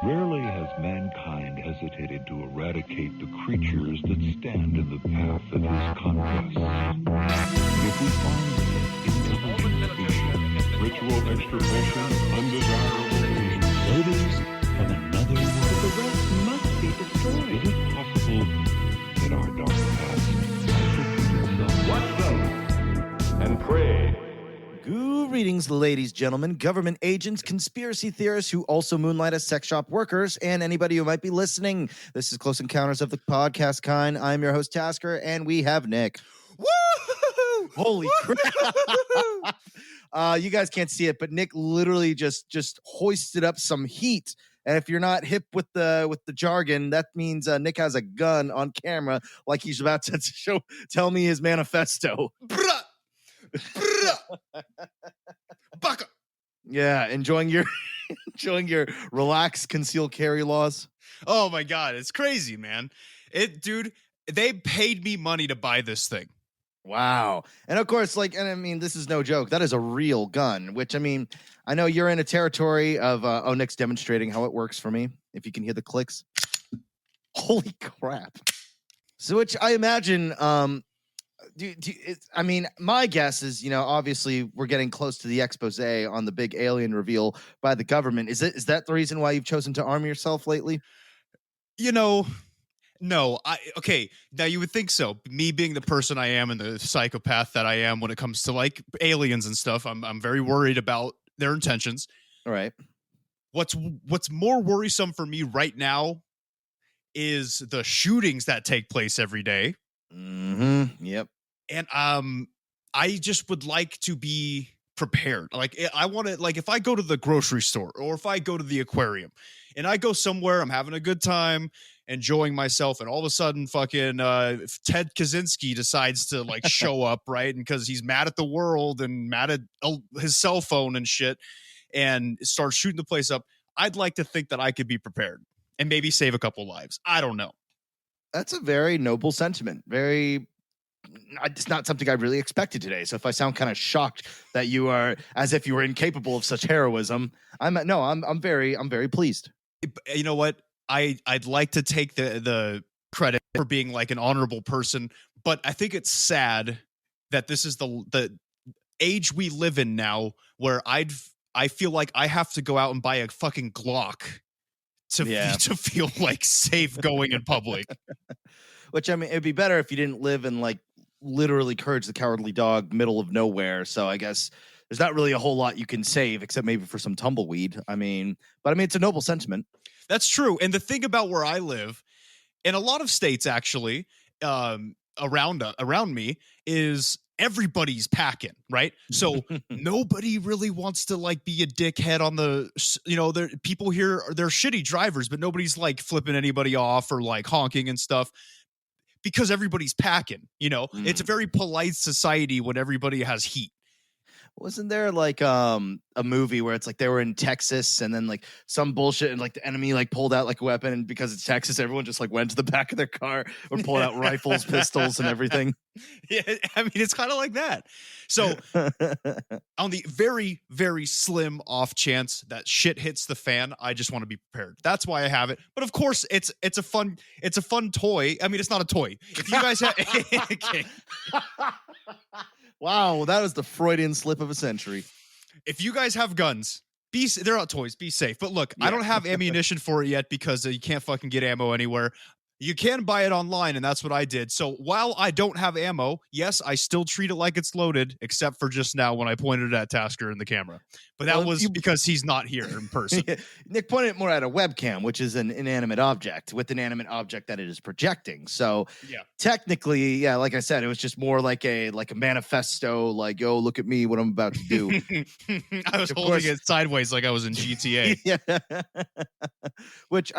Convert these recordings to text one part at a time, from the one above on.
Rarely has mankind hesitated to eradicate the creatures that stand in the path of his conquest. And if we find intelligent species, ritual extirpation, undesirable odors from another world, the rest must be destroyed. Is it possible that our dark past has repeated itself? Watch them and pray. Greetings, ladies, gentlemen, government agents, conspiracy theorists who also moonlight as sex shop workers, and anybody who might be listening. This is Close Encounters of the Podcast Kind. I'm your host, Tasker, and we have Nick. Woo! Holy crap. You guys can't see it, but Nick literally just hoisted up some heat. And if you're not hip with the jargon, that means Nick has a gun on camera, like he's about to tell me his manifesto. Baka. Yeah, enjoying your relaxed concealed carry laws. Oh my god, it's crazy, man. Dude, they paid me money to buy this thing. Wow. And of course, this is no joke. That is a real gun, which, I know you're in a territory of, Nick's demonstrating how it works for me. If you can hear the clicks. Holy crap. So, which I imagine, my guess is, obviously we're getting close to the expose on the big alien reveal by the government. Is that the reason why you've chosen to arm yourself lately? No, okay, now you would think so. Me being the person I am and the psychopath that I am when it comes to like aliens and stuff, I'm very worried about their intentions. All right. What's more worrisome for me right now is the shootings that take place every day. Mm-hmm. Yep. And I just would like to be prepared. Like, I want to, like, if I go to the grocery store or if I go to the aquarium and I go somewhere, I'm having a good time, enjoying myself, and all of a sudden fucking Ted Kaczynski decides to like show up, right? And because he's mad at the world and mad at his cell phone and shit and starts shooting the place up, I'd like to think that I could be prepared and maybe save a couple lives. I don't know. That's a very noble sentiment. It's not something I really expected today. So if I sound kind of shocked that you are as if you were incapable of such heroism, I'm very pleased. You know what? I'd like to take the credit for being like an honorable person, but I think it's sad that this is the age we live in now, where I feel like I have to go out and buy a fucking Glock to feel like safe going in public. Which, it'd be better if you didn't live in like literally Courage the Cowardly Dog, middle of nowhere. So I guess there's not really a whole lot you can save except maybe for some tumbleweed. But it's a noble sentiment. That's true. And the thing about where I live, in a lot of states actually, around me, is everybody's packing, right? So nobody really wants to like be a dickhead on the, people here, they're shitty drivers, but nobody's like flipping anybody off or like honking and stuff because everybody's packing, It's a very polite society when everybody has heat. Wasn't there like a movie where it's like they were in Texas and then like some bullshit and like the enemy like pulled out like a weapon, and because it's Texas, everyone just like went to the back of their car or pulled out rifles, pistols, and everything. Yeah, it's kind of like that. So on the very, very slim off chance that shit hits the fan, I just want to be prepared. That's why I have it. But of course, it's a fun toy. It's not a toy. If you guys have okay. Wow, that was the Freudian slip of a century. If you guys have guns, they're not toys. Be safe. But look, yeah. I don't have ammunition for it yet because you can't fucking get ammo anywhere. You can buy it online, and that's what I did. So while I don't have ammo, yes, I still treat it like it's loaded, except for just now when I pointed it at Tasker in the camera. But that was because he's not here in person. Nick pointed it more at a webcam, which is an inanimate object with an animate object that it is projecting. So technically, like I said, it was just more like a manifesto, like, yo, look at me, what I'm about to do. I was holding it sideways like I was in GTA. Which,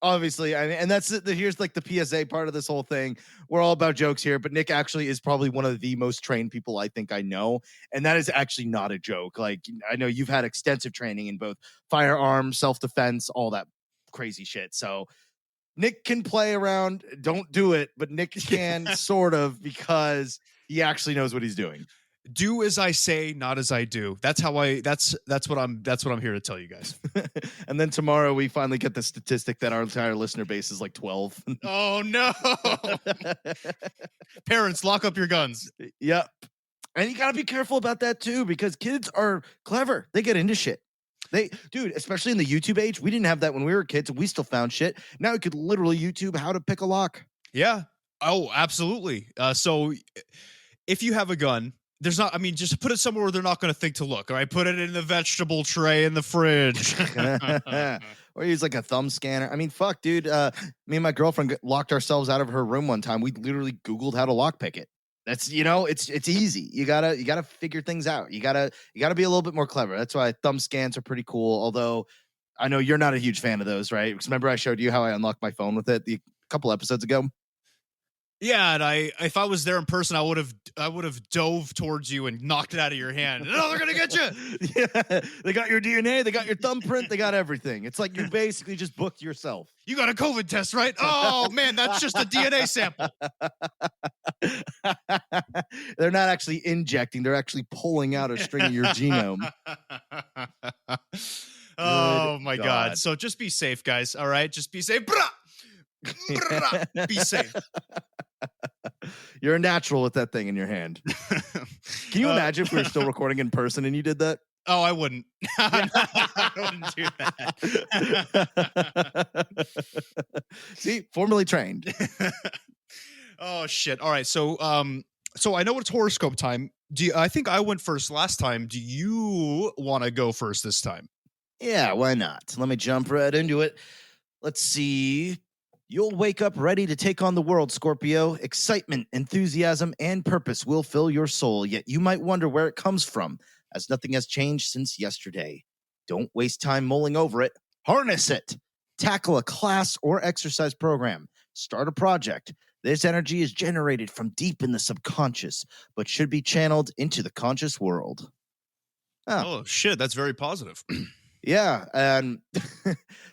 obviously, and that's here's like the PSA part of this whole thing. We're all about jokes here, but Nick actually is probably one of the most trained people I think I know, and that is actually not a joke. Like, I know you've had extensive training in both firearms, self-defense, all that crazy shit. So Nick can play around. Don't do it, but Nick can sort of, because he actually knows what he's doing. Do as I say, not as I do. That's what I'm here to tell you guys. And then tomorrow we finally get the statistic that our entire listener base is like 12. Oh no. Parents, lock up your guns. Yep. And you got to be careful about that too, because kids are clever. They get into shit. Dude, especially in the YouTube age, we didn't have that when we were kids and we still found shit. Now you could literally YouTube how to pick a lock. Yeah. Oh, absolutely. So if you have a gun, just put it somewhere where they're not going to think to look. All right. Put it in the vegetable tray in the fridge. Or use like a thumb scanner. I mean, fuck, dude. Me and my girlfriend locked ourselves out of her room one time. We literally Googled how to lockpick it. That's, it's easy. You gotta figure things out. You gotta be a little bit more clever. That's why thumb scans are pretty cool. Although I know you're not a huge fan of those, right? Because remember I showed you how I unlocked my phone with it a couple episodes ago. Yeah, and if I was there in person, I would have dove towards you and knocked it out of your hand. No, they're gonna get you. Yeah, they got your DNA, they got your thumbprint, they got everything. It's like you basically just booked yourself. You got a COVID test, right? Oh man, that's just a DNA sample. They're not actually injecting; they're actually pulling out a string of your genome. Oh my God! So just be safe, guys. All right, just be safe. Be safe. You're a natural with that thing in your hand. Can you imagine if we were still recording in person and you did that? Oh, I wouldn't. I wouldn't do that. See, formally trained. Oh shit! All right, so I know it's horoscope time. I think I went first last time. Do you want to go first this time? Yeah, why not? Let me jump right into it. Let's see. You'll wake up ready to take on the world, Scorpio. Excitement, enthusiasm, and purpose will fill your soul, yet you might wonder where it comes from, as nothing has changed since yesterday. Don't waste time mulling over it. Harness it. Tackle a class or exercise program. Start a project. This energy is generated from deep in the subconscious, but should be channeled into the conscious world. Oh shit, that's very positive. Yeah, and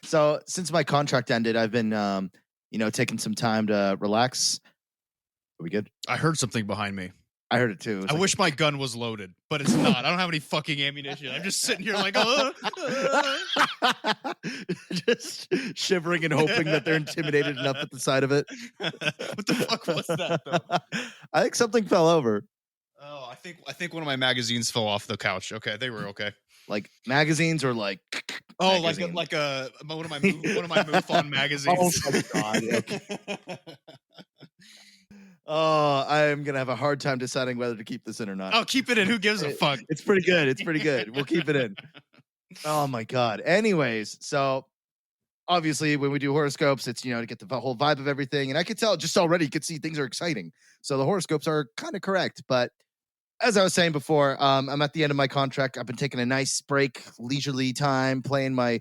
so since my contract ended, I've been taking some time to relax. Are we good? I heard something behind me. I heard it too. I wish my gun was loaded, but it's not. I don't have any fucking ammunition. I'm just sitting here like, just shivering and hoping that they're intimidated enough at the sight of it. What the fuck was that, though? I think something fell over. Oh, I think one of my magazines fell off the couch. Okay, they were okay. Like magazines or like magazines? like one of my MUFON magazines. Oh my God. Okay. Oh, I'm gonna have a hard time deciding whether to keep this in or not. Oh, keep it in. Who gives a fuck? It's pretty good. It's pretty good. We'll keep it in. Oh my God. Anyways, so obviously when we do horoscopes, it's to get the whole vibe of everything. And I could tell just already, you could see things are exciting. So the horoscopes are kind of correct. But as I was saying before, I'm at the end of my contract. I've been taking a nice break, leisurely time, playing my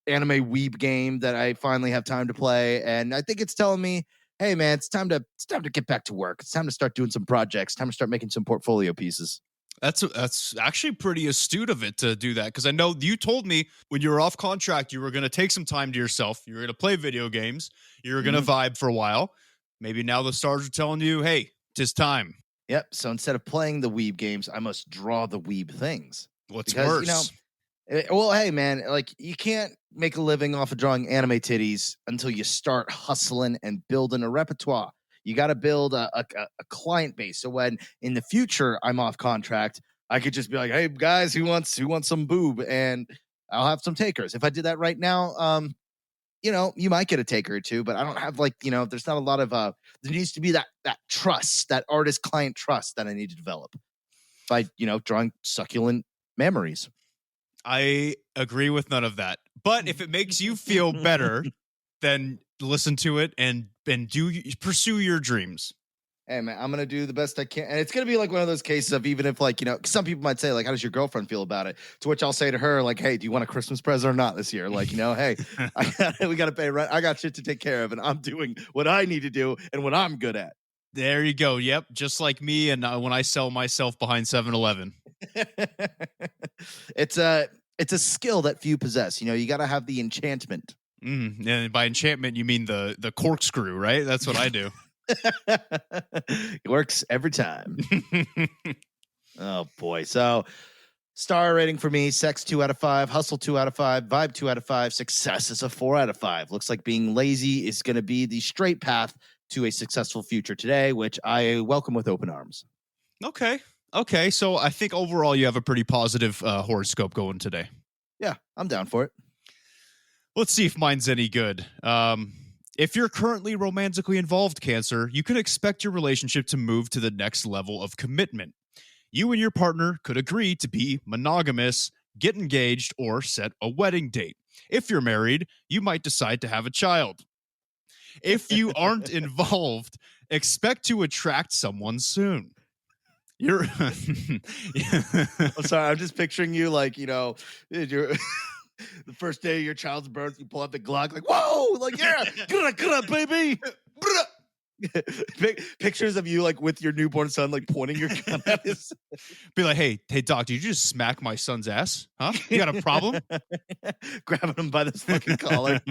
anime weeb game that I finally have time to play. And I think it's telling me, hey man, it's time to get back to work. It's time to start doing some projects. Time to start making some portfolio pieces. That's actually pretty astute of it to do that, because I know you told me when you were off contract you were going to take some time to yourself. You were going to play video games. You were going to vibe for a while. Maybe now the stars are telling you, hey, 'tis time. Yep. So instead of playing the weeb games, I must draw the weeb things. What's worse? Well, hey man, like you can't make a living off of drawing anime titties until you start hustling and building a repertoire. You got to build a client base. So when in the future I'm off contract, I could just be like, hey guys, who wants some boob, and I'll have some takers. If I did that right now, you might get a taker or two, but I don't have there's not a lot of there needs to be that trust, that artist client trust that I need to develop by drawing succulent memories. I agree with none of that. But if it makes you feel better, then listen to it and pursue your dreams. Hey man, I'm gonna do the best I can, and it's gonna be like one of those cases of even if some people might say like, how does your girlfriend feel about it? To which I'll say to her like, hey, do you want a Christmas present or not this year? Like, hey, we gotta pay rent. I got shit to take care of, and I'm doing what I need to do and what I'm good at. There you go. Yep, just like me, and when I sell myself behind 7-Eleven. It's a skill that few possess. You got to have the enchantment. And by enchantment, you mean the corkscrew, right? That's what I do. It works every time. Oh boy. So star rating for me, sex 2 out of 5, hustle 2 out of 5, vibe 2 out of 5, success is a 4 out of 5. Looks like being lazy is going to be the straight path to a successful future today, which I welcome with open arms. Okay. So I think overall you have a pretty positive horoscope going today. Yeah, I'm down for it. Let's see if mine's any good. If you're currently romantically involved, Cancer, you can expect your relationship to move to the next level of commitment. You and your partner could agree to be monogamous, get engaged, or set a wedding date. If you're married, you might decide to have a child. If you aren't involved, expect to attract someone soon. You're I'm sorry. I'm just picturing you like, you're the first day of your child's birth, you pull out the Glock, like, whoa, like, yeah, good up, baby. Pictures of you like with your newborn son, like pointing your gun at his. Be like, hey, doc, did you just smack my son's ass? Huh? You got a problem? Grabbing him by this fucking collar.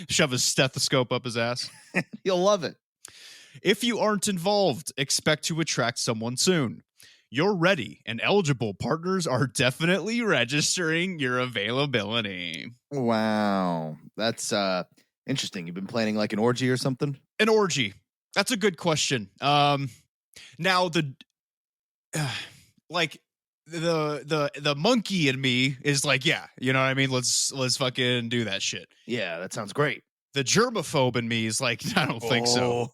Shove his stethoscope up his ass. You'll love it. If you aren't involved, expect to attract someone soon. You're ready, and eligible partners are definitely registering your availability. Wow. That's interesting. You've been planning like an orgy or something? An orgy. That's a good question. Now the like the monkey in me is like, yeah, you know what I mean? Let's fucking do that shit. Yeah, that sounds great. The germaphobe in me is like, I don't think so.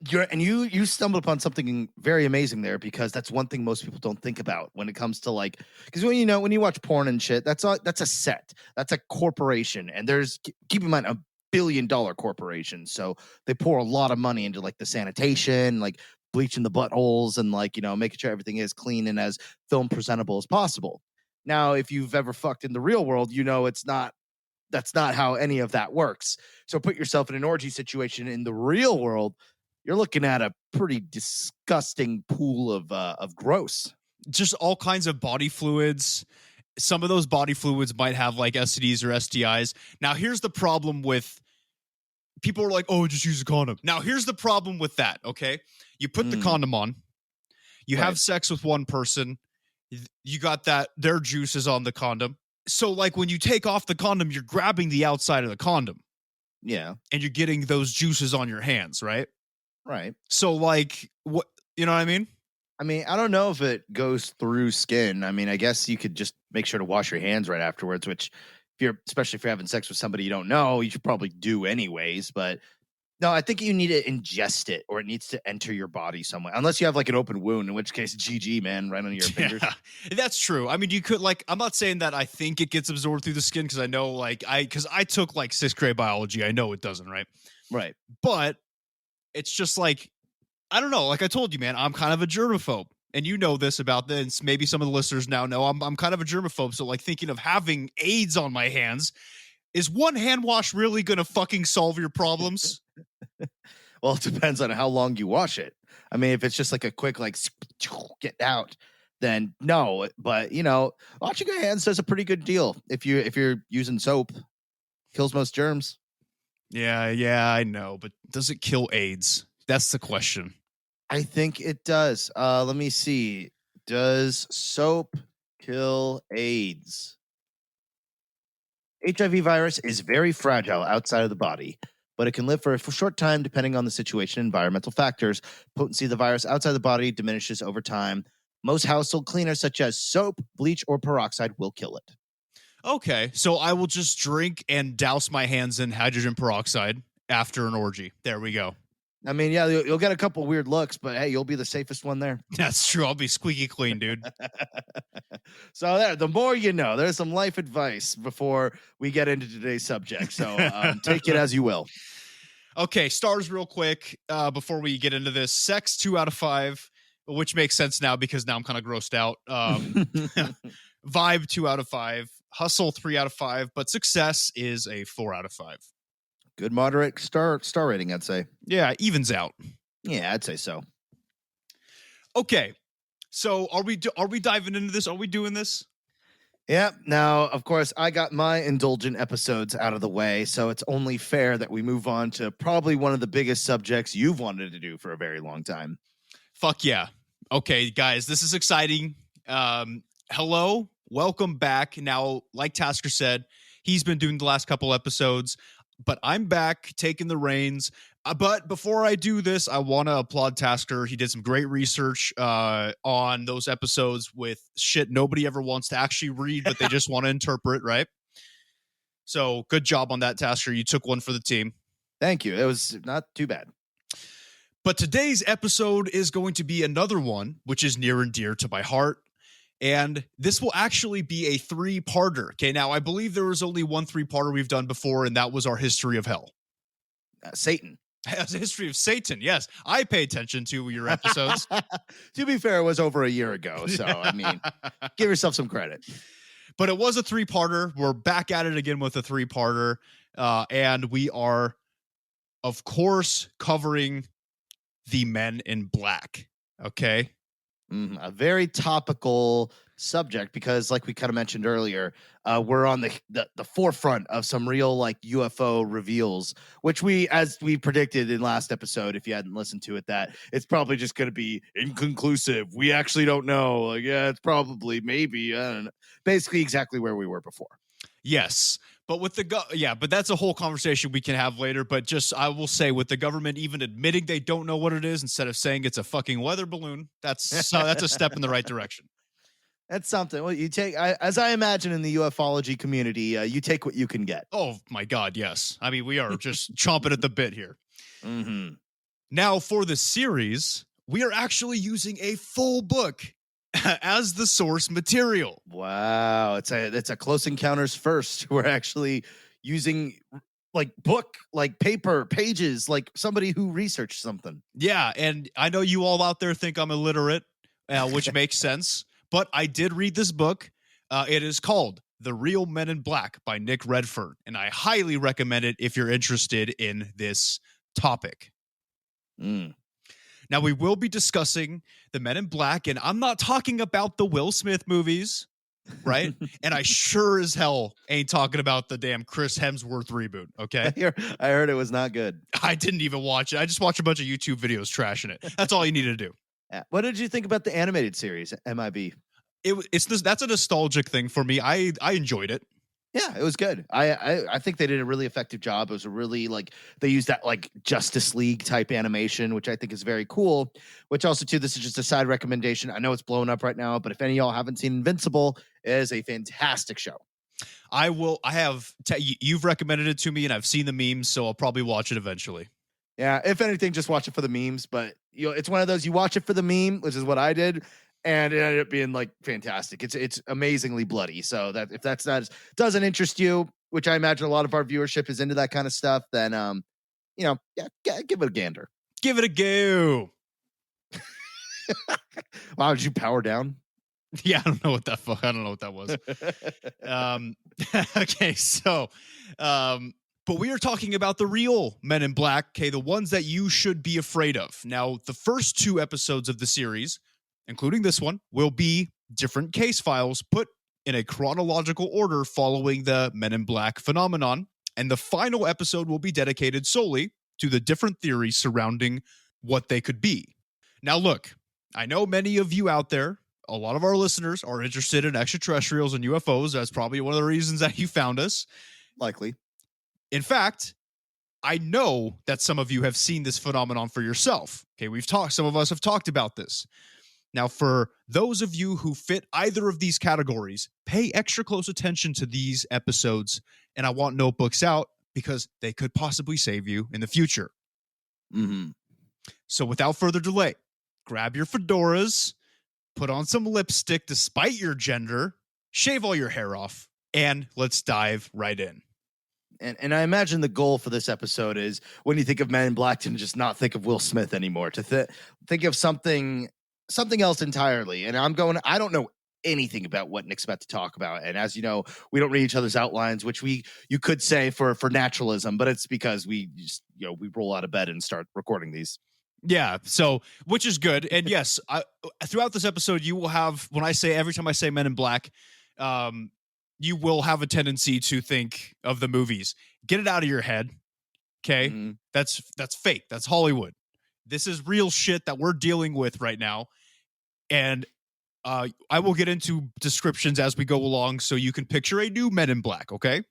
You stumbled upon something very amazing there, because that's one thing most people don't think about when it comes to like, because when you watch porn and shit, that's a set, that's a corporation, and there's, keep in mind, $1 billion corporation, so they pour a lot of money into like the sanitation, like bleaching the buttholes, and like making sure everything is clean and as film presentable as possible. Now, if you've ever fucked in the real world, that's not how any of that works. So put yourself in an orgy situation in the real world, you're looking at a pretty disgusting pool of gross. Just all kinds of body fluids. Some of those body fluids might have like STDs or STIs. Now, here's the problem with people are like, oh, just use a condom. Now, here's the problem with that, okay? You put the condom on, you have sex with one person, you got their juices on the condom. So, like, when you take off the condom, you're grabbing the outside of the condom. Yeah. And you're getting those juices on your hands, right? Right. So, like, what, you know what I mean? I mean, I don't know if it goes through skin. I mean, I guess you could just make sure to wash your hands right afterwards, which, especially if you're having sex with somebody you don't know, you should probably do anyways. But no, I think you need to ingest it, or it needs to enter your body somewhere. Unless you have like an open wound, in which case, GG, man, right on your fingers. That's true. I mean, you could like, I'm not saying that I think it gets absorbed through the skin, because I know like because I took like 6th grade biology. I know it doesn't, right? Right. But it's just like, I don't know. Like I told you, man, I'm kind of a germaphobe. And you know this about this. Maybe some of the listeners now know I'm kind of a germaphobe. So like thinking of having AIDS on my hands, is one hand wash really going to fucking solve your problems? Well, it depends on how long you wash it. I mean, if it's just like a quick, like, get out, then no. But, washing your hands does a pretty good deal. If you're using soap, kills most germs. Yeah, I know. But does it kill AIDS? That's the question. I think it does. Let me see. Does soap kill AIDS? HIV virus is very fragile outside of the body, but it can live for a short time depending on the situation and environmental factors. Potency of the virus outside the body diminishes over time. Most household cleaners such as soap, bleach, or peroxide will kill it. Okay, so I will just drink and douse my hands in hydrogen peroxide after an orgy. There we go. I mean, yeah, you'll get a couple weird looks, but hey, you'll be the safest one there. That's true. I'll be squeaky clean, dude. So the more you know. There's some life advice before we get into today's subject. So take it as you will. Okay, stars real quick before we get into this. Sex 2 out of 5, which makes sense now because now I'm kind of grossed out. Vibe 2 out of 5. Hustle 3 out of 5. But success is a 4 out of 5. Good moderate star rating, I'd say. Yeah, evens out. Yeah, I'd say so. Okay, so are we diving into this? Are we doing this? Yeah. Now, of course, I got my indulgent episodes out of the way, so it's only fair that we move on to probably one of the biggest subjects you've wanted to do for a very long time. Fuck yeah. Okay, guys, this is exciting. Hello, welcome back. Now, like Tasker said, he's been doing the last couple episodes, but I'm back taking the reins. But before I do this, I want to applaud Tasker. He did some great research on those episodes with shit nobody ever wants to actually read, but they just want to interpret, right? So good job on that, Tasker. You took one for the team. Thank you. It was not too bad. But today's episode is going to be another one, which is near and dear to my heart. And this will actually be a 3-parter. Okay, now I believe there was only one 3-parter we've done before, and that was our history of hell. Satan. As a history of Satan, yes. I pay attention to your episodes. To be fair, it was over a year ago. So, I mean, give yourself some credit. But it was a 3-parter. We're back at it again with a 3-parter. And we are, of course, covering the Men in Black. Okay. A very topical subject because, like we kind of mentioned earlier, we're on the forefront of some real like UFO reveals, which as we predicted in last episode, if you hadn't listened to it, that it's probably just going to be inconclusive. We actually don't know. Like, yeah, it's probably, maybe, I don't know. Basically exactly where we were before. Yes. But with but that's a whole conversation we can have later. But just, I will say, with the government even admitting they don't know what it is instead of saying it's a fucking weather balloon, that's a step in the right direction. That's something. Well, you take, as I imagine in the ufology community, you take what you can get. Oh my God, yes. I mean, we are just chomping at the bit here. Mm-hmm. Now, for the series, we are actually using a full book as the source material. Wow, it's a Close Encounters first. We're actually using like book, like paper, pages, like somebody who researched something. Yeah, and I know you all out there think I'm illiterate, which makes sense, but I did read this book. It is called The Real Men in Black by Nick Redfern, and I highly recommend it if you're interested in this topic. Now, we will be discussing the Men in Black, and I'm not talking about the Will Smith movies, right? And I sure as hell ain't talking about the damn Chris Hemsworth reboot, okay? I heard it was not good. I didn't even watch it. I just watched a bunch of YouTube videos trashing it. That's all you need to do. What did you think about the animated series, MIB? That's a nostalgic thing for me. I enjoyed it. Yeah, it was good. I think they did a really effective job. It was a really, like, they used that like Justice League type animation, which I think is very cool. Which also too, this is just a side recommendation. I know it's blown up right now, but if any of y'all haven't seen Invincible, it is a fantastic show. You've recommended it to me, and I've seen the memes, so I'll probably watch it eventually. Yeah, if anything, just watch it for the memes. But it's one of those, you watch it for the meme, which is what I did. And it ended up being like fantastic. It's amazingly bloody. So that if that's not doesn't interest you, which I imagine a lot of our viewership is into that kind of stuff, then give it a gander. Give it a go. Wow, did you power down? Yeah, I don't know what that was. Okay, so but we are talking about the real Men in Black, okay, the ones that you should be afraid of. Now, the first 2 episodes of the series, including this one, will be different case files put in a chronological order following the Men in Black phenomenon. And the final episode will be dedicated solely to the different theories surrounding what they could be. Now, look, I know many of you out there, a lot of our listeners are interested in extraterrestrials and UFOs. That's probably one of the reasons that you found us. Likely. In fact, I know that some of you have seen this phenomenon for yourself. Okay, some of us have talked about this. Now, for those of you who fit either of these categories, pay extra close attention to these episodes, and I want notebooks out because they could possibly save you in the future. Mm-hmm. So without further delay, grab your fedoras, put on some lipstick despite your gender, shave all your hair off, and let's dive right in. And I imagine the goal for this episode is, when you think of Men in Black, to just not think of Will Smith anymore, to think of something else entirely. And I don't know anything about what Nick's about to talk about. And as you know, we don't read each other's outlines, which you could say for naturalism, but it's because we just, we roll out of bed and start recording these. Yeah. So, which is good. And yes, throughout this episode, you will have, every time I say Men in Black, you will have a tendency to think of the movies. Get it out of your head. Okay. Mm-hmm. That's fake. That's Hollywood. This is real shit that we're dealing with right now. And I will get into descriptions as we go along so you can picture a new Men in Black, okay?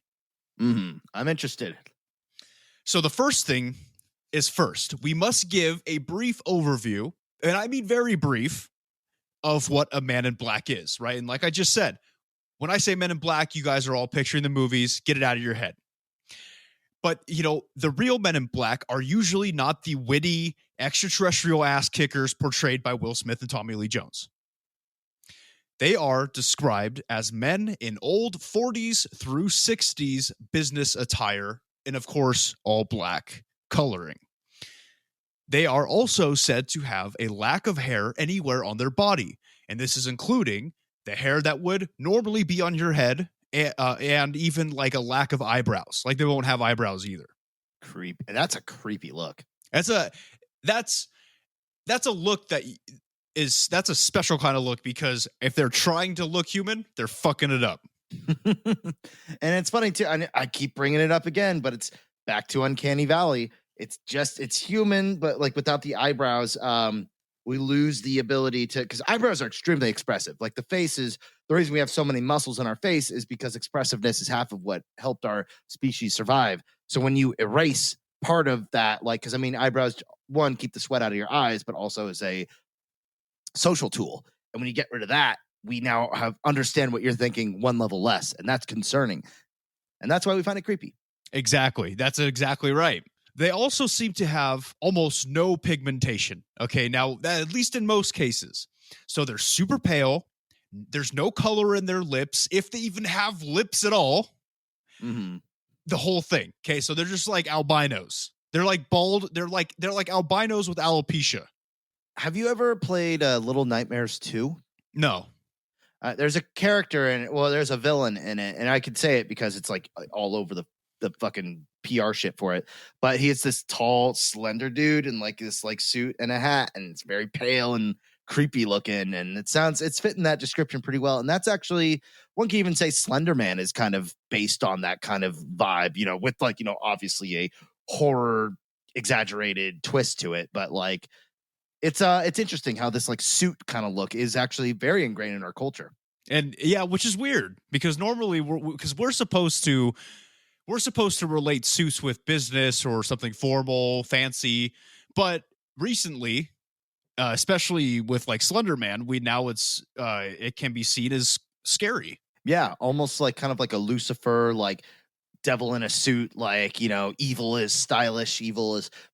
I'm interested. So the first thing is first, we must give a brief overview, and I mean very brief, of what a Man in Black is, right? And like I just said, when I say Men in Black, you guys are all picturing the movies. Get it out of your head. But, the real Men in Black are usually not the witty, extraterrestrial ass kickers portrayed by Will Smith and Tommy Lee Jones. They are described as men in old 40s through 60s business attire, and of course, all black coloring. They are also said to have a lack of hair anywhere on their body, and this is including the hair that would normally be on your head, and even like a lack of eyebrows. Like they won't have eyebrows either. Creepy. That's a creepy look. That's a look that's a special kind of look, because if they're trying to look human, they're fucking it up. And it's funny too. I keep bringing it up again, but it's back to Uncanny Valley. It's human, but like without the eyebrows, we lose the ability to, because eyebrows are extremely expressive. Like the face is the reason we have so many muscles in our face is because expressiveness is half of what helped our species survive. So when you erase part of that, like, because I mean, eyebrows, one, keep the sweat out of your eyes, but also is a social tool. And when you get rid of that, we now understand what you're thinking one level less, and that's concerning. And that's why we find it creepy. Exactly. That's exactly right. They also seem to have almost no pigmentation. Okay, now at least in most cases. So they're super pale. There's no color in their lips, if they even have lips at all. Mm-hmm. The whole thing. Okay, so they're just like albinos. They're like bald. They're like albinos with alopecia. Have you ever played Little Nightmares 2? No. There's a character in it. Well, there's a villain in it, and I could say it because it's like all over the fucking PR shit for it. But he is this tall, slender dude in like this like suit and a hat, and it's very pale and creepy looking, and it's fitting that description pretty well. And that's actually, one can even say Slender Man is kind of based on that kind of vibe, with like, obviously a horror exaggerated twist to it, but like it's interesting how this like suit kind of look is actually very ingrained in our culture. And yeah, which is weird, because normally we're supposed to relate suits with business or something formal, fancy, but recently, especially with like Slender Man, it can be seen as scary. Yeah, almost like kind of like a Lucifer, like devil in a suit, like, evil is stylish,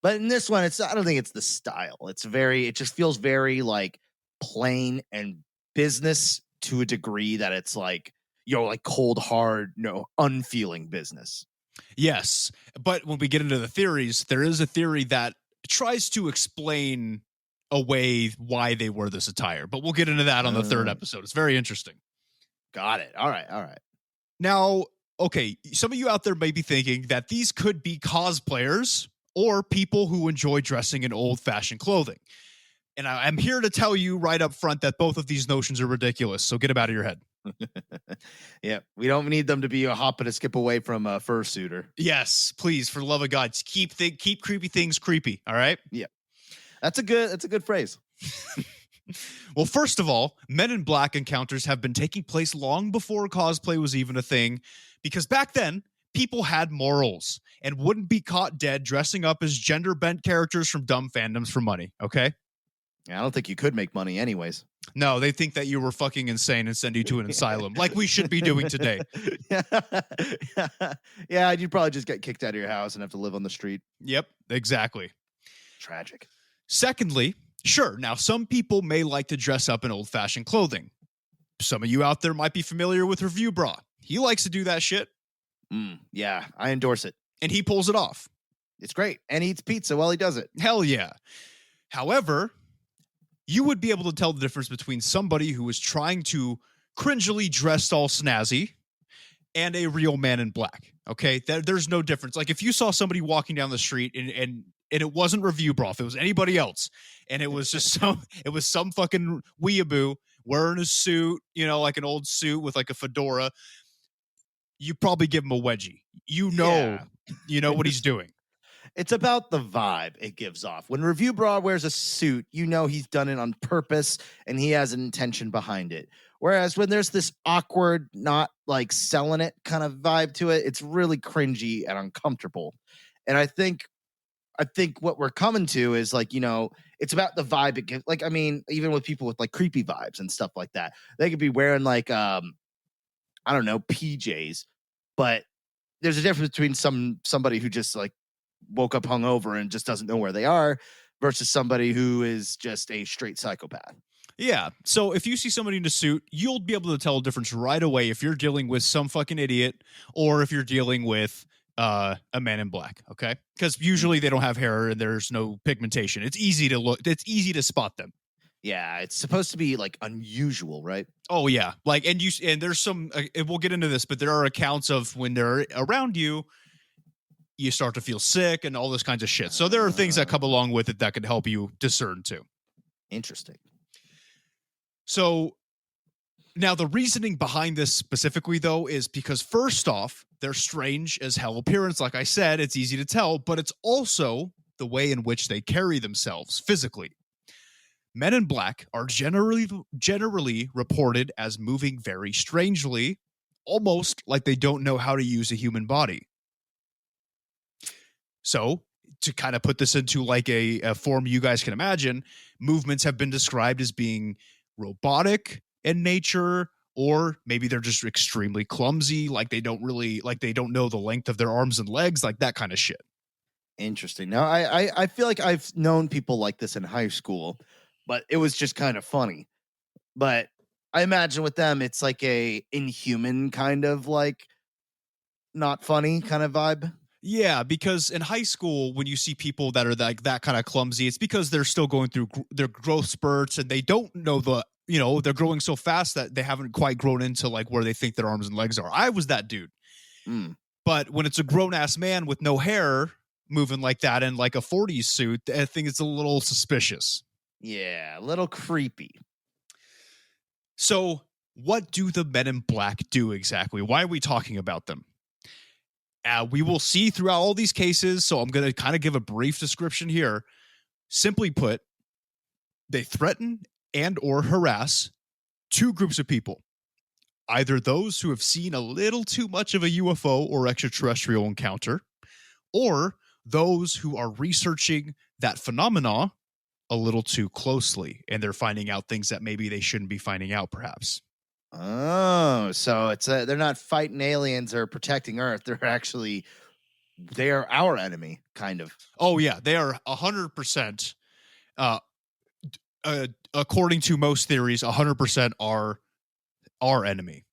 but in this one, I don't think it's the style. It just feels very like plain and business to a degree that it's like, like cold, hard, unfeeling business. Yes. But when we get into the theories, there is a theory that tries to explain away why they wear this attire, but we'll get into that on the third episode. It's very interesting. Got it. All right. Now, okay, some of you out there may be thinking that these could be cosplayers or people who enjoy dressing in old-fashioned clothing. And I'm here to tell you right up front that both of these notions are ridiculous, so get them out of your head. Yeah, we don't need them to be a hop and a skip away from a fursuiter. Yes, please, for the love of God, keep creepy things creepy, all right? Yeah. That's a good phrase. Well, first of all, Men in Black encounters have been taking place long before cosplay was even a thing, because back then, people had morals and wouldn't be caught dead dressing up as gender-bent characters from dumb fandoms for money, okay? Yeah, I don't think you could make money anyways. No, they think that you were fucking insane and send you to an asylum, like we should be doing today. Yeah, you'd probably just get kicked out of your house and have to live on the street. Yep, exactly. Tragic. Secondly, sure, now some people may like to dress up in old-fashioned clothing. Some of you out there might be familiar with Review Bra. He likes to do that shit. Yeah, I endorse it. And he pulls it off. It's great. And he eats pizza while he does it. Hell yeah. However, you would be able to tell the difference between somebody who is trying to cringily dress all snazzy and a real Man in Black. Okay? There's no difference. Like if you saw somebody walking down the street and it wasn't Review Bra, if it was anybody else, and it was just some fucking weeaboo wearing a suit, like an old suit with like a fedora, you probably give him a wedgie. You know what he's doing. It's about the vibe it gives off. When Review Bra wears a suit, you know he's done it on purpose and he has an intention behind it. Whereas when there's this awkward, not like selling it kind of vibe to it, it's really cringy and uncomfortable. And I think what we're coming to is like, it's about the vibe it gives. Like, I mean, even with people with like creepy vibes and stuff like that, they could be wearing like, I don't know, PJs, but there's a difference between somebody who just like woke up hungover and just doesn't know where they are versus somebody who is just a straight psychopath. Yeah. So if you see somebody in a suit, you'll be able to tell a difference right away if you're dealing with some fucking idiot or if you're dealing with a man in black. Okay. Because usually they don't have hair and there's no pigmentation. It's easy to spot them. Yeah. It's supposed to be like unusual, right? Oh yeah. Like, and there's some, and we'll get into this, but there are accounts of when they're around you, you start to feel sick and all this kinds of shit. So there are things that come along with it that can help you discern too. Interesting. So now the reasoning behind this specifically, though, is because first off, they're strange as hell appearance. Like I said, it's easy to tell, but it's also the way in which they carry themselves physically. Men in black are generally reported as moving very strangely, almost like they don't know how to use a human body. So to kind of put this into like a form you guys can imagine, movements have been described as being robotic in nature, or maybe they're just extremely clumsy, like they don't know the length of their arms and legs, like that kind of shit. Interesting. Now, I feel like I've known people like this in high school, but it was just kind of funny. But I imagine with them, it's like a inhuman kind of like not funny kind of vibe. Yeah, because in high school, when you see people that are like that kind of clumsy, it's because they're still going through their growth spurts and they don't know they're growing so fast that they haven't quite grown into like where they think their arms and legs are. I was that dude. But when it's a grown ass man with no hair moving like that in like a 40s suit, I think it's a little suspicious. Yeah, a little creepy. So what do the Men in Black do exactly? Why are we talking about them? We will see throughout all these cases, so I'm going to kind of give a brief description here. Simply put, they threaten and or harass two groups of people. Either those who have seen a little too much of a UFO or extraterrestrial encounter, or those who are researching that phenomena a little too closely, and they're finding out things that maybe they shouldn't be finding out, perhaps. Oh, so it's they're not fighting aliens or protecting Earth. They are our enemy, kind of. Oh yeah, they are 100%. According to most theories, 100% are our enemy.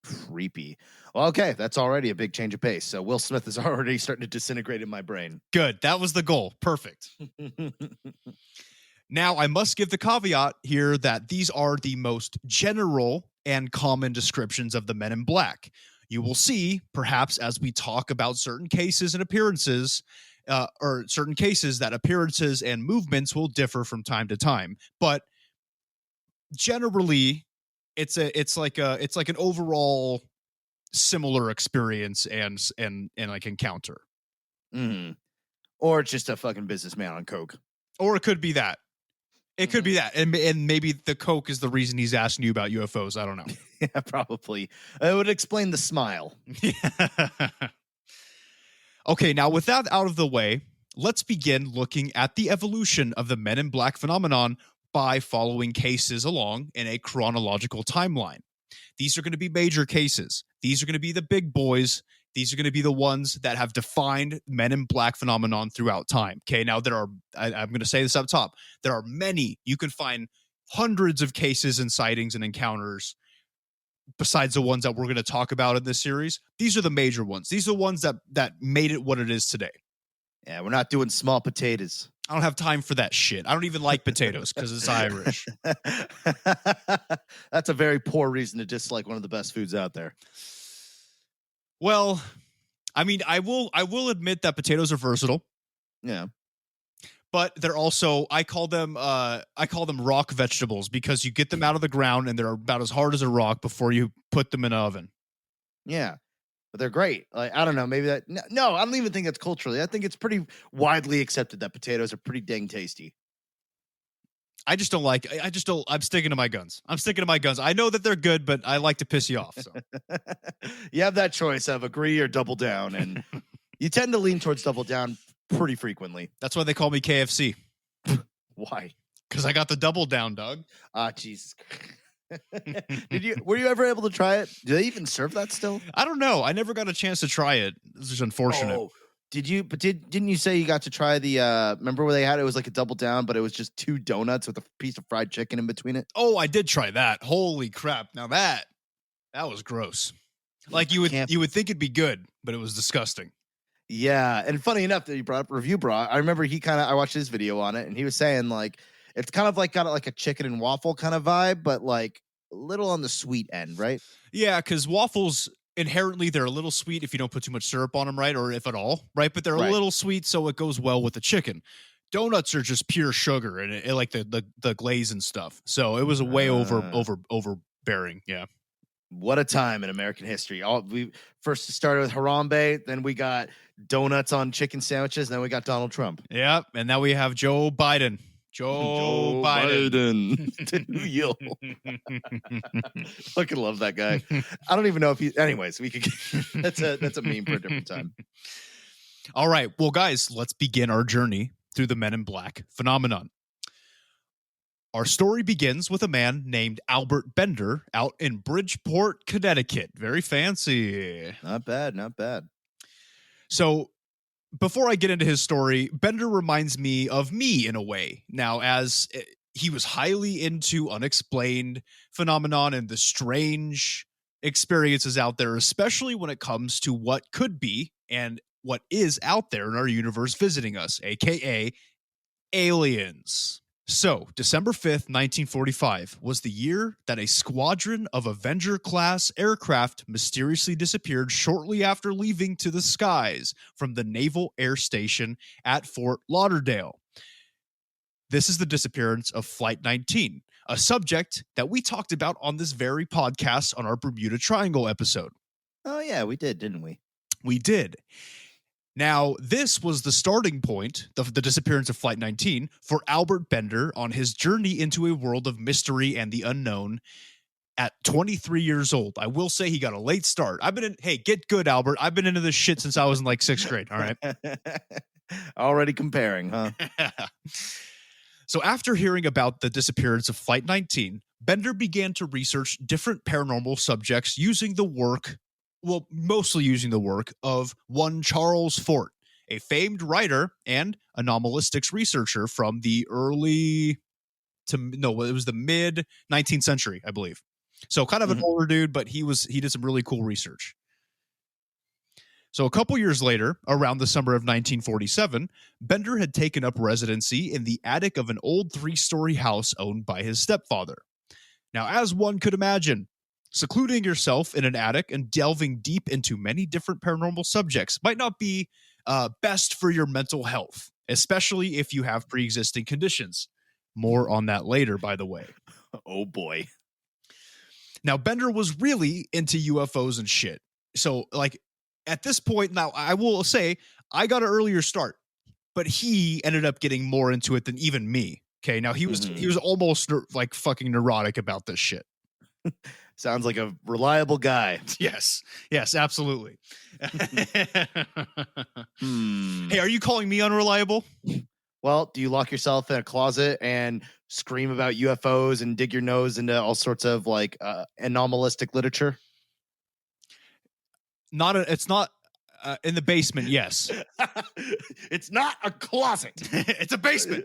Creepy. Well, okay, that's already a big change of pace. So Will Smith is already starting to disintegrate in my brain. Good. That was the goal. Perfect. Now, I must give the caveat here that these are the most general and common descriptions of the Men in Black. You will see, perhaps, as we talk about certain cases and appearances, or certain cases, that appearances and movements will differ from time to time. But generally, it's like an overall similar experience and like encounter. Or it's just a fucking businessman on coke. Or it could be that. It could be that. And maybe the coke is the reason he's asking you about UFOs. I don't know. Yeah, probably. It would explain the smile. Okay, now with that out of the way, let's begin looking at the evolution of the Men in Black phenomenon by following cases along in a chronological timeline. These are going to be major cases. These are going to be the big boys. These are going to be the ones that have defined Men in Black phenomenon throughout time. Okay, now I'm going to say this up top. There are many. You can find hundreds of cases and sightings and encounters besides the ones that we're going to talk about in this series. These are the major ones. These are the ones that made it what it is today. Yeah, we're not doing small potatoes. I don't have time for that shit. I don't even like potatoes because it's Irish. That's a very poor reason to dislike one of the best foods out there. Well, I mean, I will admit that potatoes are versatile. Yeah. But they're also, I call them rock vegetables because you get them out of the ground and they're about as hard as a rock before you put them in an oven. Yeah. but they're great. Like, I don't know, maybe that. No, I don't even think that's culturally. I think it's pretty widely accepted that potatoes are pretty dang tasty. I just don't like. I just don't. I'm sticking to my guns. I know that they're good, but I like to piss you off. So. You have that choice of agree or double down, and you tend to lean towards double down pretty frequently. That's why they call me KFC. Why? Because I got the double down, dog. Ah, Jesus. Were you ever able to try it? Do they even serve that still? I don't know. I never got a chance to try it. This is unfortunate. Oh, did you? But didn't you say you got to try the? Remember where they had it was like a double down, but it was just 2 donuts with a piece of fried chicken in between it. Oh, I did try that. Holy crap! Now that was gross. Like you would think it'd be good, but it was disgusting. Yeah, and funny enough that you brought up Review Bra, I remember I watched his video on it, and he was saying like it's kind of like got like a chicken and waffle kind of vibe, but like a little on the sweet end, right? Yeah, because waffles inherently they're a little sweet if you don't put too much syrup on them, right? Or if at all, right? But they're a little sweet, so it goes well with the chicken. Donuts are just pure sugar and it like the glaze and stuff. So it was a way overbearing. Yeah. What a time in American history. We first started with Harambe, then we got donuts on chicken sandwiches, then we got Donald Trump. Yeah, and now we have Joe Biden. Joe Biden. Fucking love that guy. I don't even know if he. Anyways, we could. That's a meme for a different time. All right, well, guys, let's begin our journey through the Men in Black phenomenon. Our story begins with a man named Albert Bender out in Bridgeport, Connecticut. Very fancy. Not bad, not bad. So before I get into his story, Bender reminds me of me in a way. Now, as he was highly into unexplained phenomenon and the strange experiences out there, especially when it comes to what could be and what is out there in our universe visiting us, aka aliens. So, December 5th, 1945 was the year that a squadron of Avenger-class aircraft mysteriously disappeared shortly after leaving to the skies from the Naval Air Station at Fort Lauderdale. This is the disappearance of Flight 19, a subject that we talked about on this very podcast on our Bermuda Triangle episode. Oh, yeah, we did, didn't we? We did. Now, this was the starting point, the disappearance of Flight 19, for Albert Bender on his journey into a world of mystery and the unknown at 23 years old. I will say he got a late start. Get good, Albert. I've been into this shit since I was in like 6th grade, all right? Already comparing, huh? So after hearing about the disappearance of Flight 19, Bender began to research different paranormal subjects mostly using the work of one Charles Fort, a famed writer and anomalistics researcher from the the mid 19th century, I believe. So kind of an older dude, but he did some really cool research. So a couple years later, around the summer of 1947, Bender had taken up residency in the attic of an old 3-story house owned by his stepfather. Now, as one could imagine, secluding yourself in an attic and delving deep into many different paranormal subjects might not be best for your mental health, especially if you have pre-existing conditions. More on that later, by the way. Oh, boy. Now, Bender was really into UFOs and shit. So, like, at this point, now, I will say, I got an earlier start, but he ended up getting more into it than even me. Okay, now he was almost like fucking neurotic about this shit. Sounds like a reliable guy. Yes, absolutely. Hey, are you calling me unreliable? Well, do you lock yourself in a closet and scream about UFOs and dig your nose into all sorts of like anomalistic literature? It's not in the basement. Yes, it's not a closet. It's a basement.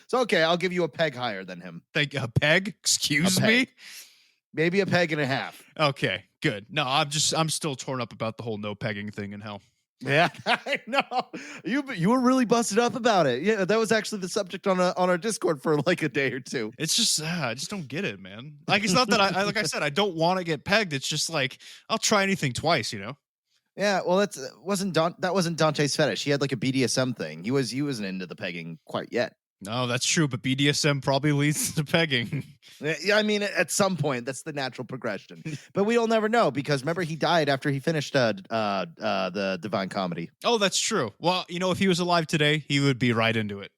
So okay, I'll give you a peg higher than him. Think a peg? Excuse me? Maybe a peg and a half. Okay, good. No, I'm still torn up about the whole no pegging thing in hell. Yeah, I know. You were really busted up about it. Yeah, that was actually the subject on our Discord for like a day or two. It's just I just don't get it, man. Like it's not that I like I said I don't want to get pegged. It's just like I'll try anything twice, you know. Yeah, well, that wasn't Dante's fetish. He had like a BDSM thing. He wasn't into the pegging quite yet. No, that's true, but BDSM probably leads to pegging. Yeah, I mean, at some point, that's the natural progression. But we'll never know because remember, he died after he finished the Divine Comedy. Oh, that's true. Well, if he was alive today, he would be right into it.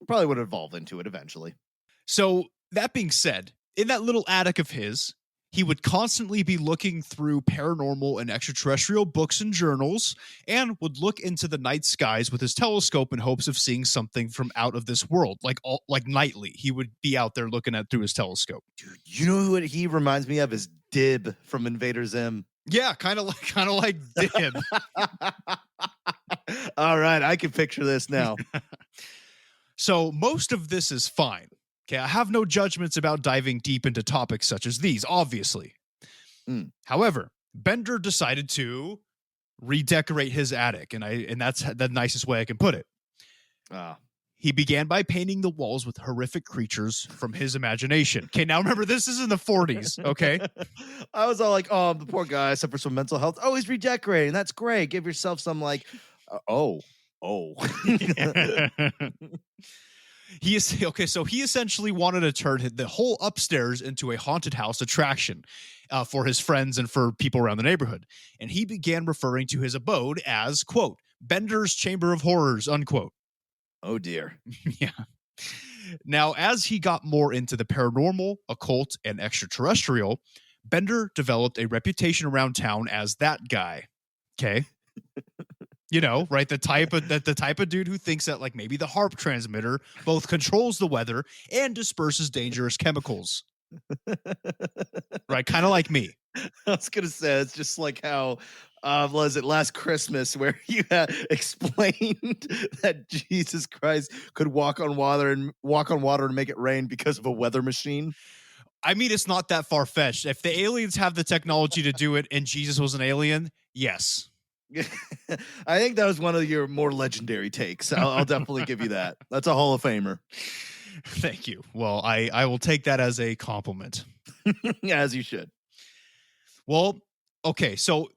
Probably would evolve into it eventually. So, that being said, in that little attic of his, he would constantly be looking through paranormal and extraterrestrial books and journals and would look into the night skies with his telescope in hopes of seeing something from out of this world. Like nightly, he would be out there looking at through his telescope. Dude, you know who he reminds me of is Dib from Invader Zim. Yeah, kind of like Dib. All right, I can picture this now. So most of this is fine. Okay, I have no judgments about diving deep into topics such as these, obviously. However, Bender decided to redecorate his attic, and that's the nicest way I can put it. He began by painting the walls with horrific creatures from his imagination. Okay, now remember, this is in the 40s, okay? I was all like, oh, the poor guy suffers from mental health. Oh, he's redecorating. That's great. Give yourself some oh. So he essentially wanted to turn the whole upstairs into a haunted house attraction for his friends and for people around the neighborhood. And he began referring to his abode as, quote, Bender's Chamber of Horrors, unquote. Oh, dear. Yeah. Now, as he got more into the paranormal, occult, and extraterrestrial, Bender developed a reputation around town as that guy. Okay. Right? The type of dude who thinks that like maybe the HARP transmitter both controls the weather and disperses dangerous chemicals. Right? Kind of like me. I was gonna say it's just like how was it last Christmas where you explained that Jesus Christ could walk on water and make it rain because of a weather machine. I mean, it's not that far-fetched. If the aliens have the technology to do it and Jesus was an alien, yes. I think that was one of your more legendary takes. I'll definitely give you that. That's a Hall of Famer. Thank you. Well, I will take that as a compliment. As you should. Well, okay. So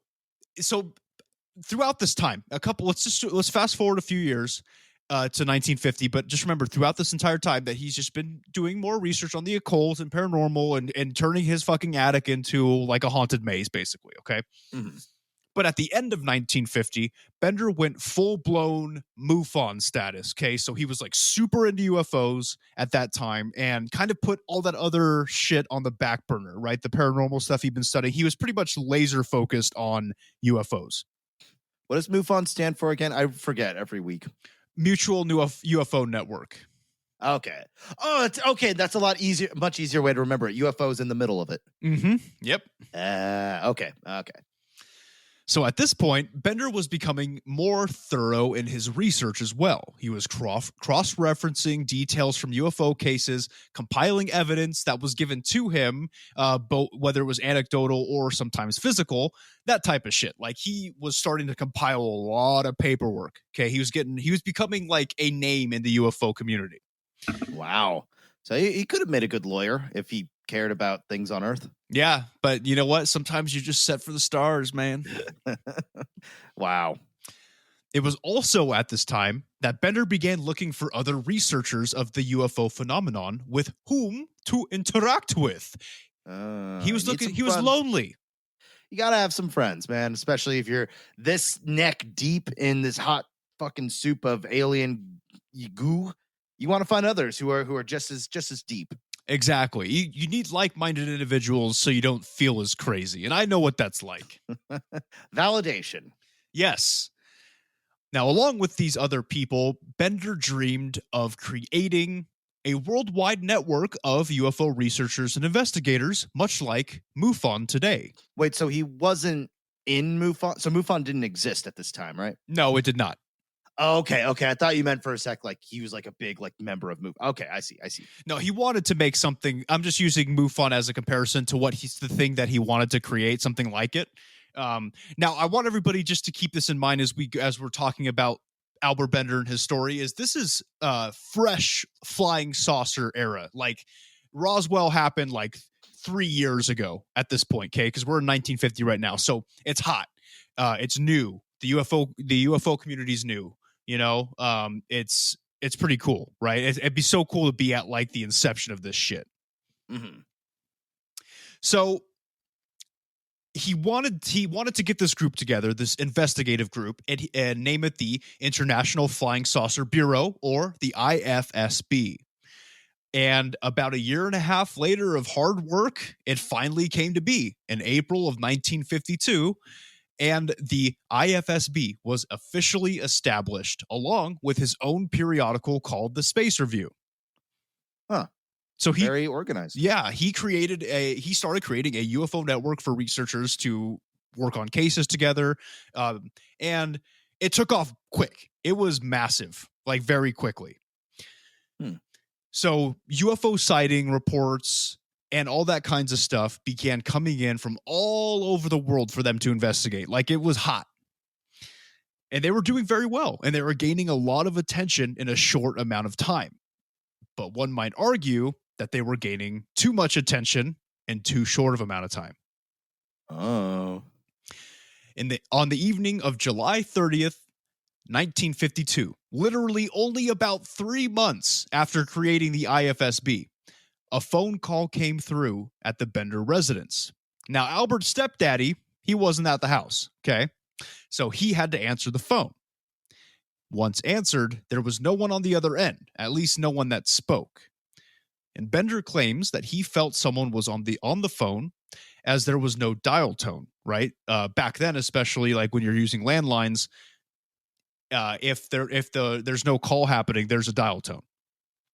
throughout this time, let's fast forward a few years to 1950. But just remember, throughout this entire time, that he's just been doing more research on the occult and paranormal and turning his fucking attic into like a haunted maze, basically. Okay. Mm-hmm. But at the end of 1950, Bender went full-blown MUFON status, okay? So he was like super into UFOs at that time and kind of put all that other shit on the back burner, right? The paranormal stuff he'd been studying. He was pretty much laser-focused on UFOs. What does MUFON stand for again? I forget every week. Mutual UFO Network. Okay. Oh, it's okay. That's a lot easier, much easier way to remember it. UFOs in the middle of it. Mm-hmm. Yep. Okay. So at this point, Bender was becoming more thorough in his research as well. He was cross-referencing details from UFO cases, compiling evidence that was given to him, both whether it was anecdotal or sometimes physical, that type of shit. Like he was starting to compile a lot of paperwork. Okay, he was becoming like a name in the UFO community. Wow. So he could have made a good lawyer if he cared about things on Earth. Yeah, but you know what? Sometimes you're just set for the stars, man. Wow. It was also at this time that Bender began looking for other researchers of the UFO phenomenon with whom to interact with. He was lonely. You got to have some friends, man, especially if you're this neck deep in this hot fucking soup of alien goo. You want to find others who are just as deep. Exactly. You need like-minded individuals so you don't feel as crazy. And I know what that's like. Validation. Yes. Now, along with these other people, Bender dreamed of creating a worldwide network of UFO researchers and investigators, much like MUFON today. Wait, so he wasn't in MUFON? So MUFON didn't exist at this time, right? No, it did not. Okay. I thought you meant for a sec like he was like a big like member of MUFON. Okay, I see. No, he wanted to make something. I'm just using MUFON as a comparison to what he's the thing that he wanted to create, something like it. Now, I want everybody just to keep this in mind as we're talking about Albert Bender and his story. This is fresh flying saucer era. Like Roswell happened like 3 years ago at this point, okay? Because we're in 1950 right now, so it's hot. It's new. The UFO community is new. You know, it's it's pretty cool, right? It'd be so cool to be at like the inception of this shit. Mm-hmm. So he wanted to get this group together, this investigative group, and name it the International Flying Saucer Bureau, or the IFSB. And about a year and a half later of hard work, it finally came to be in April of 1952. And the IFSB was officially established, along with his own periodical called the Space Review. Huh. So very organized. Yeah, he started creating a UFO network for researchers to work on cases together. And it took off quick. It was massive, like very quickly. So UFO sighting reports and all that kinds of stuff began coming in from all over the world for them to investigate. Like, it was hot. And they were doing very well, and they were gaining a lot of attention in a short amount of time. But one might argue that they were gaining too much attention in too short of amount of time. Oh. On the evening of July 30th, 1952, literally only about 3 months after creating the IFSB, a phone call came through at the Bender residence. Now, Albert's stepdaddy, he wasn't at the house, okay? So he had to answer the phone. Once answered, there was no one on the other end, at least no one that spoke. And Bender claims that he felt someone was on the phone, as there was no dial tone, right? Back then, especially like when you're using landlines, if there's no call happening, there's a dial tone.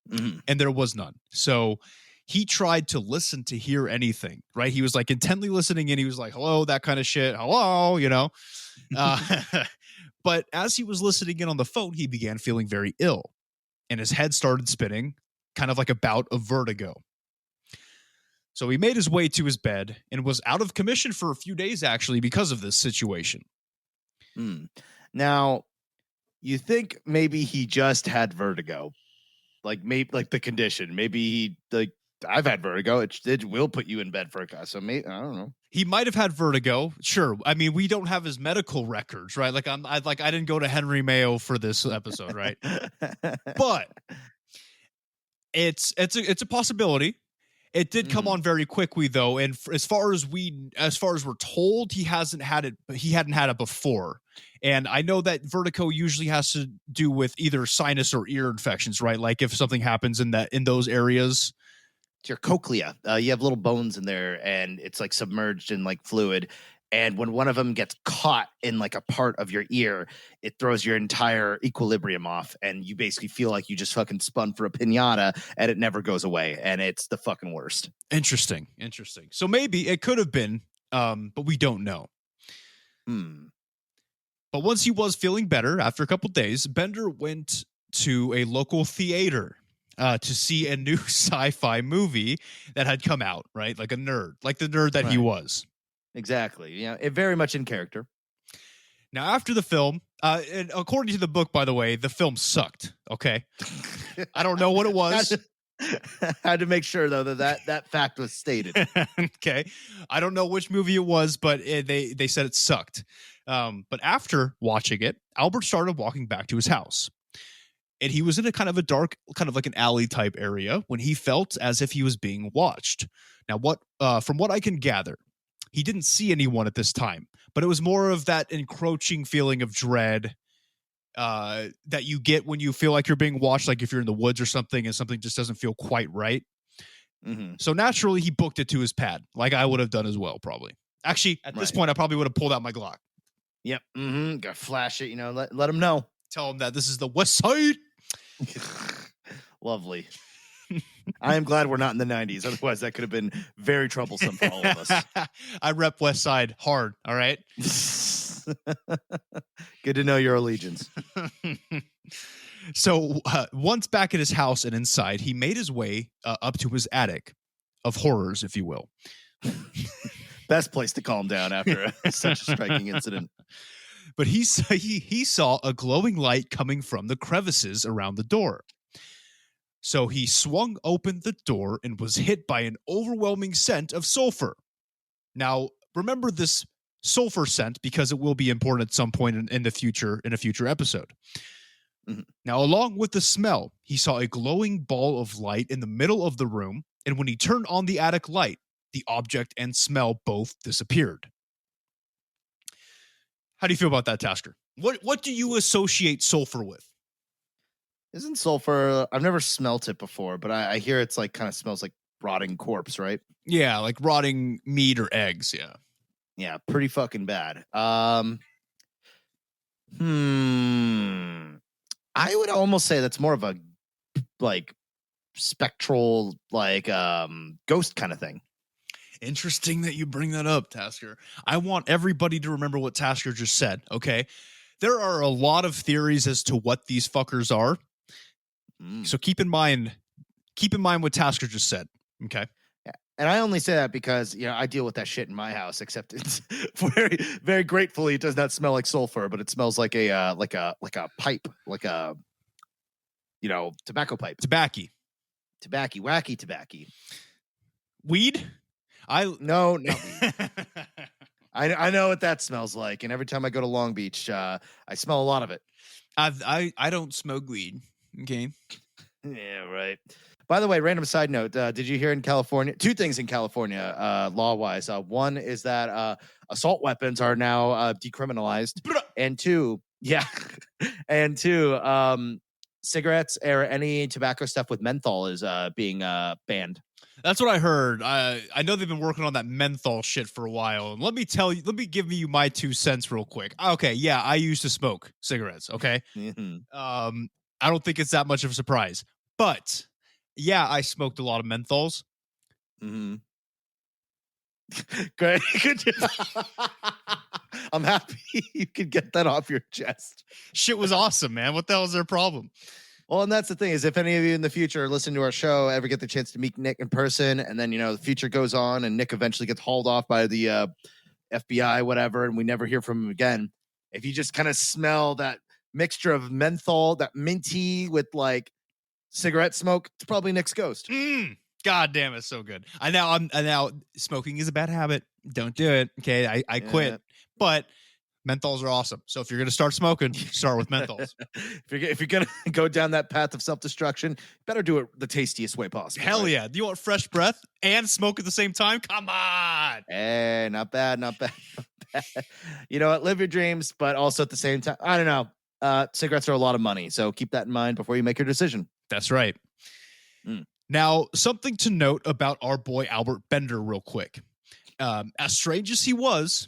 Mm-hmm. And there was none. So he tried to listen to hear anything, right? He was like intently listening, and he was like, hello, that kind of shit. Hello, you know? But as he was listening in on the phone, he began feeling very ill, and his head started spinning, kind of like a bout of vertigo. So he made his way to his bed and was out of commission for a few days, actually, because of this situation. Now, you think maybe he just had vertigo, like maybe like the condition. Maybe he like, I've had vertigo. It will put you in bed for a guy. So maybe, I don't know. He might have had vertigo. Sure. I mean, we don't have his medical records, right? Like I didn't go to Henry Mayo for this episode, right? But it's a possibility. It did come on very quickly, though, and as far as we're told, he hadn't had it before. And I know that vertigo usually has to do with either sinus or ear infections, right? Like if something happens in those areas. It's your cochlea. You have little bones in there, and it's like submerged in like fluid. And when one of them gets caught in like a part of your ear, it throws your entire equilibrium off, and you basically feel like you just fucking spun for a piñata, and it never goes away, and it's the fucking worst. Interesting. So maybe it could have been, but we don't know. But once he was feeling better, after a couple days, Bender went to a local theater to see a new sci-fi movie that had come out, right? Like a nerd, like the nerd that he was. Exactly. Yeah, it very much in character. Now, after the film, and according to the book, by the way, the film sucked. Okay. I don't know what it was. Had to make sure, though, that fact was stated. Okay. I don't know which movie it was, but they said it sucked. But after watching it, Albert started walking back to his house. And he was in a kind of a dark, kind of like an alley type area when he felt as if he was being watched. Now, from what I can gather, he didn't see anyone at this time, but it was more of that encroaching feeling of dread that you get when you feel like you're being watched, like if you're in the woods or something and something just doesn't feel quite right. So naturally, he booked it to his pad, like I would have done as well, probably. Actually, at this point, I probably would have pulled out my Glock. Yep. Gotta flash it, let him know. Tell him that this is the West Side. Lovely. I am glad we're not in the 90s. Otherwise, that could have been very troublesome for all of us. I rep West Side hard. All right. Good to know your allegiance. So once back at his house and inside, he made his way up to his attic of horrors, if you will. Best place to calm down after such a striking incident. But he saw a glowing light coming from the crevices around the door. So he swung open the door and was hit by an overwhelming scent of sulfur. Now, remember this sulfur scent because it will be important at some point in the future, in a future episode. Mhm. Now, along with the smell, he saw a glowing ball of light in the middle of the room, and when he turned on the attic light, the object and smell both disappeared. How do you feel about that, Tasker? What do you associate sulfur with? Isn't sulfur? I've never smelt it before, but I hear it's like kind of smells like rotting corpse, right? Yeah, like rotting meat or eggs. Yeah. Yeah, pretty fucking bad. Hmm. I would almost say that's more of a like spectral, like ghost kind of thing. Interesting that you bring that up, Tasker. I want everybody to remember what Tasker just said, okay? There are a lot of theories as to what these fuckers are. So keep in mind what Tasker just said, okay? Yeah. And I only say that because I deal with that shit in my house. Except it's very, very gratefully, it does not smell like sulfur, but it smells like a pipe, like a tobacco pipe, Tobacco. wacky tobacco. Weed? No, not weed. I know what that smells like, and every time I go to Long Beach, I smell a lot of it. I don't smoke weed. Okay. Yeah, right. By the way, random side note: did you hear in California? Two things in California, law-wise. One is that assault weapons are now decriminalized, and two, cigarettes or any tobacco stuff with menthol is being banned. That's what I heard. I know they've been working on that menthol shit for a while. And let me give you my 2 cents real quick. Okay, yeah, I used to smoke cigarettes, okay? Mm-hmm. I don't think it's that much of a surprise. But, yeah, I smoked a lot of menthols. Mm-hmm. Great. Good job. I'm happy you could get that off your chest. Shit was awesome, man. What the hell is their problem? Well, and that's the thing is if any of you in the future listen to our show, ever get the chance to meet Nick in person, and then, the future goes on and Nick eventually gets hauled off by the FBI, whatever, and we never hear from him again. If you just kind of smell that mixture of menthol, that minty with like cigarette smoke, it's probably Nick's ghost. God damn, it's so good. I now smoking is a bad habit. Don't do it. Okay. I quit. But menthols are awesome. So if you're gonna start smoking, start with menthols. if you're gonna go down that path of self-destruction, better do it the tastiest way possible. Hell right? Yeah. Do you want fresh breath and smoke at the same time? Come on. Hey, not bad. You know what? Live your dreams, but also at the same time, I don't know. Cigarettes are a lot of money, so keep that in mind before you make your decision. That's right. Now, something to note about our boy Albert Bender real quick. As strange as he was,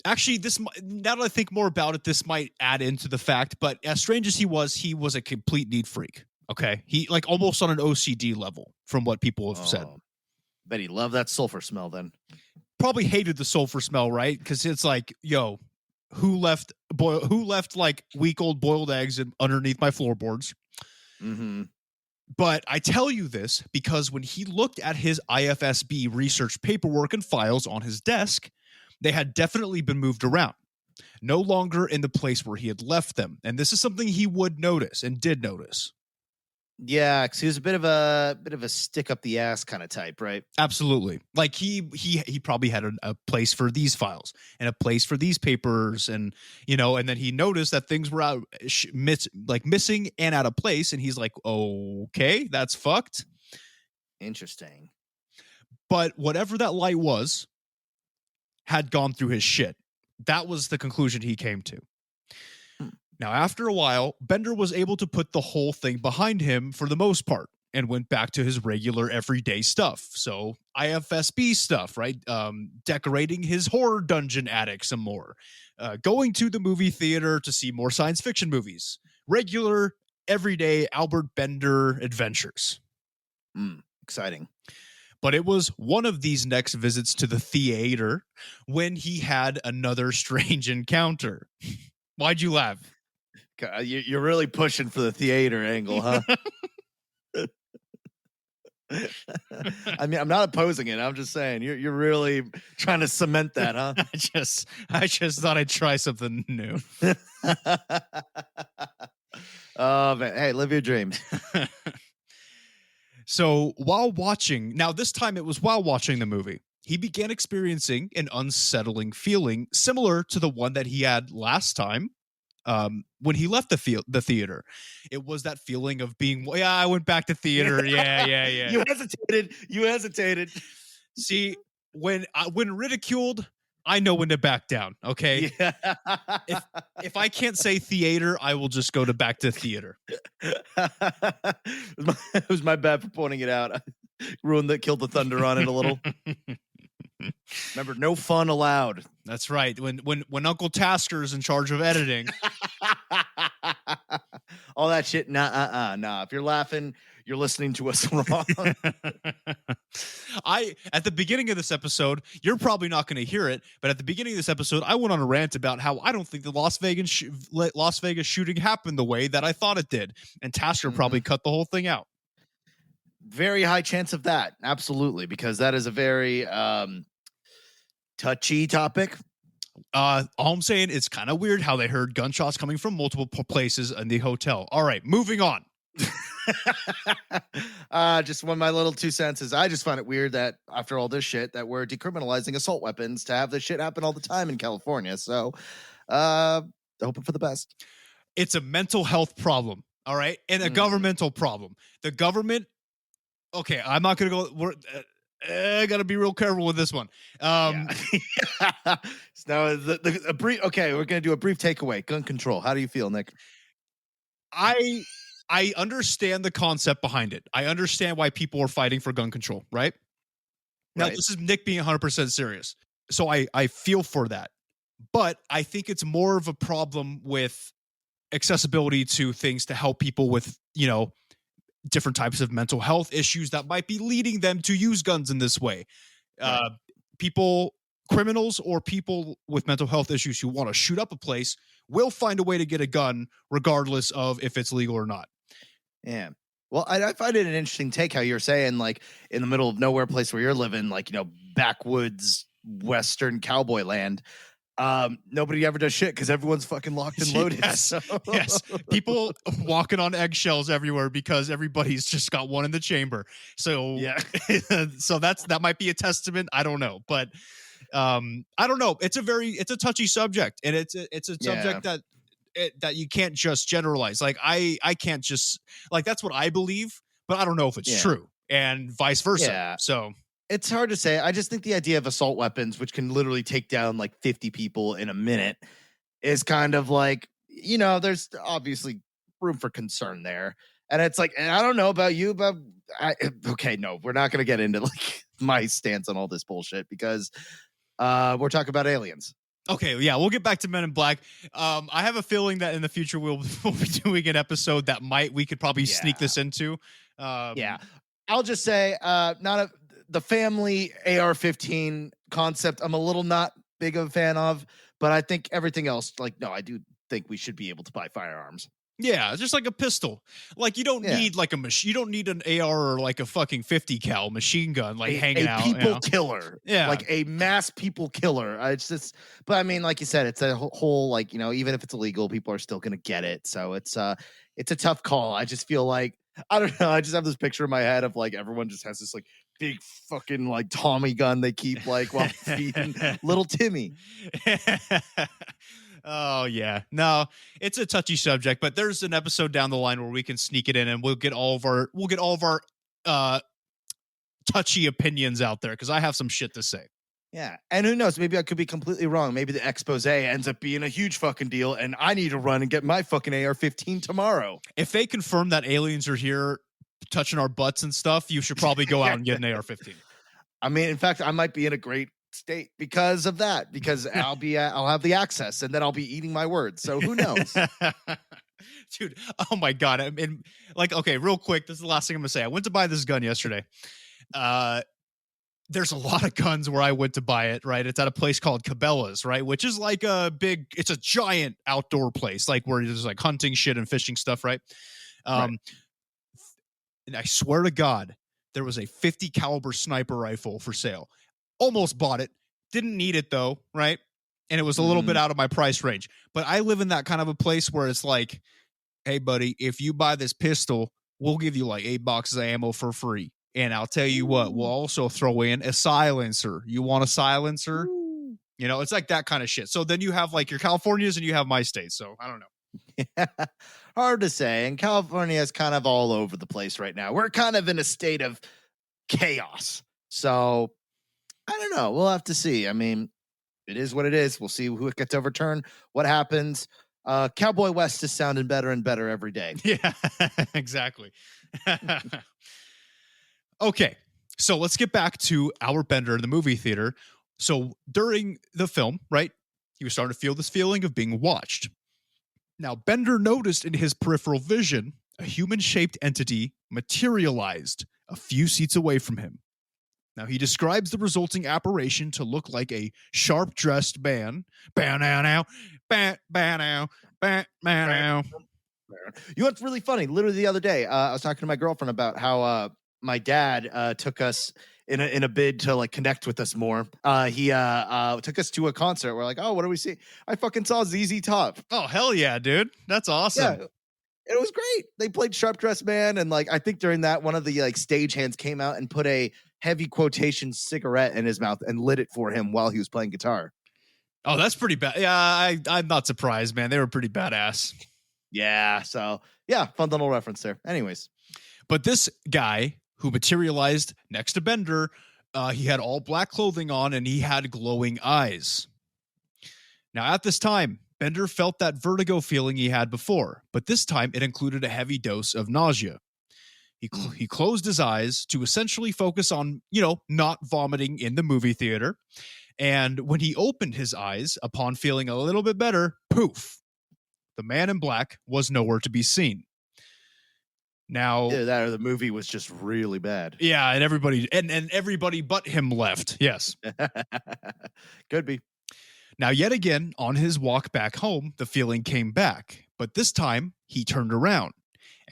actually, now that I think more about it, this might add into the fact, but as strange as he was a complete neat freak. Okay. He like almost on an OCD level from what people have said. Bet he loved that sulfur smell then. Probably hated the sulfur smell, right? Because it's like, yo, who left like week old boiled eggs underneath my floorboards? Mm-hmm. But I tell you this because when he looked at his IFSB research paperwork and files on his desk, they had definitely been moved around, no longer in the place where he had left them. And this is something he would notice and did notice. Yeah, because he was a bit of a stick up the ass kind of type, right? Absolutely. Like he probably had a place for these files and a place for these papers, and and then he noticed that things were out missing and out of place, and he's like, okay, that's fucked. Interesting. But whatever that light was had gone through his shit. That was the conclusion he came to. Now, after a while, Bender was able to put the whole thing behind him for the most part and went back to his regular everyday stuff. So IFSB stuff, right? Decorating his horror dungeon attic some more. Going to the movie theater to see more science fiction movies. Regular, everyday Albert Bender adventures. Exciting. But it was one of these next visits to the theater when he had another strange encounter. Why'd you laugh? You're really pushing for the theater angle, huh? I mean, I'm not opposing it. I'm just saying you're really trying to cement that, huh? I just thought I'd try something new. Oh man, hey, live your dreams. So this time it was while watching the movie, he began experiencing an unsettling feeling similar to the one that he had last time when he left the theater, it was that feeling of being, yeah, I went back to theater. Yeah. You hesitated. See, when ridiculed, I know when to back down. Okay. Yeah. If I can't say theater, I will just go to back to theater. It was my bad for pointing it out. Killed the thunder on it a little. Remember, no fun allowed. That's right. When Uncle Tasker is in charge of editing. All that shit. Nah. If you're laughing, you're listening to us wrong. At the beginning of this episode, you're probably not going to hear it, but at the beginning of this episode, I went on a rant about how I don't think the Las Vegas shooting happened the way that I thought it did, and Tasker probably cut the whole thing out. Very high chance of that, absolutely, because that is a very touchy topic. All I'm saying, it's kind of weird how they heard gunshots coming from multiple places in the hotel. All right, moving on. Just one of my little 2 cents is I just find it weird that after all this shit that we're decriminalizing assault weapons to have this shit happen all the time in California. So hoping for the best. It's a mental health problem, all right, and a governmental problem. The government. Okay, I'm not gonna go. I gotta be real careful with this one. So now a brief. Okay, we're gonna do a brief takeaway. Gun control. How do you feel, Nick? I understand the concept behind it. I understand why people are fighting for gun control, right? Now, this is Nick being 100% serious. So I feel for that. But I think it's more of a problem with accessibility to things to help people with, different types of mental health issues that might be leading them to use guns in this way. Criminals or people with mental health issues who want to shoot up a place will find a way to get a gun regardless of if it's legal or not. Yeah. Well, I find it an interesting take how you're saying, like, in the middle of nowhere place where you're living, like, backwoods, Western cowboy land. Nobody ever does shit because everyone's fucking locked and loaded. Yes. People walking on eggshells everywhere because everybody's just got one in the chamber. So yeah. So that might be a testament. I don't know, but I don't know. It's a touchy subject, and it's a subject that you can't just generalize. Like I can't just, like, that's what I believe, but I don't know if it's true, and vice versa. Yeah. So it's hard to say. I just think the idea of assault weapons, which can literally take down like 50 people in a minute, is kind of like, there's obviously room for concern there. And it's like, and I don't know about you, but okay, no, we're not going to get into like my stance on all this bullshit because we're talking about aliens. Okay, yeah, we'll get back to Men in Black. I have a feeling that in the future we'll be doing an episode that we could probably sneak this into. I'll just say, the family AR-15 concept, I'm a little not big of a fan of, but I think everything else, like, no, I do think we should be able to buy firearms. Yeah, just like a pistol. Like, you don't need like you don't need an AR or like a fucking 50 cal machine gun hanging out. A people killer. Yeah. Like a mass people killer. It's just, but I mean, like you said, it's a whole, like, even if it's illegal, people are still going to get it. So it's a tough call. I just feel like, I don't know. I just have this picture in my head of like, everyone just has this like big fucking like Tommy gun they keep like while feeding little Timmy. Oh yeah, no, it's a touchy subject, but there's an episode down the line where we can sneak it in, and we'll get all of our touchy opinions out there because I have some shit to say. Yeah, and who knows? Maybe I could be completely wrong. Maybe the expose ends up being a huge fucking deal, and I need to run and get my fucking AR-15 tomorrow. If they confirm that aliens are here, touching our butts and stuff, you should probably go out and get an AR-15. I mean, in fact, I might be in a great state because of that, because I'll have the access, and then I'll be eating my words. So who knows? Dude, oh my God. I mean, like, okay, real quick, this is the last thing I'm gonna say. I went to buy this gun yesterday. There's a lot of guns where I went to buy it, right? It's at a place called Cabela's, right? Which is like it's a giant outdoor place, like where there's like hunting shit and fishing stuff, right? And I swear to God, there was a 50 caliber sniper rifle for sale. Almost bought it. Didn't need it though, right? And it was a little bit out of my price range. But I live in that kind of a place where it's like, hey, buddy, if you buy this pistol, we'll give you like 8 boxes of ammo for free. And I'll tell you what, we'll also throw in a silencer. You want a silencer? It's like that kind of shit. So then you have like your Californias and you have my state. So I don't know. Hard to say. And California is kind of all over the place right now. We're kind of in a state of chaos. So I don't know. We'll have to see. I mean, it is what it is. We'll see who gets overturned, what happens. Cowboy West is sounding better and better every day. Yeah, exactly. Okay, so let's get back to Albert Bender in the movie theater. So during the film, right, he was starting to feel this feeling of being watched. Now, Bender noticed in his peripheral vision a human-shaped entity materialized a few seats away from him. Now, he describes the resulting apparition to look like a sharp-dressed man. Ba-now-now, ba-now, ba-now. You know what's really funny? Literally the other day, I was talking to my girlfriend about how my dad took us in a bid to like connect with us more. He took us to a concert. We're like, oh, what do we see? I fucking saw ZZ Top. Oh, hell yeah, dude. That's awesome. Yeah, it was great. They played Sharp Dressed Man, and like I think during that, one of the like stagehands came out and put a heavy quotation cigarette in his mouth and lit it for him while he was playing guitar. Oh, that's pretty bad. Yeah, I'm not surprised, man. They were pretty badass. Yeah, so yeah, fun little reference there. Anyways, but this guy who materialized next to Bender, he had all black clothing on and he had glowing eyes. Now, at this time, Bender felt that vertigo feeling he had before, but this time it included a heavy dose of nausea. He closed his eyes to essentially focus on, not vomiting in the movie theater. And when he opened his eyes upon feeling a little bit better, poof, the man in black was nowhere to be seen. Now, either that or the movie was just really bad. Yeah, and everybody but him left. Yes. Could be. Now, yet again, on his walk back home, the feeling came back. But this time, he turned around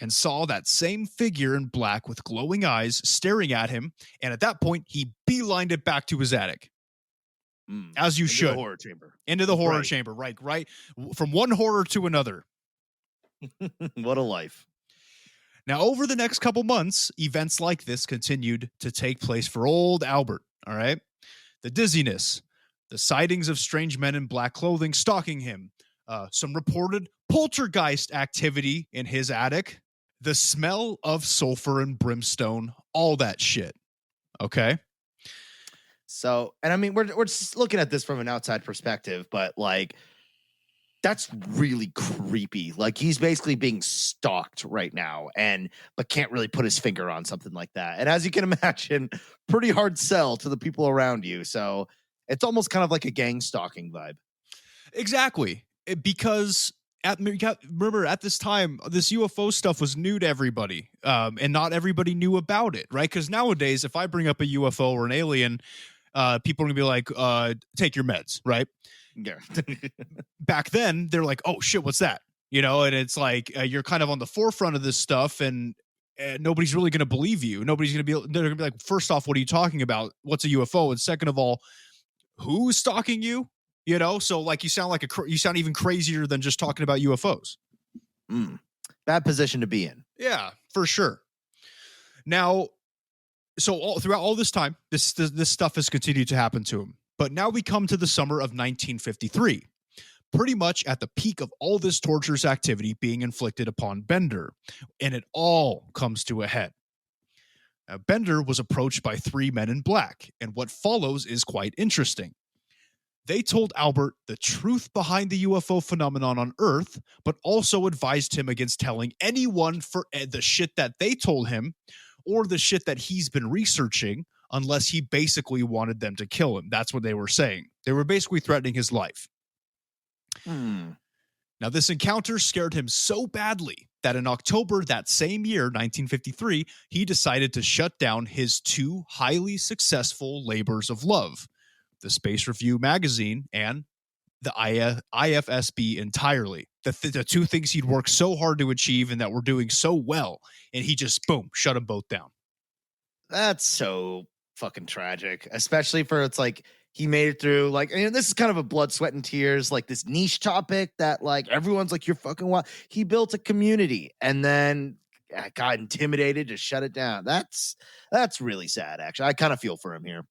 and saw that same figure in black with glowing eyes staring at him. And at that point, he beelined it back to his attic. As you should. Into the horror chamber. Into the horror chamber, right. From one horror to another. What a life. Now, over the next couple months, events like this continued to take place for old Albert, all right? The dizziness, the sightings of strange men in black clothing stalking him, some reported poltergeist activity in his attic, the smell of sulfur and brimstone, all that shit, okay? So, and I mean, we're just looking at this from an outside perspective, but like, that's really creepy. Like he's basically being stalked right now but can't really put his finger on something like that. And as you can imagine, pretty hard sell to the people around you. So it's almost kind of like a gang stalking vibe. Exactly. Because remember at this time, this UFO stuff was new to everybody. And not everybody knew about it, right? Because nowadays, if I bring up a UFO or an alien, people are gonna be like, take your meds, right? Yeah. Back then, they're like, oh shit, what's that? And it's like you're kind of on the forefront of this stuff, and nobody's really going to believe you. They're going to be like, first off, what are you talking about? What's a UFO? And second of all, who's stalking you? So like you sound even crazier than just talking about UFOs. Bad position to be in. Yeah, for sure. Now, so throughout all this time, this stuff has continued to happen to him. But now we come to the summer of 1953, pretty much at the peak of all this torturous activity being inflicted upon Bender, and it all comes to a head. Now, Bender was approached by 3 men in black, and what follows is quite interesting. They told Albert the truth behind the UFO phenomenon on Earth, but also advised him against telling anyone for the shit that they told him or the shit that he's been researching, unless he basically wanted them to kill him. That's what they were saying. They were basically threatening his life. Now, this encounter scared him so badly that in October that same year, 1953, he decided to shut down his 2 highly successful labors of love, the Space Review magazine and the IFSB entirely. The 2 things he'd worked so hard to achieve and that were doing so well, and he just, boom, shut them both down. That's so fucking tragic, especially for it's like he made it through like, and this is kind of a blood, sweat, and tears, like this niche topic that like everyone's like, you're fucking wild. He built a community and then got intimidated to shut it down. That's really sad, actually. I kind of feel for him here.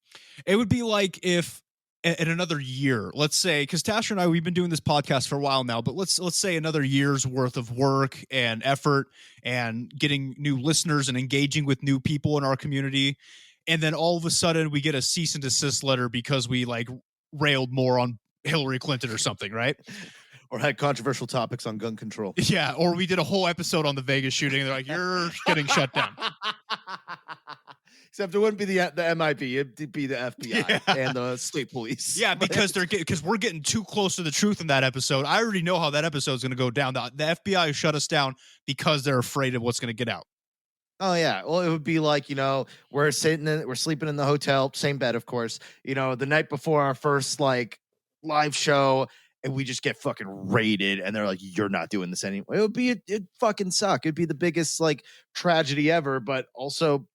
It would be like if in another year, let's say, because Tasha and I, we've been doing this podcast for a while now, but let's say another year's worth of work and effort and getting new listeners and engaging with new people in our community. And then all of a sudden we get a cease and desist letter because we like railed more on Hillary Clinton or something, right? Or had controversial topics on gun control. Yeah, or we did a whole episode on the Vegas shooting. And they're like, you're getting shut down. Except it wouldn't be the MIB, it'd be the FBI and the state police. Yeah, because we're getting too close to the truth in that episode. I already know how that episode's going to go down. The FBI shut us down because they're afraid of what's going to get out. Oh yeah, well it would be like, we're sleeping in the hotel, same bed, of course. The night before our first like live show, and we just get fucking raided, and they're like, "You're not doing this anymore." It'd fucking suck. It'd be the biggest like tragedy ever, but also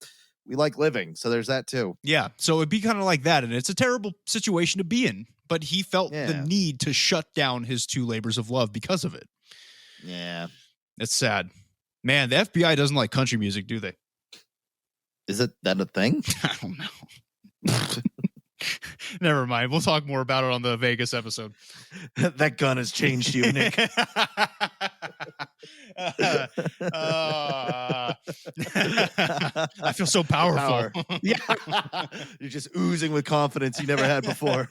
we like living, so there's that too. Yeah, so it'd be kind of like that, and it's a terrible situation to be in. But he felt the need to shut down his two labors of love because of it. Yeah, it's sad, man. The FBI doesn't like country music, do they? Is that a thing? I don't know. Never mind. We'll talk more about it on the Vegas episode. That gun has changed you, Nick. I feel so powerful. Yeah. You're just oozing with confidence you never had before.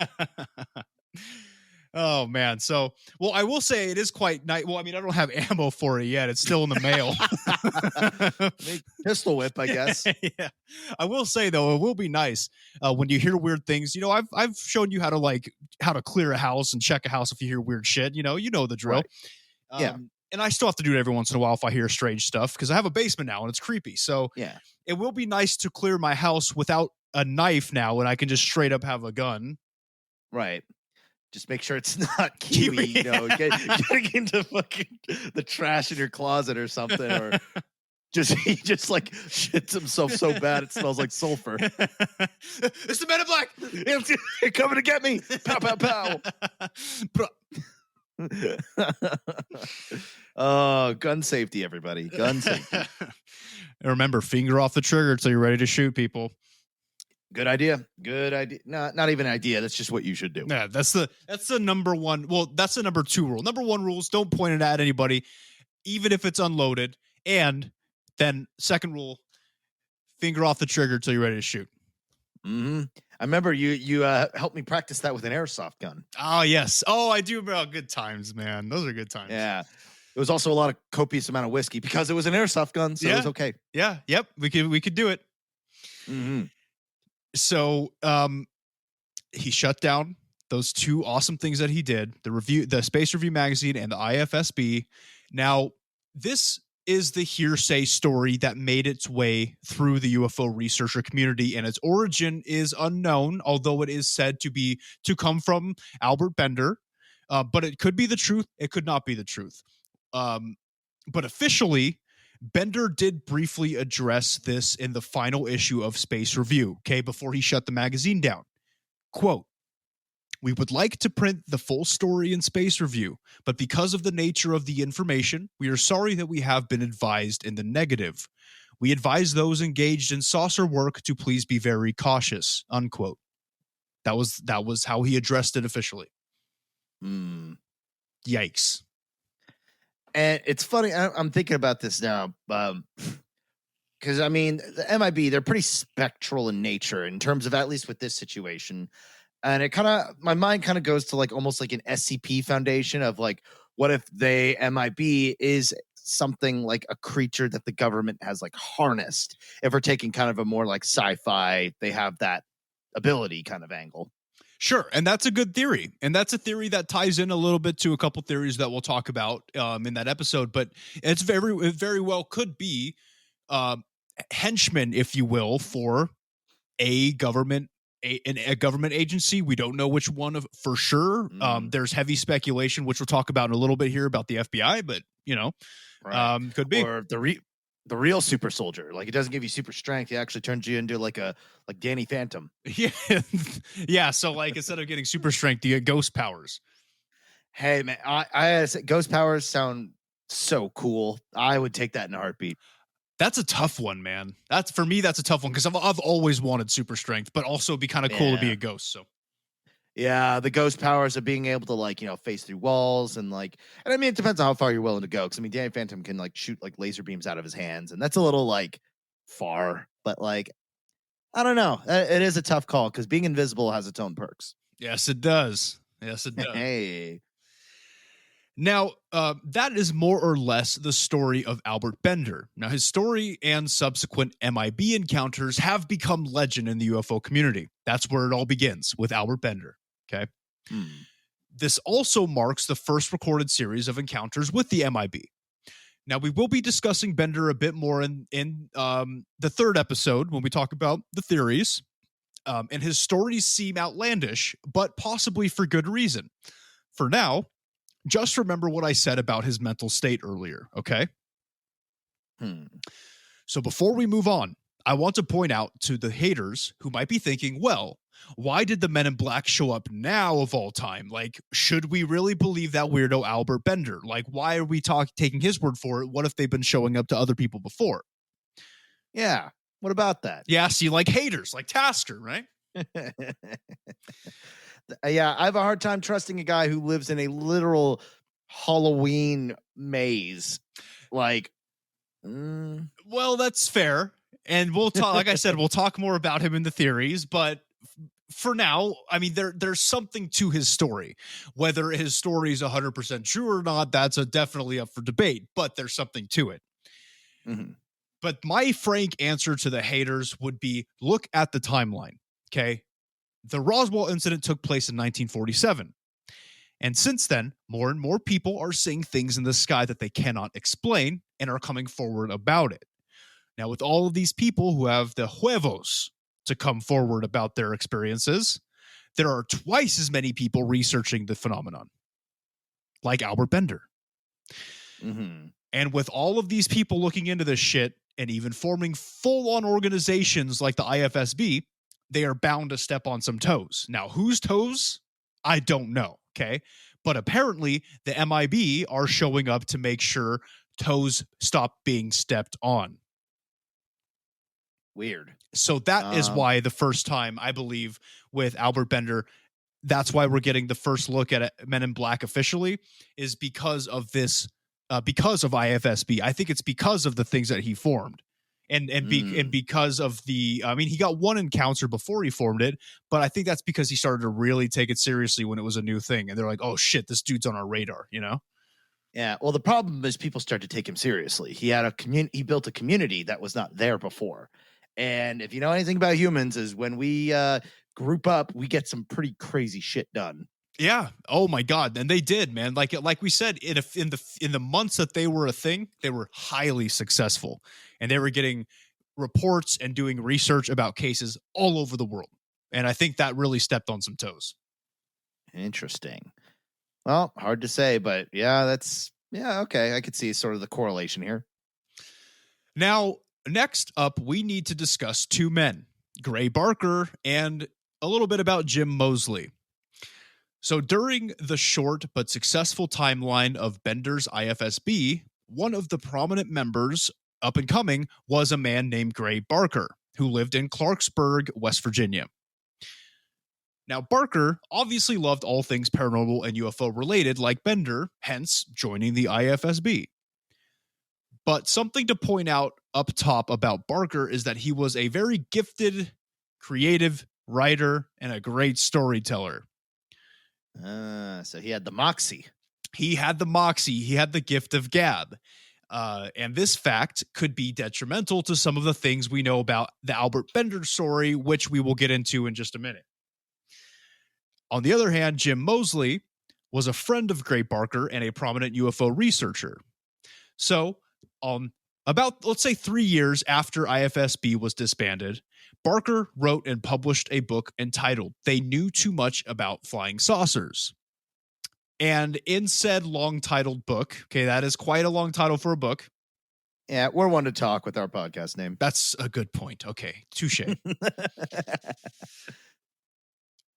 Oh man. So, well, I will say it is quite nice. Well, I mean, I don't have ammo for it yet. It's still in the mail. Pistol whip, I guess. Yeah. I will say though, it will be nice when you hear weird things. I've shown you how to clear a house and check a house if you hear weird shit. You know the drill. Right. Yeah. And I still have to do it every once in a while if I hear strange stuff because I have a basement now and it's creepy. So yeah, it will be nice to clear my house without a knife now, and I can just straight up have a gun. Right. Just make sure it's not kiwi, getting into fucking the trash in your closet or something, or he just like shits himself so bad it smells like sulfur. It's the Men in Black. They're coming to get me. Pow, pow, pow. Gun safety, everybody. Gun safety. And remember, finger off the trigger until you're ready to shoot people. Good idea. Good idea. Not even an idea. That's just what you should do. Yeah, that's the number one. Well, that's the number 2 rule. Number 1 rule is don't point it at anybody, even if it's unloaded. And then second rule, finger off the trigger until you're ready to shoot. Mm-hmm. I remember you helped me practice that with an airsoft gun. Oh, yes. Oh, I do remember. Good times, man. Those are good times. Yeah. It was also a lot of copious amount of whiskey because it was an airsoft gun, so it was okay. Yeah. Yep. We could do it. Mm-hmm. So he shut down those 2 awesome things that he did, the Space Review magazine and the IFSB. Now, this is the hearsay story that made its way through the UFO researcher community, and its origin is unknown, although it is said to come from Albert Bender. But it could be the truth. It could not be the truth. But officially, Bender did briefly address this in the final issue of Space Review, before he shut the magazine down. Quote, "We would like to print the full story in Space Review, but because of the nature of the information, we are sorry that we have been advised in the negative. We advise those engaged in saucer work to please be very cautious," unquote. That was how he addressed it officially. Yikes. And it's funny, I'm thinking about this now, because I mean, the MIB, they're pretty spectral in nature in terms of, at least with this situation. And my mind kind of goes to like almost like an SCP Foundation of like, what if the MIB is something like a creature that the government has like harnessed? If we're taking kind of a more like sci-fi, they have that ability kind of angle. Sure, and that's a good theory, and that's a theory that ties in a little bit to a couple theories that we'll talk about in that episode. But it very well could be henchmen, if you will, for a government agency. We don't know which one for sure. There's heavy speculation, which we'll talk about in a little bit here about the FBI, but right. Could be or the real super soldier. Like, it doesn't give you super strength. It actually turns you into like Danny Phantom. Yeah. Yeah. So like, instead of getting super strength, you get ghost powers. Hey man, I ghost powers sound so cool. I would take that in a heartbeat. That's a tough one, man. That's a tough one. Cause I've always wanted super strength, but also it'd be kind of cool to be a ghost. So Yeah, the ghost powers of being able to like, face through walls and like, and I mean, it depends on how far you're willing to go. Cause I mean, Danny Phantom can like shoot like laser beams out of his hands, and that's a little like far, but like, I don't know. It is a tough call because being invisible has its own perks. Yes, it does. Yes, it does. Hey, Now, that is more or less the story of Albert Bender. Now, his story and subsequent MIB encounters have become legend in the UFO community. That's where it all begins, with Albert Bender. Okay. This also marks the first recorded series of encounters with the MIB. Now, we will be discussing Bender a bit more in the third episode when we talk about the theories. And his stories seem outlandish, but possibly for good reason. For now, just remember what I said about his mental state earlier, okay? So before we move on, I want to point out to the haters who might be thinking, well, why did the Men in Black show up now of all time? Like, should we really believe that weirdo Albert Bender? Like, why are we taking his word for it? What if they've been showing up to other people before? Yeah. What about that? Yeah, see, like haters, like Tasker, right? Yeah, I have a hard time trusting a guy who lives in a literal Halloween maze. Like, well, that's fair. And we'll talk, like I said, we'll talk more about him in the theories, but for now, I mean, there's something to his story. Whether his story is 100% true or not, that's definitely up for debate, but there's something to it. But my frank answer to the haters would be, look at the timeline, okay? The Roswell incident took place in 1947. And since then, more and more people are seeing things in the sky that they cannot explain and are coming forward about it. Now, with all of these people who have the huevos to come forward about their experiences, there are twice as many people researching the phenomenon, like Albert Bender. And with all of these people looking into this shit and even forming full-on organizations like the IFSB, they are bound to step on some toes. Now, whose toes? I don't know, okay? But apparently, the MIB are showing up to make sure toes stop being stepped on. Weird. So that is why the first time, I believe, with Albert Bender, that's why we're getting the first look at Men in Black officially, is because of this, because of IFSB. I think it's because of the things that he formed. And because of the, I mean, he got one encounter before he formed it, but I think that's because he started to really take it seriously when it was a new thing. And they're like, oh shit, this dude's on our radar, you know? Yeah. Well, the problem is people started to take him seriously. He had he built a community that was not there before. And if you know anything about humans, is when we group up, we get some pretty crazy shit done. Yeah. Oh my God. And they did, man. Like we said, in the months that they were a thing, they were highly successful, and they were getting reports and doing research about cases all over the world. And I think that really stepped on some toes. Interesting. Well, hard to say, but yeah, okay. I could see sort of the correlation here. Now, next up, we need to discuss two men, Gray Barker and a little bit about Jim Moseley. So during the short but successful timeline of Bender's IFSB, one of the prominent members up and coming was a man named Gray Barker, who lived in Clarksburg, West Virginia. Now, Barker obviously loved all things paranormal and UFO related like Bender, hence joining the IFSB. But something to point out up top about Barker is that he was a very gifted, creative writer and a great storyteller. So he had the moxie. He had the moxie. He had the gift of gab. And this fact could be detrimental to some of the things we know about the Albert Bender story, which we will get into in just a minute. On the other hand, Jim Moseley was a friend of Gray Barker and a prominent UFO researcher. So, about, let's say, 3 years after IFSB was disbanded, Barker wrote and published a book entitled They Knew Too Much About Flying Saucers. And in said long-titled book, okay, that is quite a long title for a book. Yeah, we're one to talk with our podcast name. That's a good point. Okay, touche.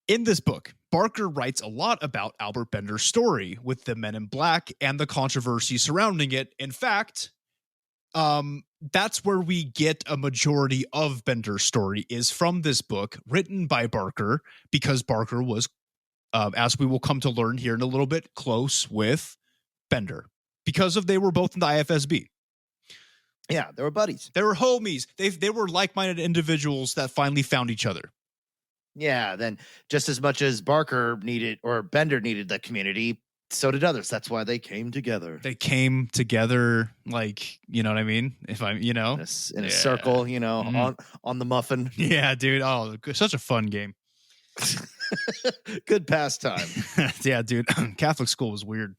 In this book, Barker writes a lot about Albert Bender's story with the Men in Black and the controversy surrounding it. In fact, that's where we get a majority of Bender's story, is from this book written by Barker, because Barker was as we will come to learn here in a little bit, close with Bender because they were both in the IFSB. Yeah, they were buddies. They were homies. They were like-minded individuals that finally found each other. Yeah, then just as much as Bender needed the community, so did others. That's why they came together. They came together, like, you know what I mean? If I'm, in a circle, on the muffin. Yeah, dude. Oh, such a fun game. Good pastime. Yeah, dude. Catholic school was weird.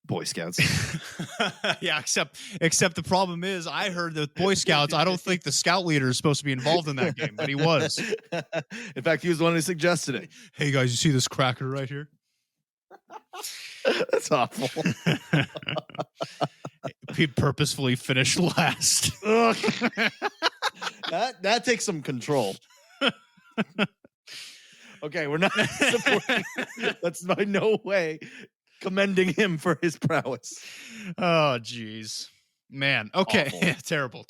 Boy Scouts. Yeah, except the problem is I heard that Boy Scouts, I don't think the scout leader is supposed to be involved in that game, but he was. In fact, he was the one who suggested it. Hey guys, you see this cracker right here? That's awful. He purposefully finished last. That takes some control. Okay, we're not supporting. That's by no way commending him for his prowess. Oh, geez, man. Okay, terrible.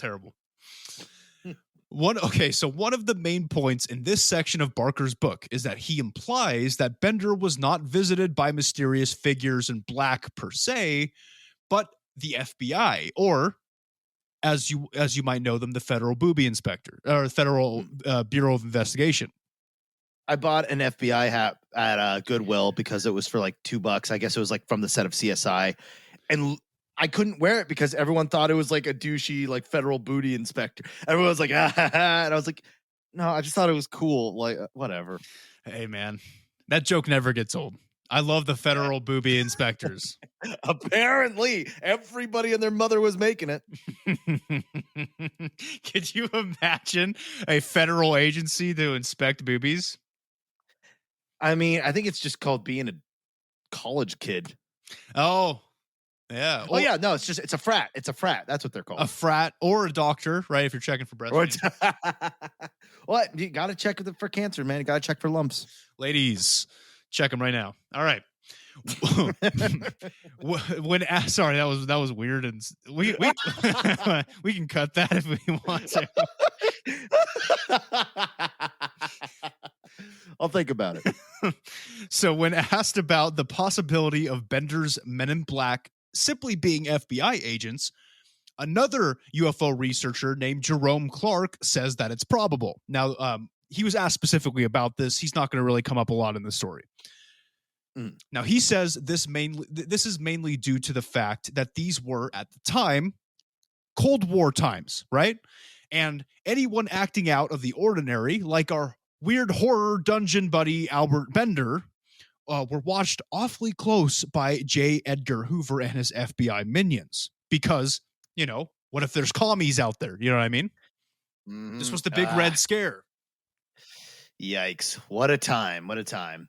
So one of the main points in this section of Barker's book is that he implies that Bender was not visited by mysterious figures in black per se, but the FBI, or as you might know them, the Federal Booby Inspector or Federal Bureau of Investigation. I bought an FBI hat at Goodwill because it was for like $2. I guess it was like from the set of CSI, and I couldn't wear it because everyone thought it was like a douchey like federal booty inspector. Everyone was like, ah, and I was like, no, I just thought it was cool. Like, whatever. Hey, man, that joke never gets old. I love the federal booby inspectors. Apparently, everybody and their mother was making it. Could you imagine a federal agency to inspect boobies? I mean, I think it's just called being a college kid. Oh, yeah. Oh, yeah. No, it's a frat. It's a frat. That's what they're called. A frat or a doctor, right? If you're checking for breastfeeding. What? You got to check for cancer, man. You got to check for lumps. Ladies, check them right now. All right. Sorry, that was weird, and we we can cut that if we want to. I'll think about it. So when asked about the possibility of Bender's Men in Black simply being FBI agents, another UFO researcher named Jerome Clark says that it's probable. Now, he was asked specifically about this. He's not going to really come up a lot in the story. Now, he says this is mainly due to the fact that these were, at the time, Cold War times, right? And anyone acting out of the ordinary, like our weird horror dungeon buddy Albert Bender, were watched awfully close by J. Edgar Hoover and his FBI minions. Because, what if there's commies out there? You know what I mean? Mm-hmm. This was the big Red Scare. Yikes. What a time. What a time.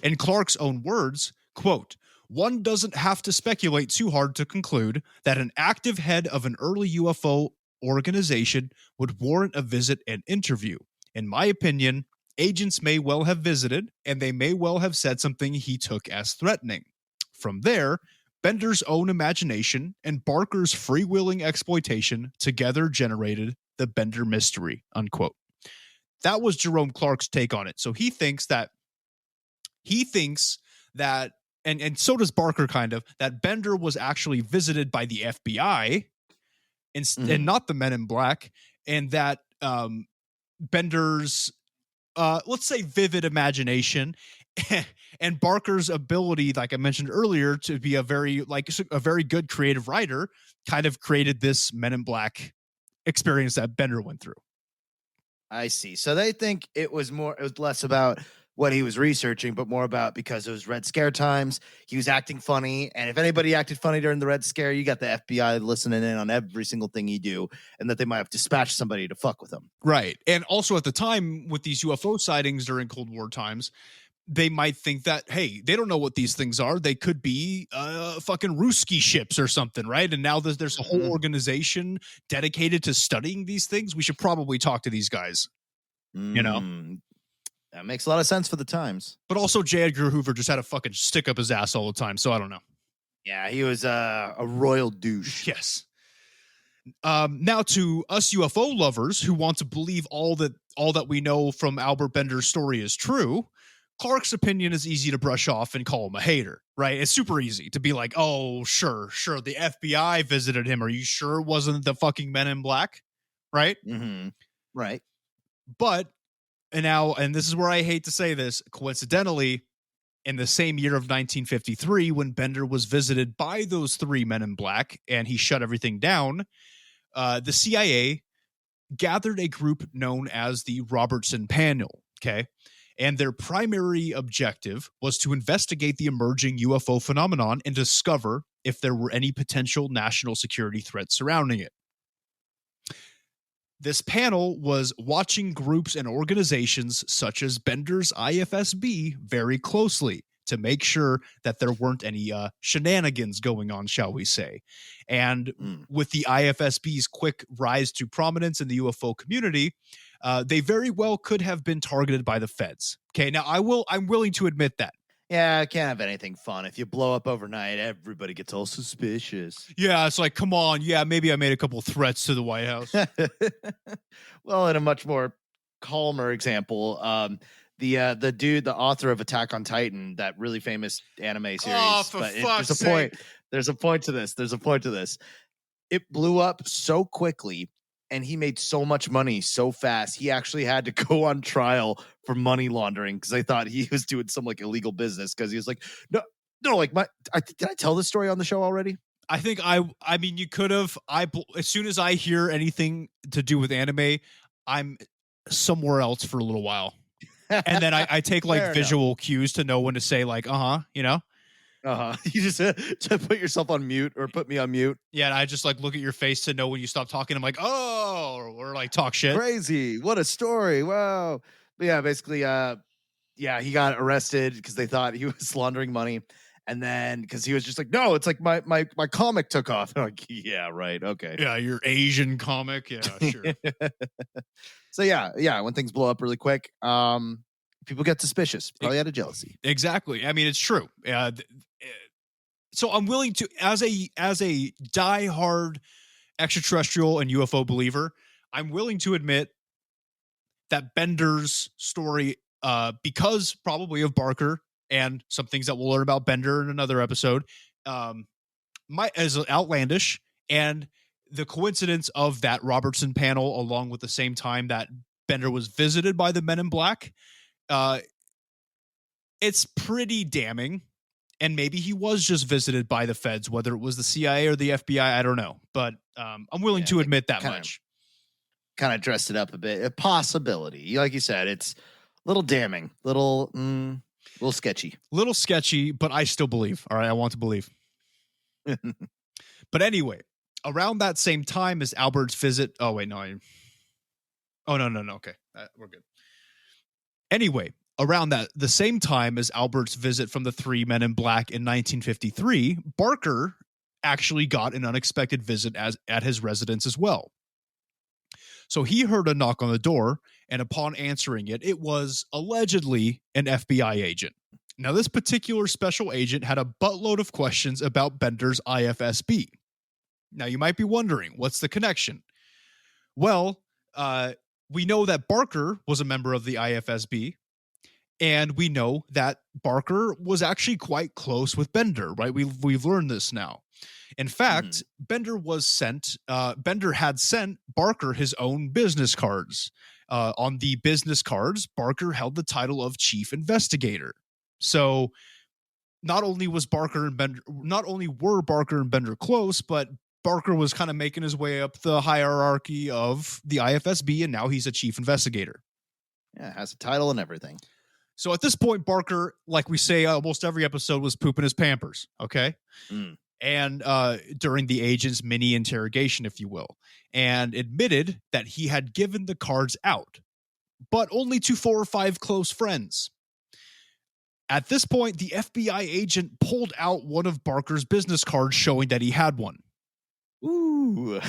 In Clark's own words, quote, "One doesn't have to speculate too hard to conclude that an active head of an early UFO organization would warrant a visit and interview. In my opinion, agents may well have visited, and they may well have said something he took as threatening. From there, Bender's own imagination and Barker's freewheeling exploitation together generated the Bender mystery," unquote. That was Jerome Clark's take on it. So he thinks that, and so does Barker kind of, that Bender was actually visited by the FBI and not the Men in Black, and that Bender's, let's say, vivid imagination and Barker's ability, like I mentioned earlier, to be a very good creative writer kind of created this Men in Black experience that Bender went through. I see. So they think it was less about what he was researching, but more about because it was Red Scare times, he was acting funny. And if anybody acted funny during the Red Scare, you got the FBI listening in on every single thing you do, and that they might have dispatched somebody to fuck with him. Right. And also at the time with these UFO sightings during Cold War times, they might think that, hey, they don't know what these things are. They could be fucking Ruski ships or something, right? And now there's a whole organization dedicated to studying these things. We should probably talk to these guys, That makes a lot of sense for the times. But also J. Edgar Hoover just had a fucking stick up his ass all the time, so I don't know. Yeah, he was a royal douche. Yes. Now, to us UFO lovers who want to believe all that we know from Albert Bender's story is true, Clark's opinion is easy to brush off and call him a hater, right? It's super easy to be like, oh, sure, the FBI visited him. Are you sure it wasn't the fucking Men in Black? Right? Mm-hmm. Right. But, and this is where I hate to say this, coincidentally, in the same year of 1953, when Bender was visited by those three Men in Black and he shut everything down, the CIA gathered a group known as the Robertson Panel, okay? And their primary objective was to investigate the emerging UFO phenomenon and discover if there were any potential national security threats surrounding it. This panel was watching groups and organizations such as Bender's IFSB very closely to make sure that there weren't any shenanigans going on, shall we say. And with the IFSB's quick rise to prominence in the UFO community, they very well could have been targeted by the feds. Okay, now I'm willing to admit that. Yeah, I can't have anything fun. If you blow up overnight, everybody gets all suspicious. Yeah, it's like, come on. Yeah, maybe I made a couple threats to the White House. Well, in a much more calmer example, the dude, the author of Attack on Titan, that really famous anime series. Oh, for fuck's sake. There's a point to this. It blew up so quickly, and he made so much money so fast, he actually had to go on trial for money laundering because they thought he was doing some like illegal business. Because he was like, no, like did I tell this story on the show already? I think I mean, you could have. As soon as I hear anything to do with anime, I'm somewhere else for a little while, and then I take like visual cues to know when to say like, you know. You just to put yourself on mute or put me on mute. Yeah, and I just like look at your face to know when you stop talking. I'm like, oh, or like talk shit. Crazy. What a story. Wow. But yeah, basically, he got arrested because they thought he was laundering money. And then because he was just like, no, it's like my comic took off. I'm like, yeah, right. Okay. Yeah, your Asian comic. Yeah, sure. So yeah, when things blow up really quick, people get suspicious, probably out of jealousy. Exactly. I mean, it's true. So I'm willing to, as a diehard extraterrestrial and UFO believer, I'm willing to admit that Bender's story, because probably of Barker and some things that we'll learn about Bender in another episode, is outlandish, and the coincidence of that Robertson panel, along with the same time that Bender was visited by the Men in Black, it's pretty damning. And maybe he was just visited by the feds, whether it was the CIA or the FBI, I don't know. But I'm willing to admit that much. Kind of dressed it up a bit. A possibility. Like you said, it's a little damning, little sketchy. Little sketchy, but I still believe. All right, I want to believe. But anyway, around that same time as Albert's visit. Oh, wait, no. No. Okay, we're good. Anyway. Around the same time as Albert's visit from the three Men in Black in 1953, Barker actually got an unexpected visit at his residence as well. So he heard a knock on the door, and upon answering it, it was allegedly an FBI agent. Now, this particular special agent had a buttload of questions about Bender's IFSB. Now, you might be wondering, what's the connection? Well, we know that Barker was a member of the IFSB, and we know that Barker was actually quite close with Bender, right? We've learned this now. In fact, Bender had sent Barker his own business cards. On the business cards, Barker held the title of chief investigator. So not only were Barker and Bender close, but Barker was kind of making his way up the hierarchy of the IFSB, and now he's a chief investigator. Yeah, has a title and everything. So at this point, Barker, like we say almost every episode, was pooping his Pampers, okay? And during the agent's mini interrogation, if you will, and admitted that he had given the cards out, but only to 4 or 5 close friends. At this point, the FBI agent pulled out one of Barker's business cards showing that he had one. Ooh,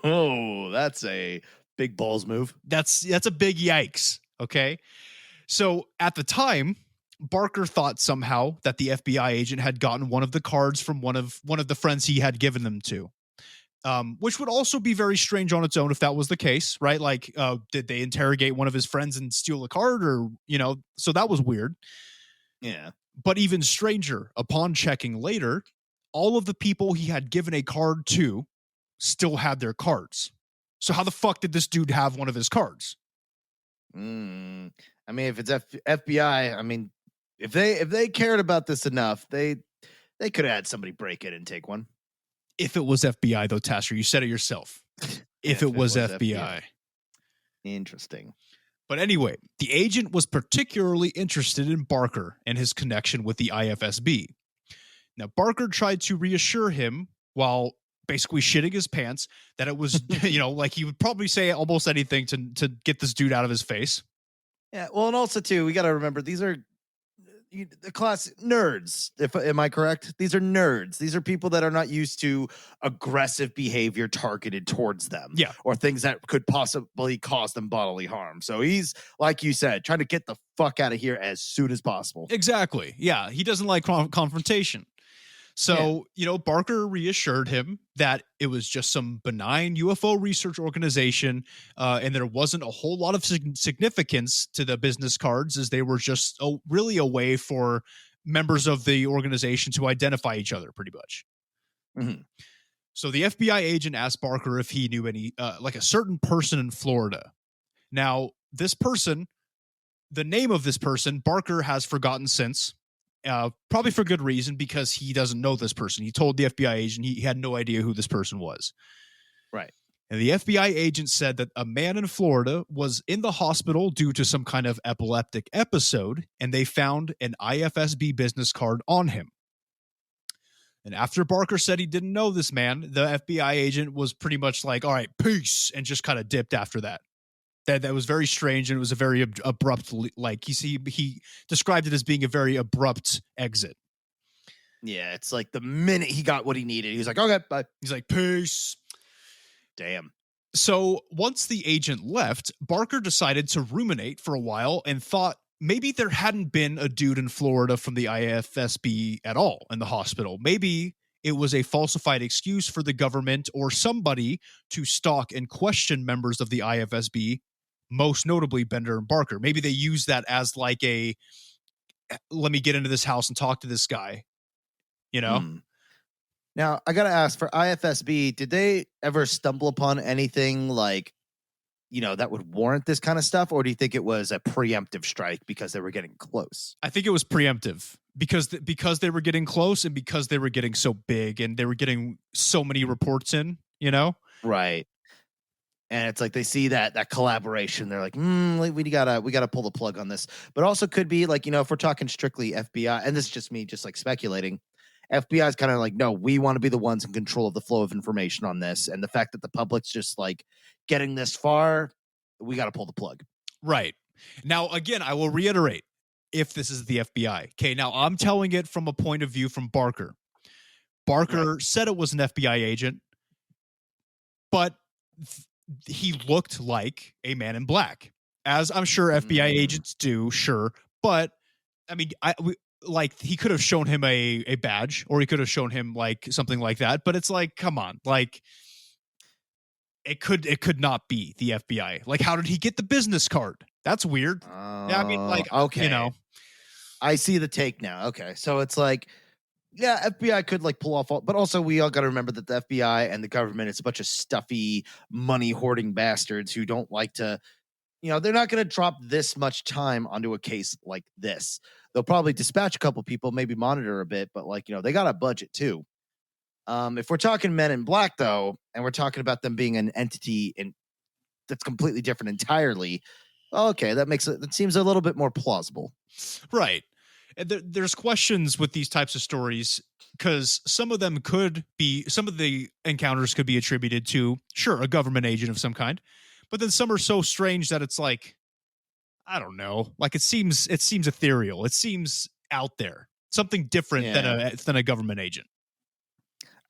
oh, that's a big balls move. That's a big yikes, okay? So at the time, Barker thought somehow that the FBI agent had gotten one of the cards from one of the friends he had given them to. which would also be very strange on its own if that was the case, right? Like, did they interrogate one of his friends and steal a card, or so that was weird. Yeah. But even stranger, upon checking later, all of the people he had given a card to still had their cards. So how the fuck did this dude have one of his cards? I mean, if it's FBI, I mean, if they cared about this enough, they could have had somebody break it and take one. If it was FBI, though, Tasser, you said it yourself. If it was FBI. Interesting. But anyway, the agent was particularly interested in Barker and his connection with the IFSB. Now, Barker tried to reassure him while basically shitting his pants that it was, like he would probably say almost anything to get this dude out of his face. Yeah, well, and also, too, we got to remember, these are the class nerds. Am I correct? These are nerds. These are people that are not used to aggressive behavior targeted towards them. Yeah. Or things that could possibly cause them bodily harm. So he's, like you said, trying to get the fuck out of here as soon as possible. Exactly. Yeah. He doesn't like confrontation. So, Barker reassured him that it was just some benign UFO research organization, and there wasn't a whole lot of significance to the business cards, as they were just really a way for members of the organization to identify each other, pretty much. Mm-hmm. So the FBI agent asked Barker if he knew any, like a certain person in Florida. Now, this person, the name of this person, Barker has forgotten since. Probably for good reason, because he doesn't know this person. He told the FBI agent he had no idea who this person was. Right. And the FBI agent said that a man in Florida was in the hospital due to some kind of epileptic episode, and they found an IFSB business card on him. And after Barker said he didn't know this man, the FBI agent was pretty much like, all right, peace, and just kind of dipped after that. That was very strange, and it was a very abrupt, like he described it as being a very abrupt exit. Yeah, it's like the minute he got what he needed, he was like, okay, bye. He's like, peace. Damn. So once the agent left, Barker decided to ruminate for a while and thought maybe there hadn't been a dude in Florida from the IFSB at all in the hospital. Maybe it was a falsified excuse for the government or somebody to stalk and question members of the IFSB, most notably Bender and Barker. Maybe they use that as like a, let me get into this house and talk to this guy, Now, I got to ask, for IFSB, did they ever stumble upon anything like, that would warrant this kind of stuff? Or do you think it was a preemptive strike because they were getting close? I think it was preemptive because they were getting close, and because they were getting so big and they were getting so many reports in, Right. And it's like they see that collaboration. They're like, we gotta pull the plug on this. But also could be like, if we're talking strictly FBI, and this is just me just like speculating, FBI is kind of like, no, we want to be the ones in control of the flow of information on this. And the fact that the public's just like getting this far, we got to pull the plug. Right. Now, again, I will reiterate, if this is the FBI. Okay, now I'm telling it from a point of view from Barker. Barker said it was an FBI agent, but he looked like a man in black, as I'm sure FBI agents do, sure. But, I mean, he could have shown him a badge, or he could have shown him like something like that. But it's like, come on, like it could not be the FBI. Like, how did he get the business card? That's weird. Yeah, I mean, like, okay, I see the take now. Okay, so it's like, yeah, FBI could like pull off, but also we all got to remember that the FBI and the government is a bunch of stuffy, money hoarding bastards who don't like to, they're not going to drop this much time onto a case like this. They'll probably dispatch a couple people, maybe monitor a bit, but like, they got a budget too. If we're talking Men in Black though, and we're talking about them being an entity that's completely different entirely, okay, that seems a little bit more plausible. Right. And there's questions with these types of stories, because some of the encounters could be attributed to, sure, a government agent of some kind, but then some are so strange that it's like, I don't know, like it seems ethereal. It seems out there, something different than a government agent.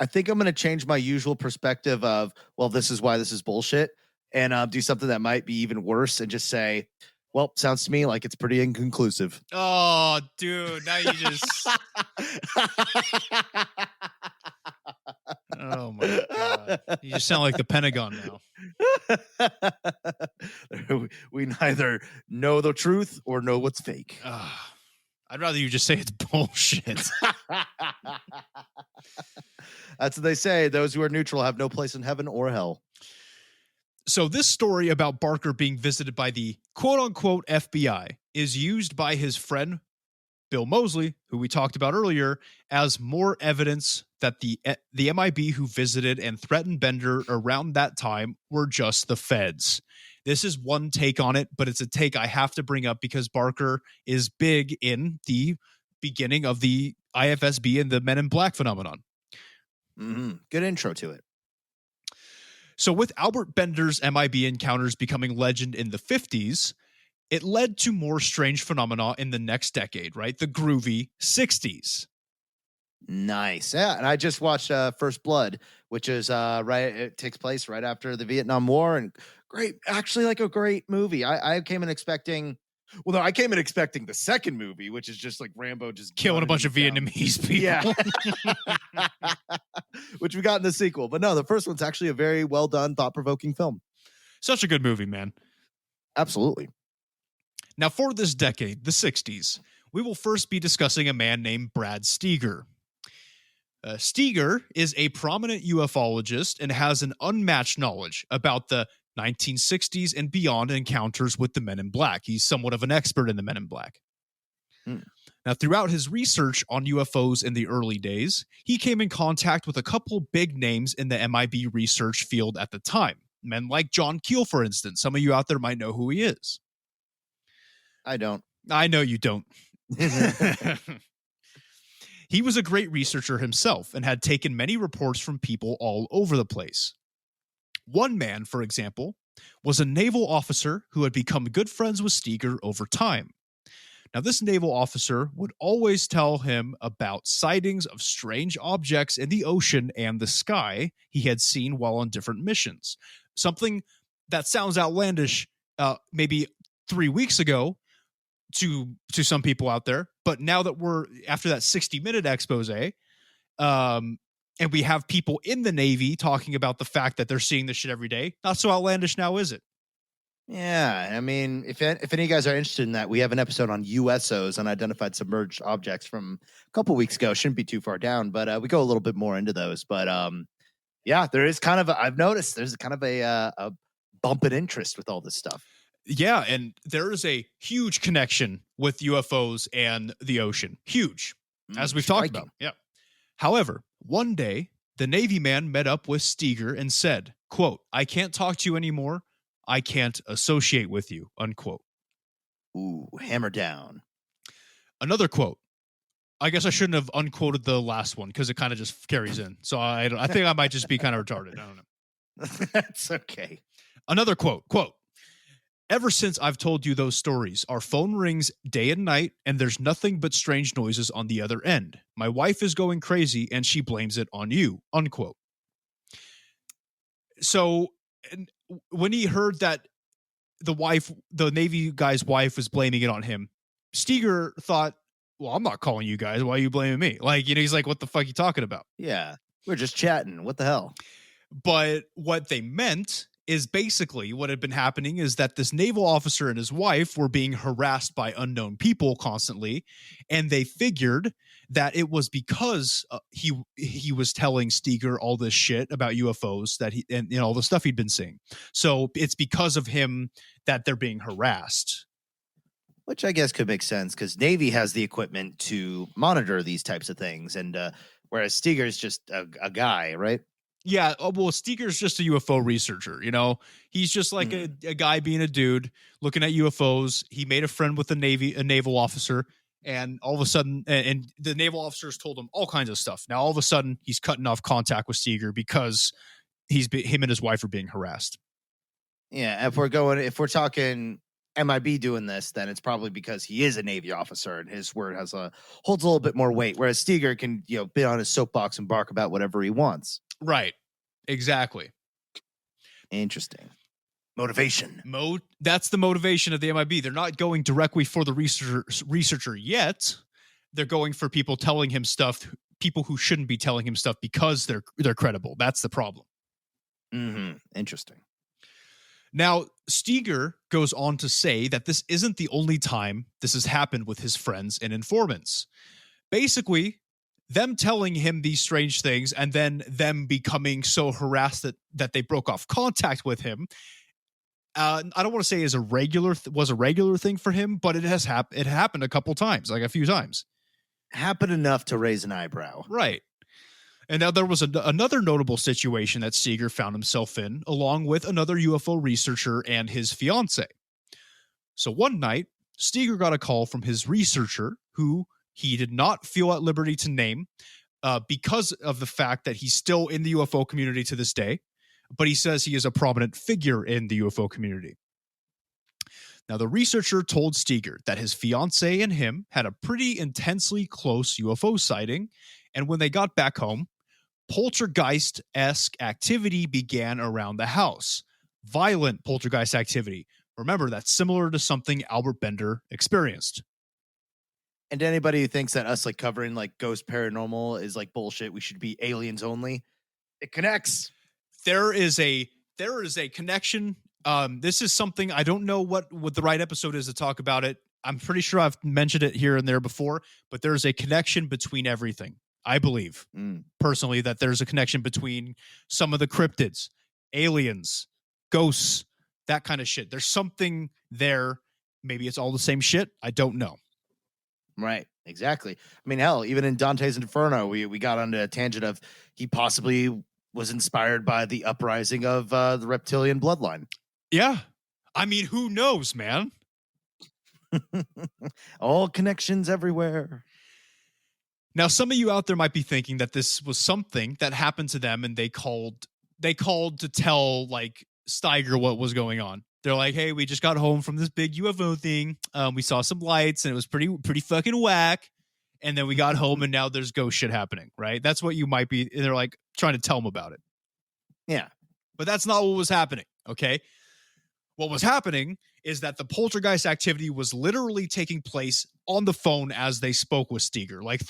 I think I'm going to change my usual perspective of, well, this is why this is bullshit, and do something that might be even worse and just say, well, sounds to me like it's pretty inconclusive. Oh, dude, now you just... Oh, my God. You just sound like the Pentagon now. We neither know the truth or know what's fake. I'd rather you just say it's bullshit. That's what they say. Those who are neutral have no place in heaven or hell. So this story about Barker being visited by the quote-unquote FBI is used by his friend Bill Moseley, who we talked about earlier, as more evidence that the MIB who visited and threatened Bender around that time were just the feds. This is one take on it, but it's a take I have to bring up because Barker is big in the beginning of the IFSB and the Men in Black phenomenon. Mm-hmm. Good intro to it. So with Albert Bender's MIB encounters becoming legend in the 50s, it led to more strange phenomena in the next decade, right? The groovy 60s. Nice. Yeah, and I just watched First Blood, which is it takes place right after the Vietnam War, and great, actually like a great movie. I came in expecting the second movie, which is just like Rambo just killing a bunch of Vietnamese people. Yeah. Which we got in the sequel. But no, the first one's actually a very well done, thought-provoking film. Such a good movie, man. Absolutely. Now, for this decade, the 60s, we will first be discussing a man named Brad Steger. Steger is a prominent ufologist and has an unmatched knowledge about the 1960s and beyond encounters with the Men in Black. He's somewhat of an expert in the Men in Black. Now, throughout his research on UFOs in the early days, he came in contact with a couple big names in the MIB research field at the time. Men like John Keel, for instance. Some of you out there might know who he is. I don't. I know you don't. He was a great researcher himself and had taken many reports from people all over the place. One man, for example, was a naval officer who had become good friends with Steger over time. Now, this naval officer would always tell him about sightings of strange objects in the ocean and the sky he had seen while on different missions. Something that sounds outlandish maybe 3 weeks ago to some people out there, but now that we're after that 60-minute expose, and we have people in the Navy talking about the fact that they're seeing this shit every day, not so outlandish now, is it? Yeah, I mean, if any of you guys are interested in that, we have an episode on USOs, unidentified submerged objects, from a couple weeks ago. Shouldn't be too far down, but we go a little bit more into those. But yeah, there is kind of I've noticed there's kind of a bump in interest with all this stuff. Yeah, and there is a huge connection with UFOs and the ocean. Huge, as we've talked about. Yeah. However, one day, the Navy man met up with Steger and said, quote, "I can't talk to you anymore. I can't associate with you," unquote. Ooh, hammer down. Another quote. I guess I shouldn't have unquoted the last one because it kind of just carries in. So I think I might just be kind of retarded. I don't know. That's okay. Another quote. "Ever since I've told you those stories, our phone rings day and night, and there's nothing but strange noises on the other end. My wife is going crazy, and she blames it on you," unquote. So when he heard that the Navy guy's wife was blaming it on him, Steger thought, well, I'm not calling you guys. Why are you blaming me? Like, he's like, what the fuck are you talking about? Yeah, we're just chatting. What the hell? But what they meant is basically what had been happening is that this naval officer and his wife were being harassed by unknown people constantly, and they figured that it was because he was telling Steger all this shit about UFOs that and all the stuff he'd been seeing. So it's because of him that they're being harassed. Which I guess could make sense because Navy has the equipment to monitor these types of things, and whereas Steger's just a guy, right? Yeah, well, Steger's just a UFO researcher, He's just like a guy being a dude looking at UFOs. He made a friend with a naval officer, and all of a sudden, and the naval officers told him all kinds of stuff. Now, all of a sudden, he's cutting off contact with Steger because him and his wife are being harassed. Yeah, if we're talking MIB doing this, then it's probably because he is a Navy officer and his word holds a little bit more weight, whereas Steger can, be on his soapbox and bark about whatever he wants. Right. Exactly. Interesting. Motivation. That's the motivation of the MIB. They're not going directly for the researcher yet. They're going for people telling him stuff, people who shouldn't be telling him stuff because they're credible. That's the problem. Interesting. Now, Steger goes on to say that this isn't the only time this has happened with his friends and informants. Basically, them telling him these strange things and then them becoming so harassed that they broke off contact with him. I don't want to say was a regular thing for him, but it happened a couple times, like a few times. Happened enough to raise an eyebrow. Right. And now there was another notable situation that Steger found himself in, along with another UFO researcher and his fiance. So one night, Steger got a call from his researcher, who he did not feel at liberty to name because of the fact that he's still in the UFO community to this day, but he says he is a prominent figure in the UFO community. Now, the researcher told Steger that his fiance and him had a pretty intensely close UFO sighting, and when they got back home, poltergeist-esque activity began around the house. Violent poltergeist activity. Remember, that's similar to something Albert Bender experienced. And to anybody who thinks that us like covering like ghost paranormal is like bullshit, we should be aliens only, it connects. There is a connection. This is something I don't know what the right episode is to talk about it. I'm pretty sure I've mentioned it here and there before, but there's a connection between everything. I believe personally that there's a connection between some of the cryptids, aliens, ghosts, that kind of shit. There's something there. Maybe it's all the same shit. I don't know. Right. Exactly. I mean, hell, even in Dante's Inferno, we got onto a tangent of he possibly was inspired by the uprising of the reptilian bloodline. Yeah. I mean, who knows, man? All connections everywhere. Now, some of you out there might be thinking that this was something that happened to them and they called to tell like Steiger what was going on. They're like, hey, we just got home from this big UFO thing. We saw some lights and it was pretty fucking whack. And then we got home and now there's ghost shit happening, right? That's what you might be. They're like trying to tell them about it. Yeah. But that's not what was happening, okay? What was happening is that the poltergeist activity was literally taking place on the phone as they spoke with Steger. Like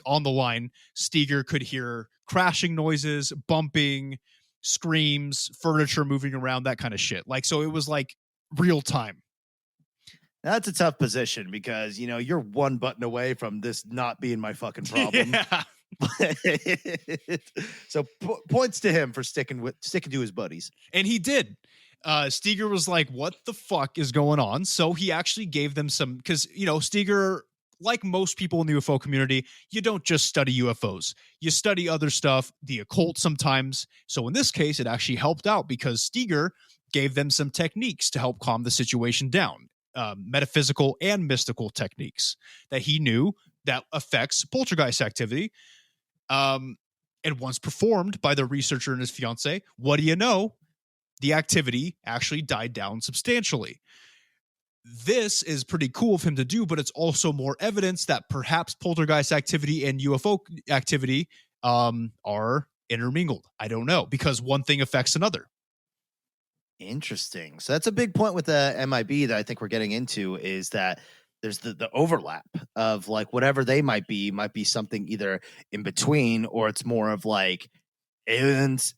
on the line, Steger could hear crashing noises, bumping, screams, furniture moving around, that kind of shit. Like, so it was like real time. That's a tough position because, you know, you're one button away from this not being my fucking problem. Yeah. So points to him for sticking to his buddies. And he did. Steger was like, what the fuck is going on? So he actually gave them some, because, you know, Steger, like most people in the UFO community, you don't just study UFOs. You study other stuff, the occult sometimes. So in this case, it actually helped out because Steger gave them some techniques to help calm the situation down. Metaphysical and mystical techniques that he knew that affects poltergeist activity. And once performed by the researcher and his fiance, what do you know? The activity actually died down substantially. This is pretty cool of him to do, but it's also more evidence that perhaps poltergeist activity and UFO activity are intermingled. I don't know, because one thing affects another. Interesting. So that's a big point with the MIB that I think we're getting into is that there's the overlap of like whatever they might be something either in between, or it's more of like aliens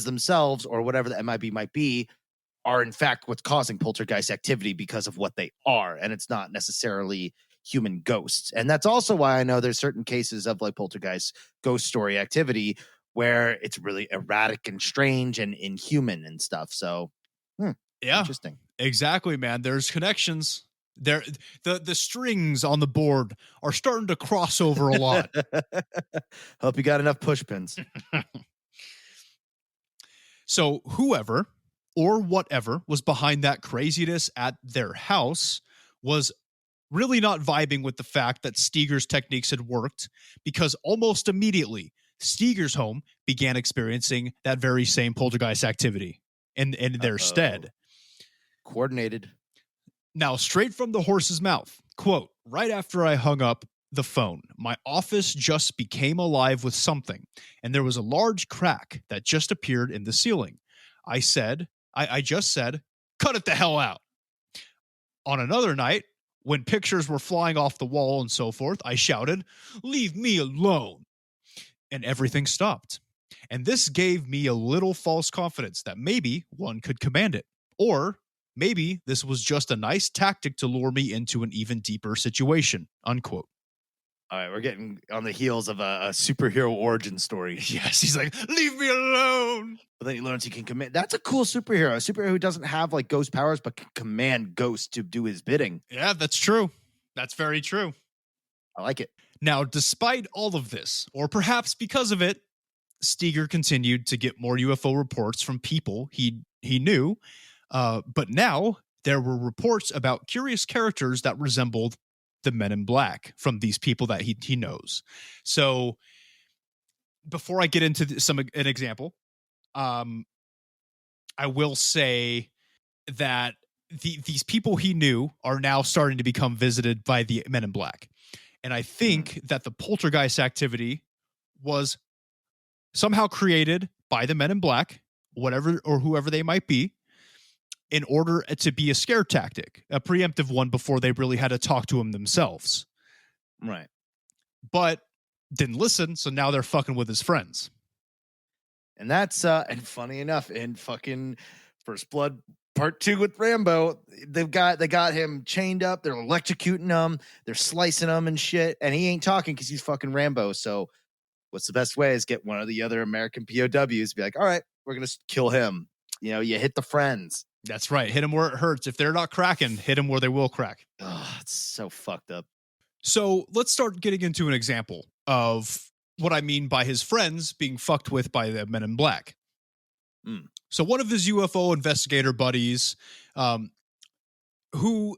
themselves or whatever the MIB might be are in fact what's causing poltergeist activity because of what they are. And it's not necessarily human ghosts. And that's also why I know there's certain cases of like poltergeist ghost story activity where it's really erratic and strange and inhuman and stuff. So yeah, interesting. Exactly, man. There's connections. There, the strings on the board are starting to cross over a lot. Hope you got enough push pins. So whoever or whatever was behind that craziness at their house was really not vibing with the fact that Steger's techniques had worked, because almost immediately Steger's home began experiencing that very same poltergeist activity in their stead. Coordinated. Now, straight from the horse's mouth, quote, right after I hung up the phone, my office just became alive with something, and there was a large crack that just appeared in the ceiling. I just said, cut it the hell out. On another night, when pictures were flying off the wall and so forth, I shouted, leave me alone. And everything stopped. And this gave me a little false confidence that maybe one could command it. Or maybe this was just a nice tactic to lure me into an even deeper situation, unquote. All right, we're getting on the heels of a superhero origin story. Yes, he's like, leave me alone. But then he learns he can command. That's a cool superhero. A superhero who doesn't have like ghost powers, but can command ghosts to do his bidding. Yeah, that's true. That's very true. I like it. Now, despite all of this, or perhaps because of it, Steger continued to get more UFO reports from people he knew. But now there were reports about curious characters that resembled the Men in Black from these people that he knows. So before I get into an example, I will say that these people he knew are now starting to become visited by the Men in Black. And I think that the poltergeist activity was somehow created by the Men in Black, whatever or whoever they might be, in order to be a scare tactic, a preemptive one before they really had to talk to him themselves. Right. But didn't listen, so now they're fucking with his friends. And that's and funny enough, in fucking First Blood Part 2 with Rambo, they got him chained up, they're electrocuting him, they're slicing him and shit, and he ain't talking because he's fucking Rambo. So what's the best way is get one of the other American POWs, be like, all right, we're gonna kill him. You know, you hit the friends. That's right. Hit them where it hurts. If they're not cracking, hit them where they will crack. Oh, it's so fucked up. So let's start getting into an example of what I mean by his friends being fucked with by the Men in Black. So one of his UFO investigator buddies, who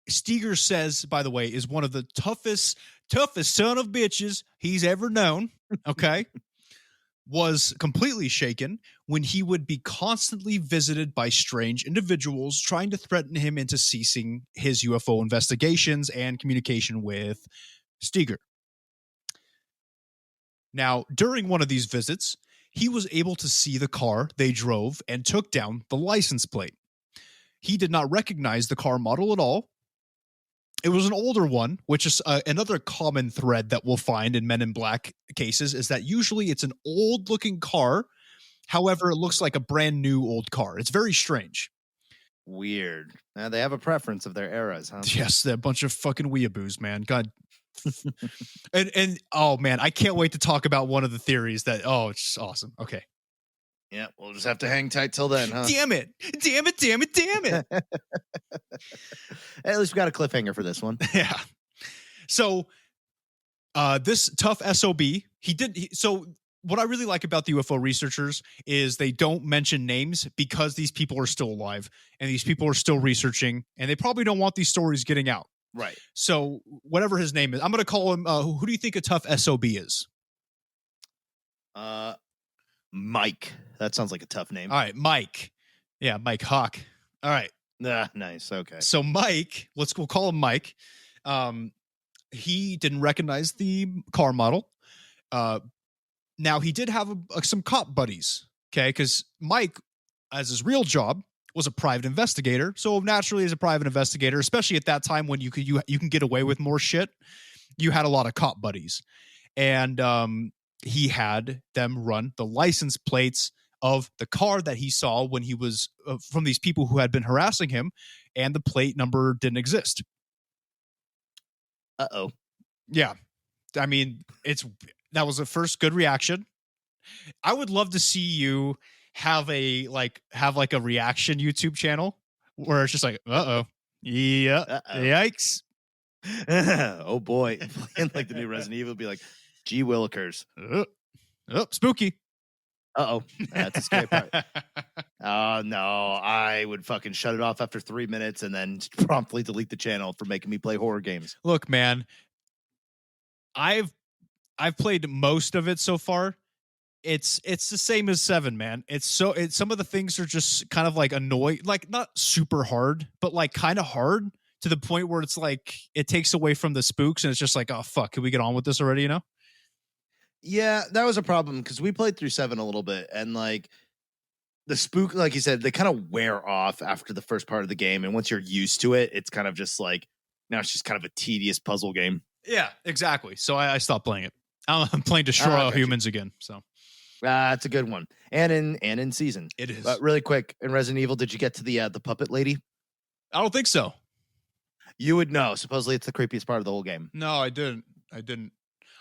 Steger says, by the way, is one of the toughest son of bitches he's ever known, okay, was completely shaken when he would be constantly visited by strange individuals trying to threaten him into ceasing his UFO investigations and communication with Steger. Now, during one of these visits, he was able to see the car they drove and took down the license plate. He did not recognize the car model at all. It was an older one, which is another common thread that we'll find in Men in Black cases, is that usually it's an old-looking car. However, it looks like a brand new old car. It's very strange. Weird. They have a preference of their eras, huh? Yes, they're a bunch of fucking weeaboos, man. God. and oh man, I can't wait to talk about one of the theories that it's just awesome. Okay. Yeah, we'll just have to hang tight till then, huh? Damn it. At least we got a cliffhanger for this one. Yeah. So this tough SOB, so what I really like about the UFO researchers is they don't mention names because these people are still alive and these people are still researching and they probably don't want these stories getting out. Right. So whatever his name is, I'm going to call him, who do you think a tough SOB is? Mike. That sounds like a tough name. All right, Mike. Yeah, Mike Hawk. All right. Nice. Okay. So Mike, we'll call him Mike. He didn't recognize the car model. Now he did have some cop buddies, okay? Because Mike, as his real job, was a private investigator. So naturally, as a private investigator, especially at that time when you can get away with more shit, you had a lot of cop buddies, and he had them run the license plates of the car that he saw when he was from these people who had been harassing him, and the plate number didn't exist. Uh-oh. Yeah. I mean, that was the first good reaction. I would love to see you have a reaction YouTube channel where it's just like, uh-oh. Yeah. Uh-oh. Yikes. Oh boy. And like the new Resident Evil would be like, gee willikers. Spooky. Uh-oh. That's a scary part. Oh, no. I would fucking shut it off after 3 minutes and then promptly delete the channel for making me play horror games. Look, man, I've played most of it so far. It's the same as 7, man. Some of the things are just kind of like annoying, like not super hard, but like kind of hard to the point where it's like it takes away from the spooks and it's just like, oh fuck, can we get on with this already, you know? Yeah, that was a problem because we played through 7 a little bit, and like the spook, like you said, they kind of wear off after the first part of the game, and once you're used to it, it's kind of just like now it's just kind of a tedious puzzle game. Yeah, exactly. So I stopped playing it. I'm playing Destroy All Humans again. So It's a good one, and in season. It is. But really quick, in Resident Evil, did you get to the puppet lady? I don't think so. You would know. Supposedly, it's the creepiest part of the whole game. No, I didn't.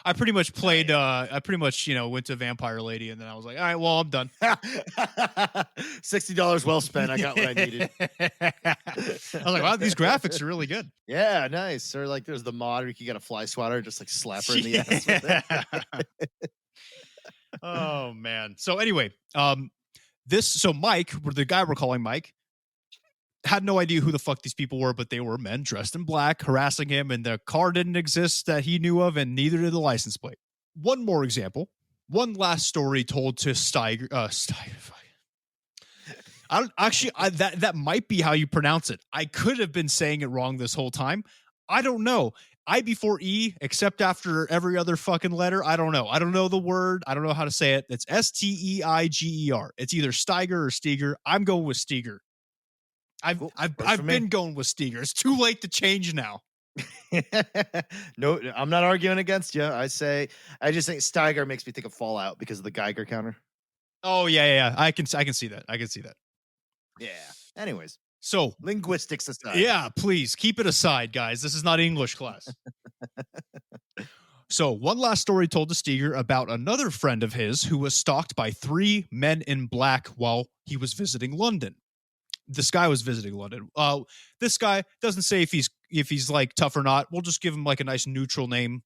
I pretty much played. I pretty much went to Vampire Lady, and then I was like, all right, well, I'm done. $60 well spent. I got what I needed. I was like, wow, these graphics are really good. Yeah, nice. Or like, there's the mod where you can get a fly swatter and just like slap her in the ass with it. Oh man. So anyway, so Mike, the guy we're calling Mike, had no idea who the fuck these people were, but they were men dressed in black harassing him, and the car didn't exist that he knew of, and neither did the license plate. One more example. One last story told to Steiger. That might be how you pronounce it. I could have been saying it wrong this whole time. I don't know. I before E, except after every other fucking letter. I don't know. I don't know the word. I don't know how to say it. It's Steiger. It's either Steiger or Steger. I'm going with Steger. I've been going with Steger. It's too late to change now. No, I'm not arguing against you. I just think Steiger makes me think of Fallout because of the Geiger counter. Oh yeah. I can see that. Yeah. Anyways, so linguistics aside. Yeah, please keep it aside, guys. This is not English class. So one last story told to Steger about another friend of his who was stalked by 3 men in black while he was visiting London. This guy was visiting London. This guy doesn't say if he's like tough or not. We'll just give him like a nice neutral name,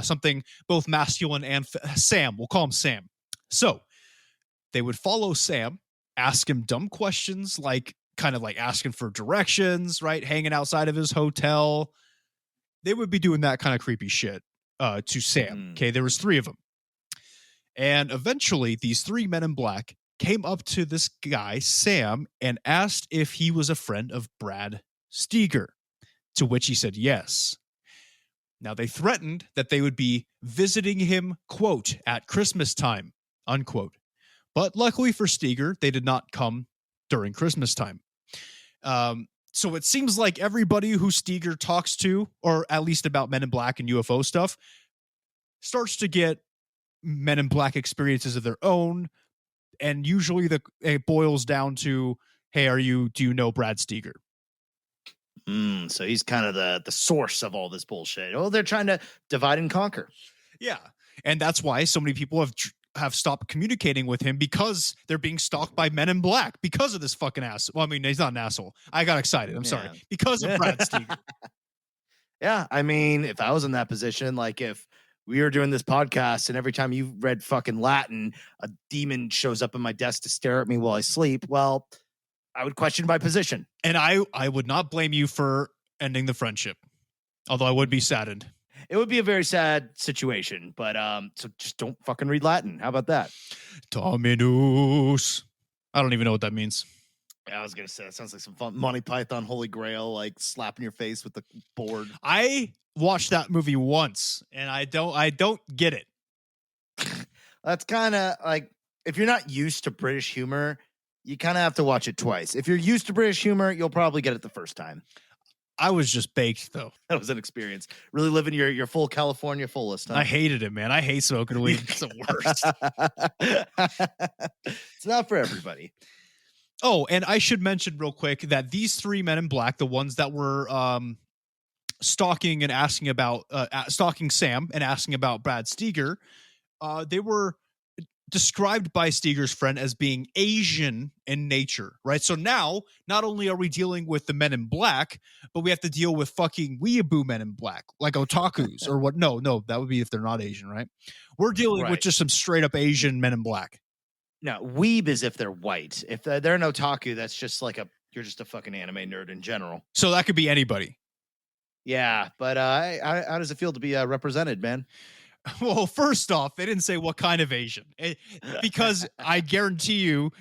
something both masculine and Sam. We'll call him Sam. So they would follow Sam, ask him dumb questions, like kind of like asking for directions, right? Hanging outside of his hotel. They would be doing that kind of creepy shit to Sam. Okay, there was 3 of them, and eventually these 3 men in black came up to this guy, Sam, and asked if he was a friend of Brad Steger, to which he said yes. Now, they threatened that they would be visiting him, quote, at Christmas time, unquote. But luckily for Steger, they did not come during Christmas time. So it seems like everybody who Steger talks to, or at least about Men in Black and UFO stuff, starts to get Men in Black experiences of their own. And usually it boils down to, hey, do you know Brad Steger? So he's kind of the source of all this bullshit. Oh, they're trying to divide and conquer. Yeah. And that's why so many people have stopped communicating with him, because they're being stalked by Men in Black because of this fucking ass. Well, I mean, he's not an asshole. I got excited. I'm sorry. Because of Brad Steger. Yeah. I mean, if I was in that position, like if we were doing this podcast and every time you read fucking Latin, a demon shows up at my desk to stare at me while I sleep, well, I would question my position. And I would not blame you for ending the friendship, although I would be saddened. It would be a very sad situation, but so just don't fucking read Latin. How about that? Dominus. I don't even know what that means. I was gonna say that sounds like some fun Monty Python Holy Grail, like slapping your face with the board. I watched that movie once, and I don't get it. That's kind of like, if you're not used to British humor, you kind of have to watch it twice. If you're used to British humor, you'll probably get it the first time. I was just baked, though. That was an experience. Really living your full California fullest. Huh? I hated it, man. I hate smoking weed. It's the worst. It's not for everybody. Oh, and I should mention real quick that these 3 men in black, the ones that were stalking Sam and asking about Brad Steger, they were described by Steger's friend as being Asian in nature, right? So now, not only are we dealing with the Men in Black, but we have to deal with fucking weeaboo Men in Black, like otakus or what? No, that would be if they're not Asian, right? We're dealing with just some straight up Asian Men in Black. No, weeb is if they're white. If they're an otaku, that's just like you're just a fucking anime nerd in general. So that could be anybody. Yeah, but how does it feel to be represented, man? Well, first off, they didn't say what kind of Asian, because I guarantee you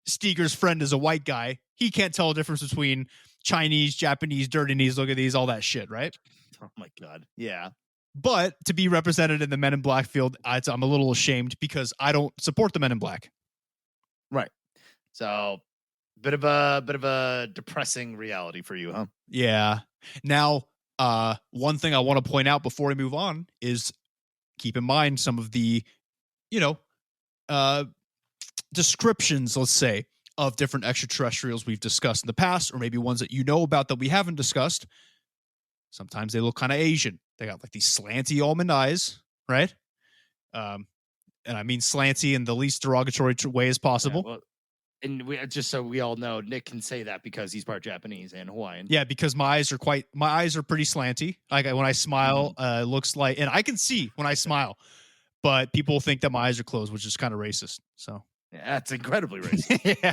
Steger's friend is a white guy. He can't tell the difference between Chinese, Japanese, dirty knees, look at these, all that shit, right? Oh my God. Yeah. But to be represented in the Men in Black field, I'm a little ashamed because I don't support the Men in Black. Right. So bit of a depressing reality for you, huh? Yeah. Now, one thing I want to point out before we move on is keep in mind some of the, descriptions, let's say, of different extraterrestrials we've discussed in the past, or maybe ones that you know about that we haven't discussed. Sometimes they look kind of Asian. They got like these slanty almond eyes, right? And I mean slanty in the least derogatory way as possible. Yeah, well, and just so we all know, Nick can say that because he's part Japanese and Hawaiian. Yeah, because my eyes are pretty slanty. Like when I smile, it looks like, and I can see when I smile, but people think that my eyes are closed, which is kind of racist. So yeah, that's incredibly racist.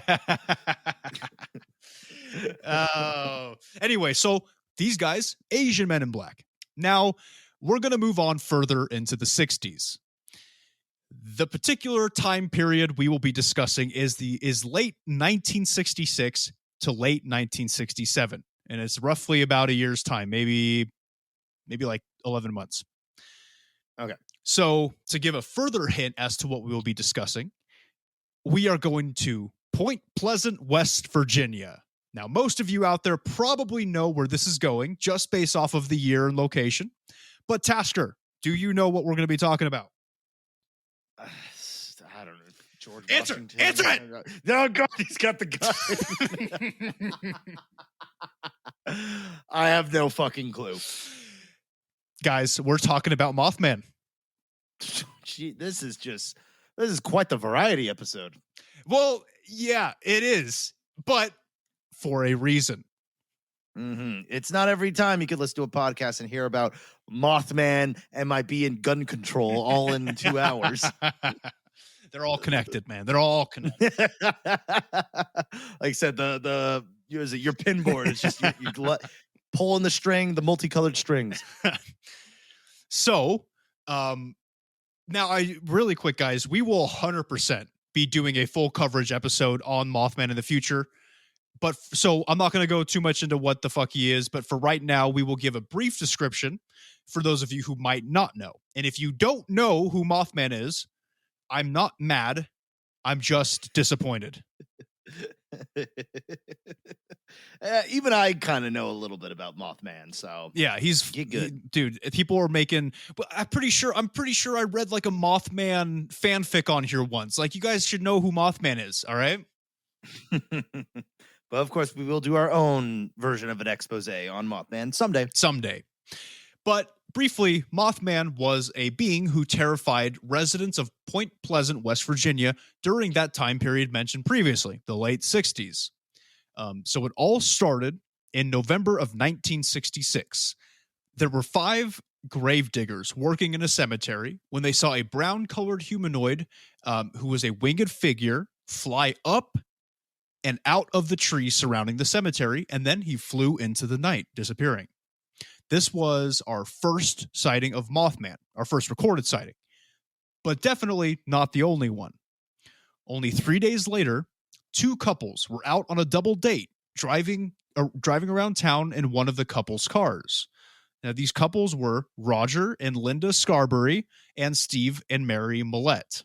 Anyway, so these guys, Asian men in black. Now we're going to move on further into the 60s. The particular time period we will be discussing is late 1966 to late 1967, and it's roughly about a year's time, maybe like 11 months. Okay. So to give a further hint as to what we will be discussing, we are going to Point Pleasant, West Virginia. Now, most of you out there probably know where this is going just based off of the year and location. But Tasker, do you know what we're going to be talking about? I don't know. George Answer Washington. it! No, God, he's got the gun. I have no fucking clue. Guys, we're talking about Mothman. Gee, this is quite the variety episode. Well, yeah, it is, but for a reason. Mm-hmm. It's not every time you could listen to a podcast and hear about Mothman, MIB, and gun control all in 2 hours. They're all connected, man. They're all connected. Like I said, your pin board is just you're pulling the string, the multicolored strings. So, now really quick, guys, we will 100% be doing a full coverage episode on Mothman in the future. But so I'm not going to go too much into what the fuck he is, but for right now, we will give a brief description for those of you who might not know. And if you don't know who Mothman is, I'm not mad. I'm just disappointed. Even I kind of know a little bit about Mothman, so yeah, he's good, dude. People are making, but I'm pretty sure I read like a Mothman fanfic on here once. Like, you guys should know who Mothman is, all right? But of course, we will do our own version of an expose on Mothman someday. But briefly, Mothman was a being who terrified residents of Point Pleasant, West Virginia during that time period mentioned previously, the late 60s. So it all started in November of 1966. There were 5 grave diggers working in a cemetery when they saw a brown-colored humanoid who was a winged figure fly up and out of the trees surrounding the cemetery, and then he flew into the night, disappearing. This was our first sighting of Mothman, our first recorded sighting, but definitely not the only one. Only 3 days later, 2 couples were out on a double date, driving around town in one of the couple's cars. Now, these couples were Roger and Linda Scarberry and Steve and Mary Millette.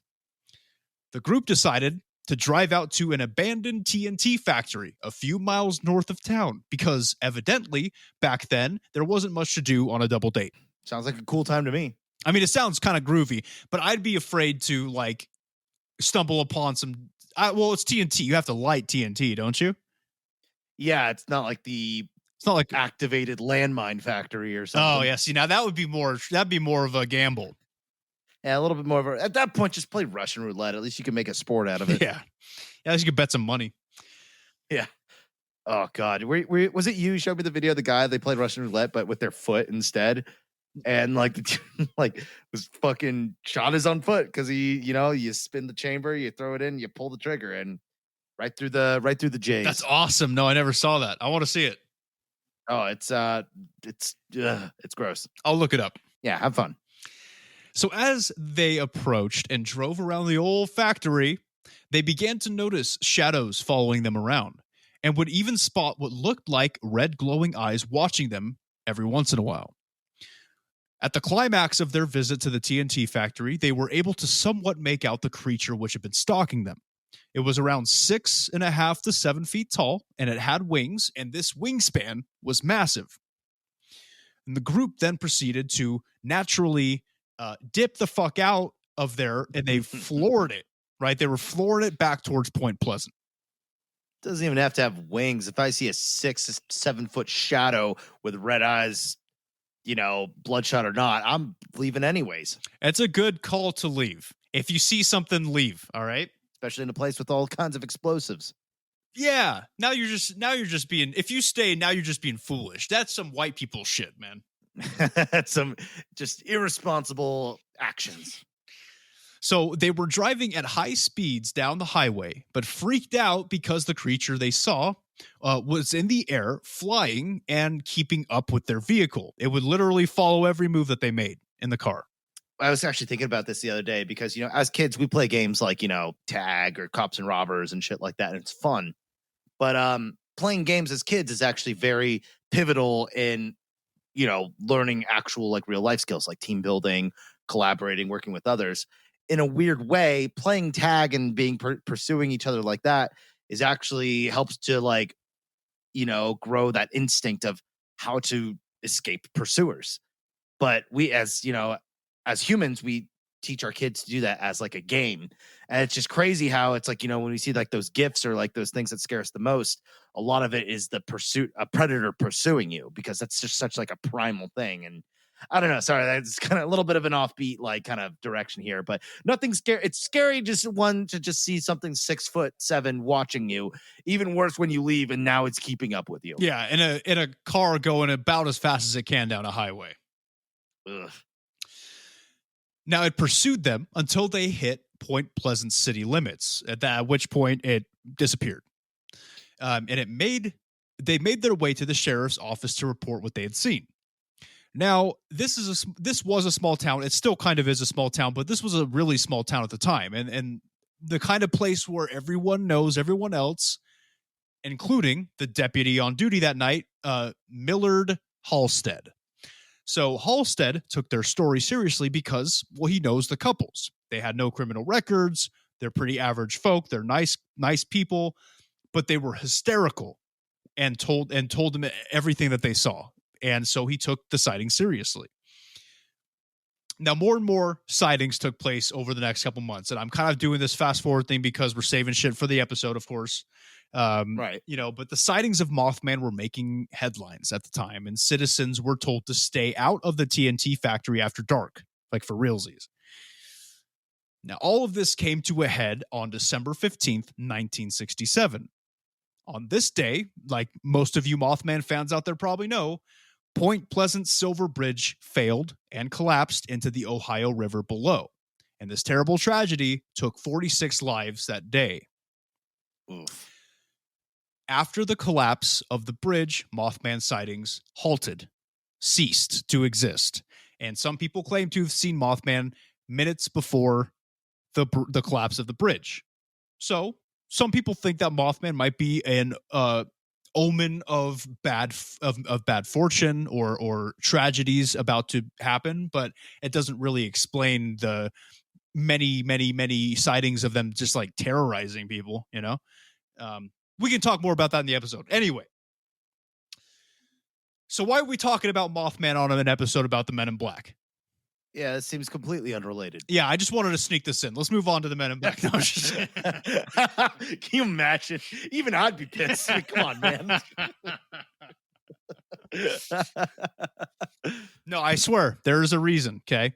The group decided to drive out to an abandoned TNT factory a few miles north of town because evidently back then there wasn't much to do on a double date. Sounds like a cool time to me. I mean, it sounds kind of groovy, but I'd be afraid to like stumble upon some. Well, it's TNT. You have to light TNT, don't you? Yeah, it's not like activated landmine factory or something. Oh yeah, see now that'd be more of a gamble. Yeah, a little bit more of at that point, just play Russian roulette. At least you can make a sport out of it. Yeah. At least you could bet some money. Yeah. Oh, God. Was it you who showed me the video of the guy, they played Russian roulette, but with their foot instead? And like was fucking shot his own foot because you spin the chamber, you throw it in, you pull the trigger, and right through the J's. That's awesome. No, I never saw that. I want to see it. Oh, it's gross. I'll look it up. Yeah, have fun. So as they approached and drove around the old factory, they began to notice shadows following them around and would even spot what looked like red glowing eyes watching them every once in a while. At the climax of their visit to the TNT factory, they were able to somewhat make out the creature which had been stalking them. It was around 6.5 to 7 feet tall, and it had wings, and this wingspan was massive. And the group then proceeded to naturally dip the fuck out of there, and they floored it right? They were flooring it back towards Point Pleasant. Doesn't even have to have wings. If I see a 6 to 7 foot shadow with red eyes, bloodshot or not, I'm leaving anyways. It's a good call to leave. If you see something, leave. All right. Especially in a place with all kinds of explosives. Yeah. Now you're just being, if you stay, now you're just being foolish. That's some white people shit, man. That's some just irresponsible actions. So they were driving at high speeds down the highway, but freaked out because the creature they saw was in the air, flying and keeping up with their vehicle. It would literally follow every move that they made in the car. I was actually thinking about this the other day because, as kids, we play games like, tag or cops and robbers and shit like that. And it's fun. But playing games as kids is actually very pivotal in, learning actual like real life skills like team building, collaborating, working with others. In a weird way, playing tag and being pursuing each other like that is actually helps to like, grow that instinct of how to escape pursuers. But we, as humans, we teach our kids to do that as like a game. And it's just crazy how it's like, when we see like those gifts or like those things that scare us the most, a lot of it is the pursuit, a predator pursuing you, because that's just such like a primal thing. And I don't know. Sorry, that's kind of a little bit of an offbeat, like kind of direction here, but nothing scary. It's scary just to just see something 6'7" watching you. Even worse when you leave and now it's keeping up with you. Yeah, in a car going about as fast as it can down a highway. Ugh. Now it pursued them until they hit Point Pleasant city limits. At which point it disappeared, and they made their way to the sheriff's office to report what they had seen. Now, this was a small town. It still kind of is a small town, but this was a really small town at the time. And the kind of place where everyone knows everyone else, including the deputy on duty that night, Millard Halstead. So Halstead took their story seriously because, well, he knows the couples. They had no criminal records. They're pretty average folk. They're nice people, but they were hysterical and told him everything that they saw. And so he took the sighting seriously. Now, more and more sightings took place over the next couple months. And I'm kind of doing this fast forward thing because we're saving shit for the episode, of course. Right. But the sightings of Mothman were making headlines at the time, and citizens were told to stay out of the TNT factory after dark, like for realsies. Now, all of this came to a head on December 15th, 1967. On this day, like most of you Mothman fans out there probably know, Point Pleasant Silver Bridge failed and collapsed into the Ohio River below. And this terrible tragedy took 46 lives that day. Oof. After the collapse of the bridge, Mothman sightings ceased to exist. And some people claim to have seen Mothman minutes before the collapse of the bridge. So some people think that Mothman might be an omen of bad fortune or tragedies about to happen, but it doesn't really explain the many sightings of them just like terrorizing people, we can talk more about that in the episode. Anyway, so why are we talking about Mothman on an episode about the Men in Black? Yeah, it seems completely unrelated. Yeah, I just wanted to sneak this in. Let's move on to the Men in Black. No, can you imagine? Even I'd be pissed. Come on, man. No, I swear, there is a reason, okay?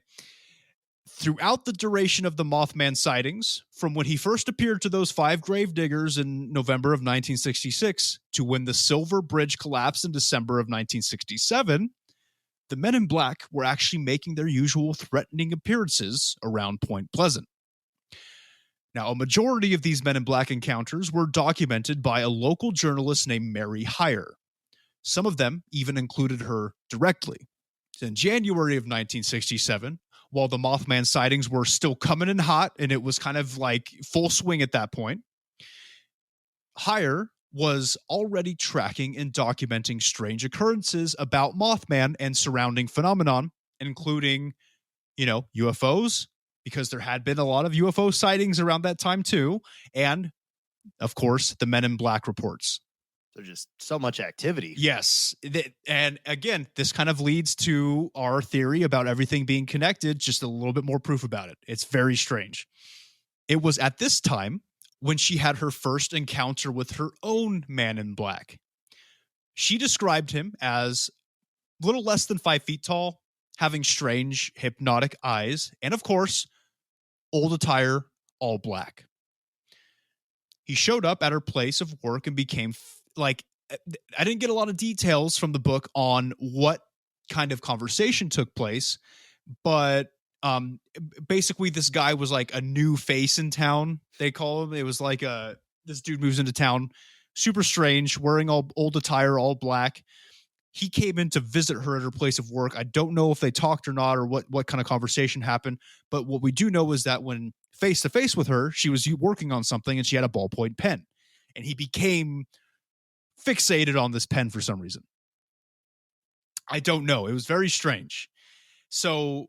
Throughout the duration of the Mothman sightings, from when he first appeared to those 5 grave diggers in November of 1966 to when the Silver Bridge collapsed in December of 1967, the Men in Black were actually making their usual threatening appearances around Point Pleasant. Now, a majority of these Men in Black encounters were documented by a local journalist named Mary Heyer. Some of them even included her directly. In January of 1967, while the Mothman sightings were still coming in hot and it was kind of like full swing at that point, Heyer was already tracking and documenting strange occurrences about Mothman and surrounding phenomenon, including, UFOs, because there had been a lot of UFO sightings around that time too, and, of course, the Men in Black reports. There's just so much activity. Yes. And again, this kind of leads to our theory about everything being connected, just a little bit more proof about it. It's very strange. It was at this time when she had her first encounter with her own man in black. She described him as a little less than 5 feet tall, having strange, hypnotic eyes, and of course, old attire, all black. He showed up at her place of work and became like, I didn't get a lot of details from the book on what kind of conversation took place, but basically this guy was like a new face in town, they call him. It was like this dude moves into town, super strange, wearing all old attire, all black. He came in to visit her at her place of work. I don't know if they talked or not, or what kind of conversation happened, but what we do know is that when face to face with her, she was working on something and she had a ballpoint pen, and he became fixated on this pen for some reason. I don't know. It was very strange. So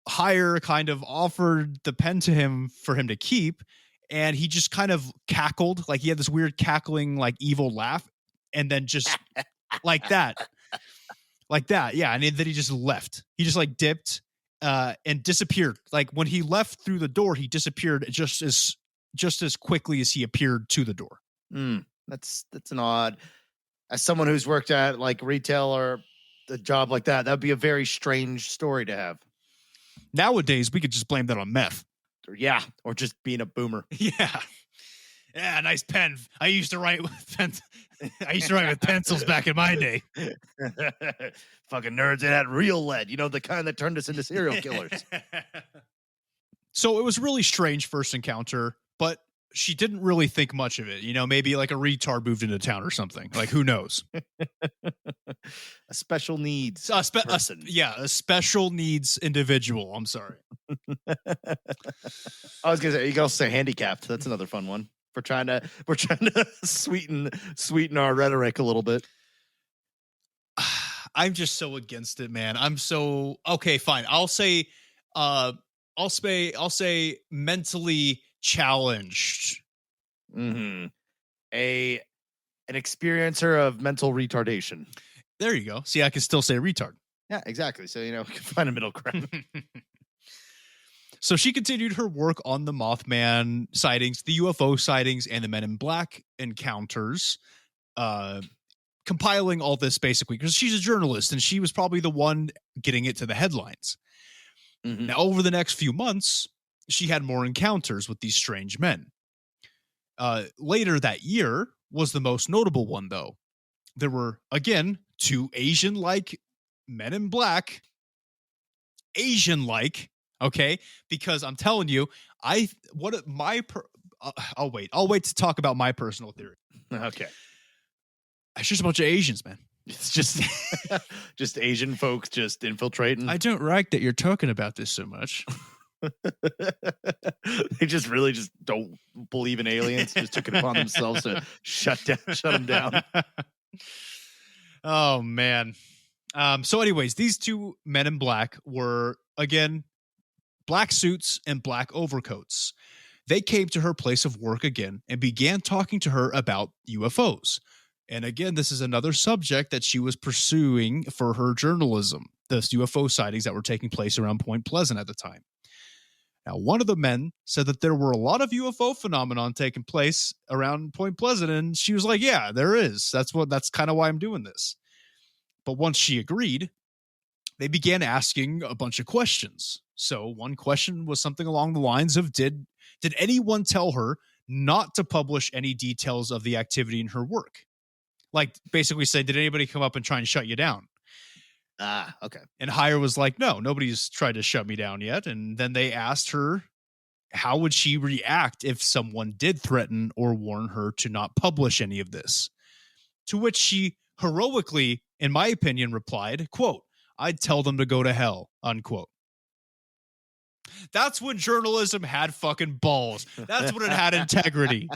Hire kind of offered the pen to him for him to keep, and he just kind of cackled, like he had this weird cackling, like evil laugh, and then just like that, yeah. And then he just left. He just like dipped and disappeared. Like when he left through the door, he disappeared just as quickly as he appeared to the door. That's an odd. As someone who's worked at like retail or a job like that would be a very strange story to have. Nowadays, we could just blame that on meth. Or just being a boomer. Yeah, nice pen. I used to write with pens. I used to write with pencils back in my day. Fucking nerds, it had real lead. You know, the kind that turned us into serial killers. So it was really strange first encounter, but she didn't really think much of it. You know, maybe like a retard moved into town or something. Like, who knows? A special needs person. A special needs individual. I'm sorry. I was gonna say, you can also say handicapped. That's another fun one. We're trying to sweeten our rhetoric a little bit. I'm just so against it, man. I'm so okay. Fine. I'll say mentally challenged. Mm-hmm. An experiencer of mental retardation. There you go. See, I can still say retard. Yeah, exactly. So, we can find a middle ground. So she continued her work on the Mothman sightings, the UFO sightings, and the Men in Black encounters, compiling all this basically because she's a journalist and she was probably the one getting it to the headlines. Mm-hmm. Now, over the next few months, she had more encounters with these strange men. Later that year was the most notable one, though. There were, again, 2 Asian-like men in black. Asian-like, okay? Because I'm telling you, I'll wait to talk about my personal theory. Okay. It's just a bunch of Asians, man. It's just just Asian folks just infiltrating. I don't like that you're talking about this so much. They just really just don't believe in aliens. Just took it upon themselves to shut them down. Oh man. So anyways, these 2 men in black were, again, black suits and black overcoats. They came to her place of work again and began talking to her about UFOs. And again, this is another subject that she was pursuing for her journalism, the UFO sightings that were taking place around Point Pleasant at the time. Now, one of the men said that there were a lot of UFO phenomenon taking place around Point Pleasant, and she was like, yeah, there is. That's kind of why I'm doing this. But once she agreed, they began asking a bunch of questions. So one question was something along the lines of, did anyone tell her not to publish any details of the activity in her work? Like, basically say, did anybody come up and try and shut you down? Okay. And Hire was like, no, nobody's tried to shut me down yet. And then they asked her, how would she react if someone did threaten or warn her to not publish any of this? To which she heroically, in my opinion, replied, quote, I'd tell them to go to hell, unquote. That's when journalism had fucking balls. That's when it had integrity.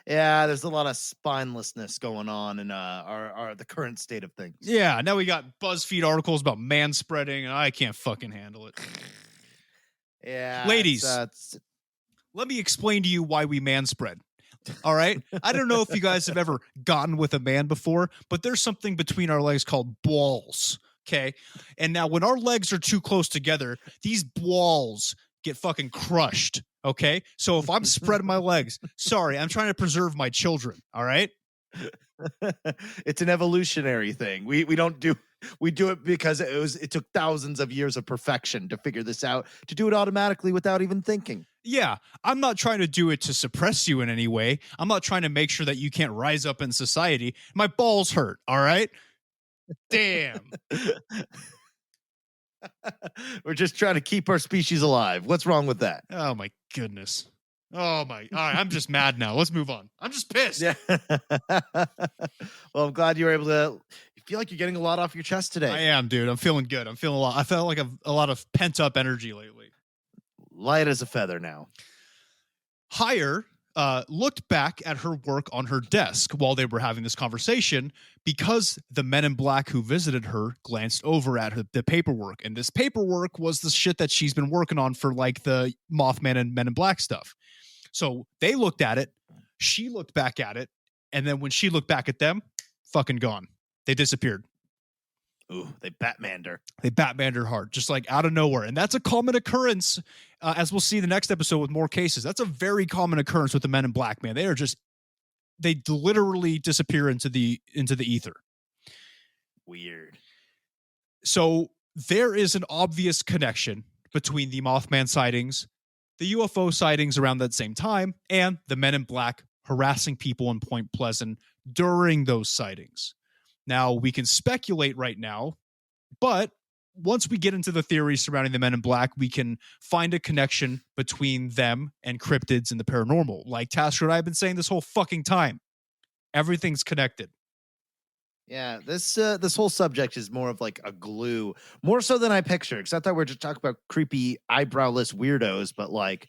Yeah, there's a lot of spinelessness going on in the current state of things. Yeah, now we got BuzzFeed articles about manspreading, and I can't fucking handle it. Yeah, ladies, let me explain to you why we manspread. All right? I don't know if you guys have ever gotten with a man before, but there's something between our legs called balls. Okay. And now when our legs are too close together, these balls get fucking crushed. Okay. So if I'm spreading my legs, sorry, I'm trying to preserve my children. All right. It's an evolutionary thing. We do it because it took thousands of years of perfection to figure this out, to do it automatically without even thinking. Yeah, I'm not trying to do it to suppress you in any way. I'm not trying to make sure that you can't rise up in society. My balls hurt, all right? Damn. We're just trying to keep our species alive. What's wrong with that? Oh my goodness. Oh my. All right, I'm just mad now. Let's move on. I'm just pissed. Yeah. Well, I'm glad you were able to. You feel like you're getting a lot off your chest today. I am, dude. I'm feeling good. I'm feeling a lot. I felt like a lot of pent up energy lately. Light as a feather now. Hire looked back at her work on her desk while they were having this conversation because the men in black who visited her glanced over at the paperwork. And this paperwork was the shit that she's been working on for like the Mothman and Men in Black stuff. So they looked at it. She looked back at it. And then when she looked back at them, fucking gone. They disappeared. Ooh, they Batmaned her. They Batmaned her hard, just like out of nowhere. And that's a common occurrence, as we'll see the next episode with more cases. That's a very common occurrence with the Men in Black, man. They literally disappear into the ether. Weird. So there is an obvious connection between the Mothman sightings, the UFO sightings around that same time, and the Men in Black harassing people in Point Pleasant during those sightings. Now, we can speculate right now, but once we get into the theories surrounding the Men in Black, we can find a connection between them and cryptids and the paranormal. Like Tasker and I have been saying this whole fucking time. Everything's connected. Yeah, this whole subject is more of like a glue, more so than I pictured. Because I thought we were just talking about creepy eyebrowless weirdos, but like,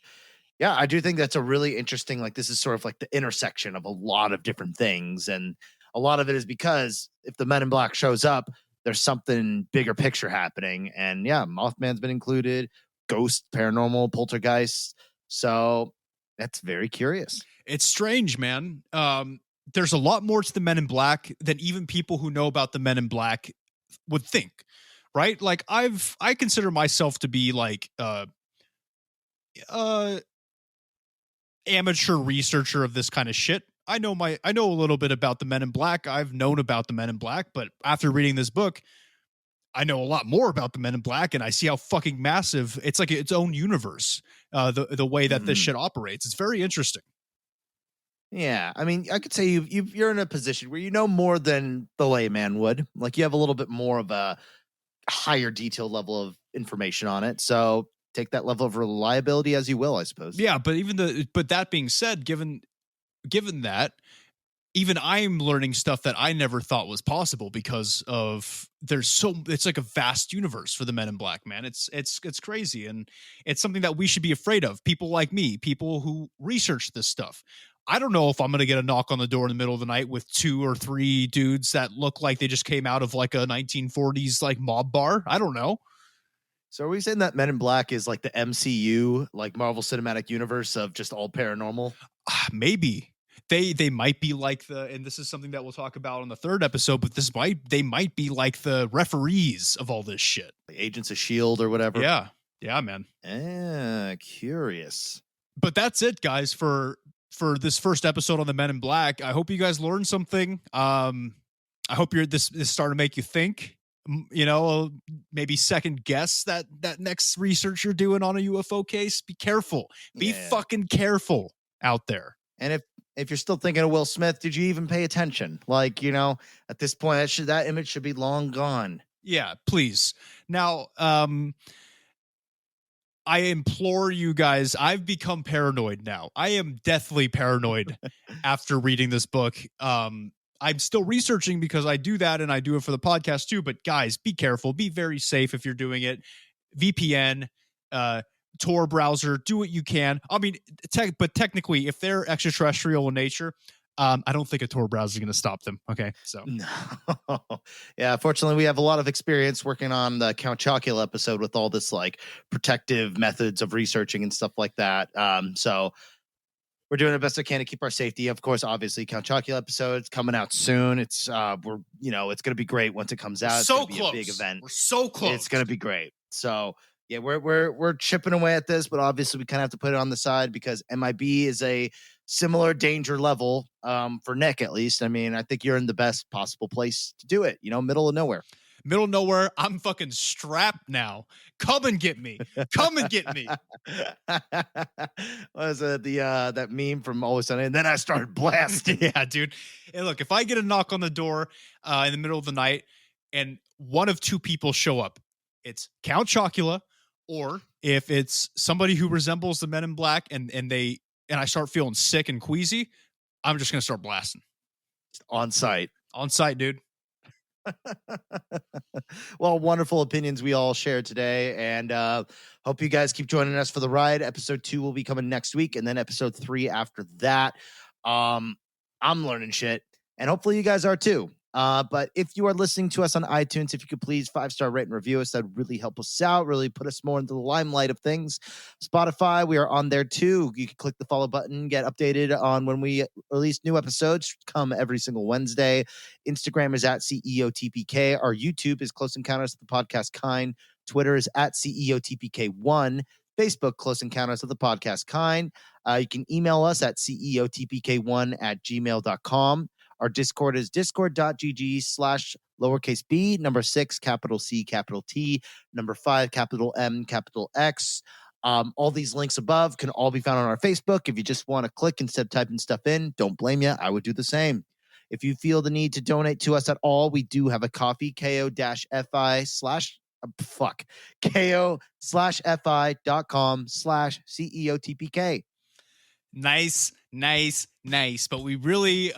yeah, I do think that's a really interesting. Like, this is sort of like the intersection of a lot of different things, and a lot of it is because if the Men in Black shows up, there's something bigger picture happening, and yeah, Mothman's been included, ghost, paranormal, poltergeist. So that's very curious. It's strange, man. There's a lot more to the Men in Black than even people who know about the Men in Black would think, right? Like I consider myself to be like amateur researcher of this kind of shit. I know a little bit about the Men in Black. I've known about the Men in Black, but after reading this book, I know a lot more about the Men in Black, and I see how fucking massive it's like its own universe. The way that this shit operates, it's very interesting. Yeah, I mean, I could say you're in a position where you know more than the layman would. Like, you have a little bit more of a higher detail level of information on it. So take that level of reliability as you will, I suppose. Yeah, but that being said, given that, even I'm learning stuff that I never thought was possible because of it's like a vast universe for the Men in Black, man. It's crazy, and it's something that we should be afraid of. People like me, people who research this stuff. I don't know if I'm going to get a knock on the door in the middle of the night with 2 or 3 dudes that look like they just came out of like a 1940s like mob bar. I don't know. So are we saying that Men in Black is like the MCU, like Marvel Cinematic Universe of just all paranormal? Maybe. They might be like and this is something that we'll talk about on the 3rd episode, but they might be like the referees of all this shit. Like Agents of S.H.I.E.L.D. or whatever. Yeah, man. Curious. But that's it, guys, for this first episode on the Men in Black. I hope you guys learned something. I hope this is starting to make you think, maybe second guess that next research you're doing on a UFO case. Be careful. Be fucking careful out there. And if you're still thinking of Will Smith, did you even pay attention? Like, at this point, that image should be long gone. Yeah, please. Now, I implore you guys, I've become paranoid now. I am deathly paranoid after reading this book. I'm still researching because I do that and I do it for the podcast too. But guys, be careful. Be very safe if you're doing it. VPN, Tor browser, do what you can. I mean, but technically, if they're extraterrestrial in nature, I don't think a Tor browser is going to stop them. Okay, so no. Yeah, fortunately, we have a lot of experience working on the Count Chocula episode with all this like protective methods of researching and stuff like that. So we're doing the best we can to keep our safety. Of course, obviously, Count Chocula episode's coming out soon. It's it's going to be great once it comes out. It's so gonna be close. a big event. We're so close. It's going to be great. So Yeah, we're chipping away at this, but obviously we kind of have to put it on the side because MIB is a similar danger level for Nick, at least. I mean, I think you're in the best possible place to do it, middle of nowhere. Middle of nowhere. I'm fucking strapped now. Come and get me. Come and get me. Was it that meme from Always Sunny? And then I started blasting. Yeah, dude. And look, if I get a knock on the door in the middle of the night and one of two people show up, it's Count Chocula, or if it's somebody who resembles the Men in Black and I start feeling sick and queasy, I'm just gonna start blasting. On site, dude. Well, wonderful opinions we all shared today, and hope you guys keep joining us for the ride. Episode 2 will be coming next week, and then episode 3 after that. I'm learning shit, and hopefully you guys are too. But if you are listening to us on iTunes, if you could please 5-star rate and review us, that'd really help us out, really put us more into the limelight of things. Spotify, we are on there too. You can click the follow button, get updated on when we release new episodes, come every single Wednesday. Instagram is at CEOTPK. Our YouTube is Close Encounters of the Podcast Kind. Twitter is at CEOTPK1. Facebook, Close Encounters of the Podcast Kind. You can email us at ceotpk1@gmail.com. Our Discord is discord.gg/lowercase b, number 6, capital C, capital T, number 5, capital M, capital X. All these links above can all be found on our Facebook. If you just want to click instead of typing stuff in, don't blame you. I would do the same. If you feel the need to donate to us at all, we do have a coffee, ko-fi.com/CEOTPK. Nice. But we really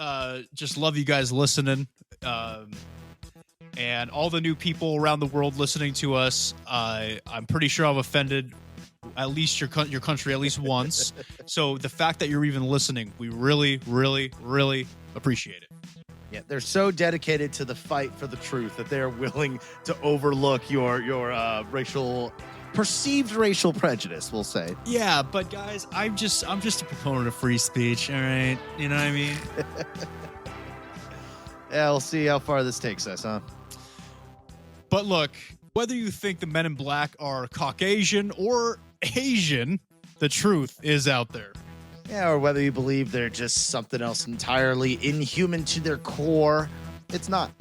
just love you guys listening. And all the new people around the world listening to us. I'm pretty sure I've offended at least your country at least once. So the fact that you're even listening, we really, really, really appreciate it. Yeah, they're so dedicated to the fight for the truth that they're willing to overlook your perceived racial prejudice, we'll say. Yeah, but guys, I'm just a proponent of free speech, all right? You know what I mean? Yeah, we'll see how far this takes us, huh? But look, whether you think the Men in Black are Caucasian or Asian, the truth is out there. Yeah, or whether you believe they're just something else entirely inhuman to their core, it's not.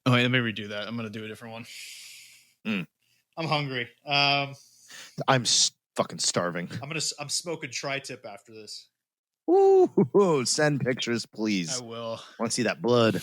Oh, wait, let me redo that. I'm going to do a different one. I'm hungry. I'm fucking starving. I'm smoking tri-tip after this. Ooh, send pictures, please. I will. I want to see that blood.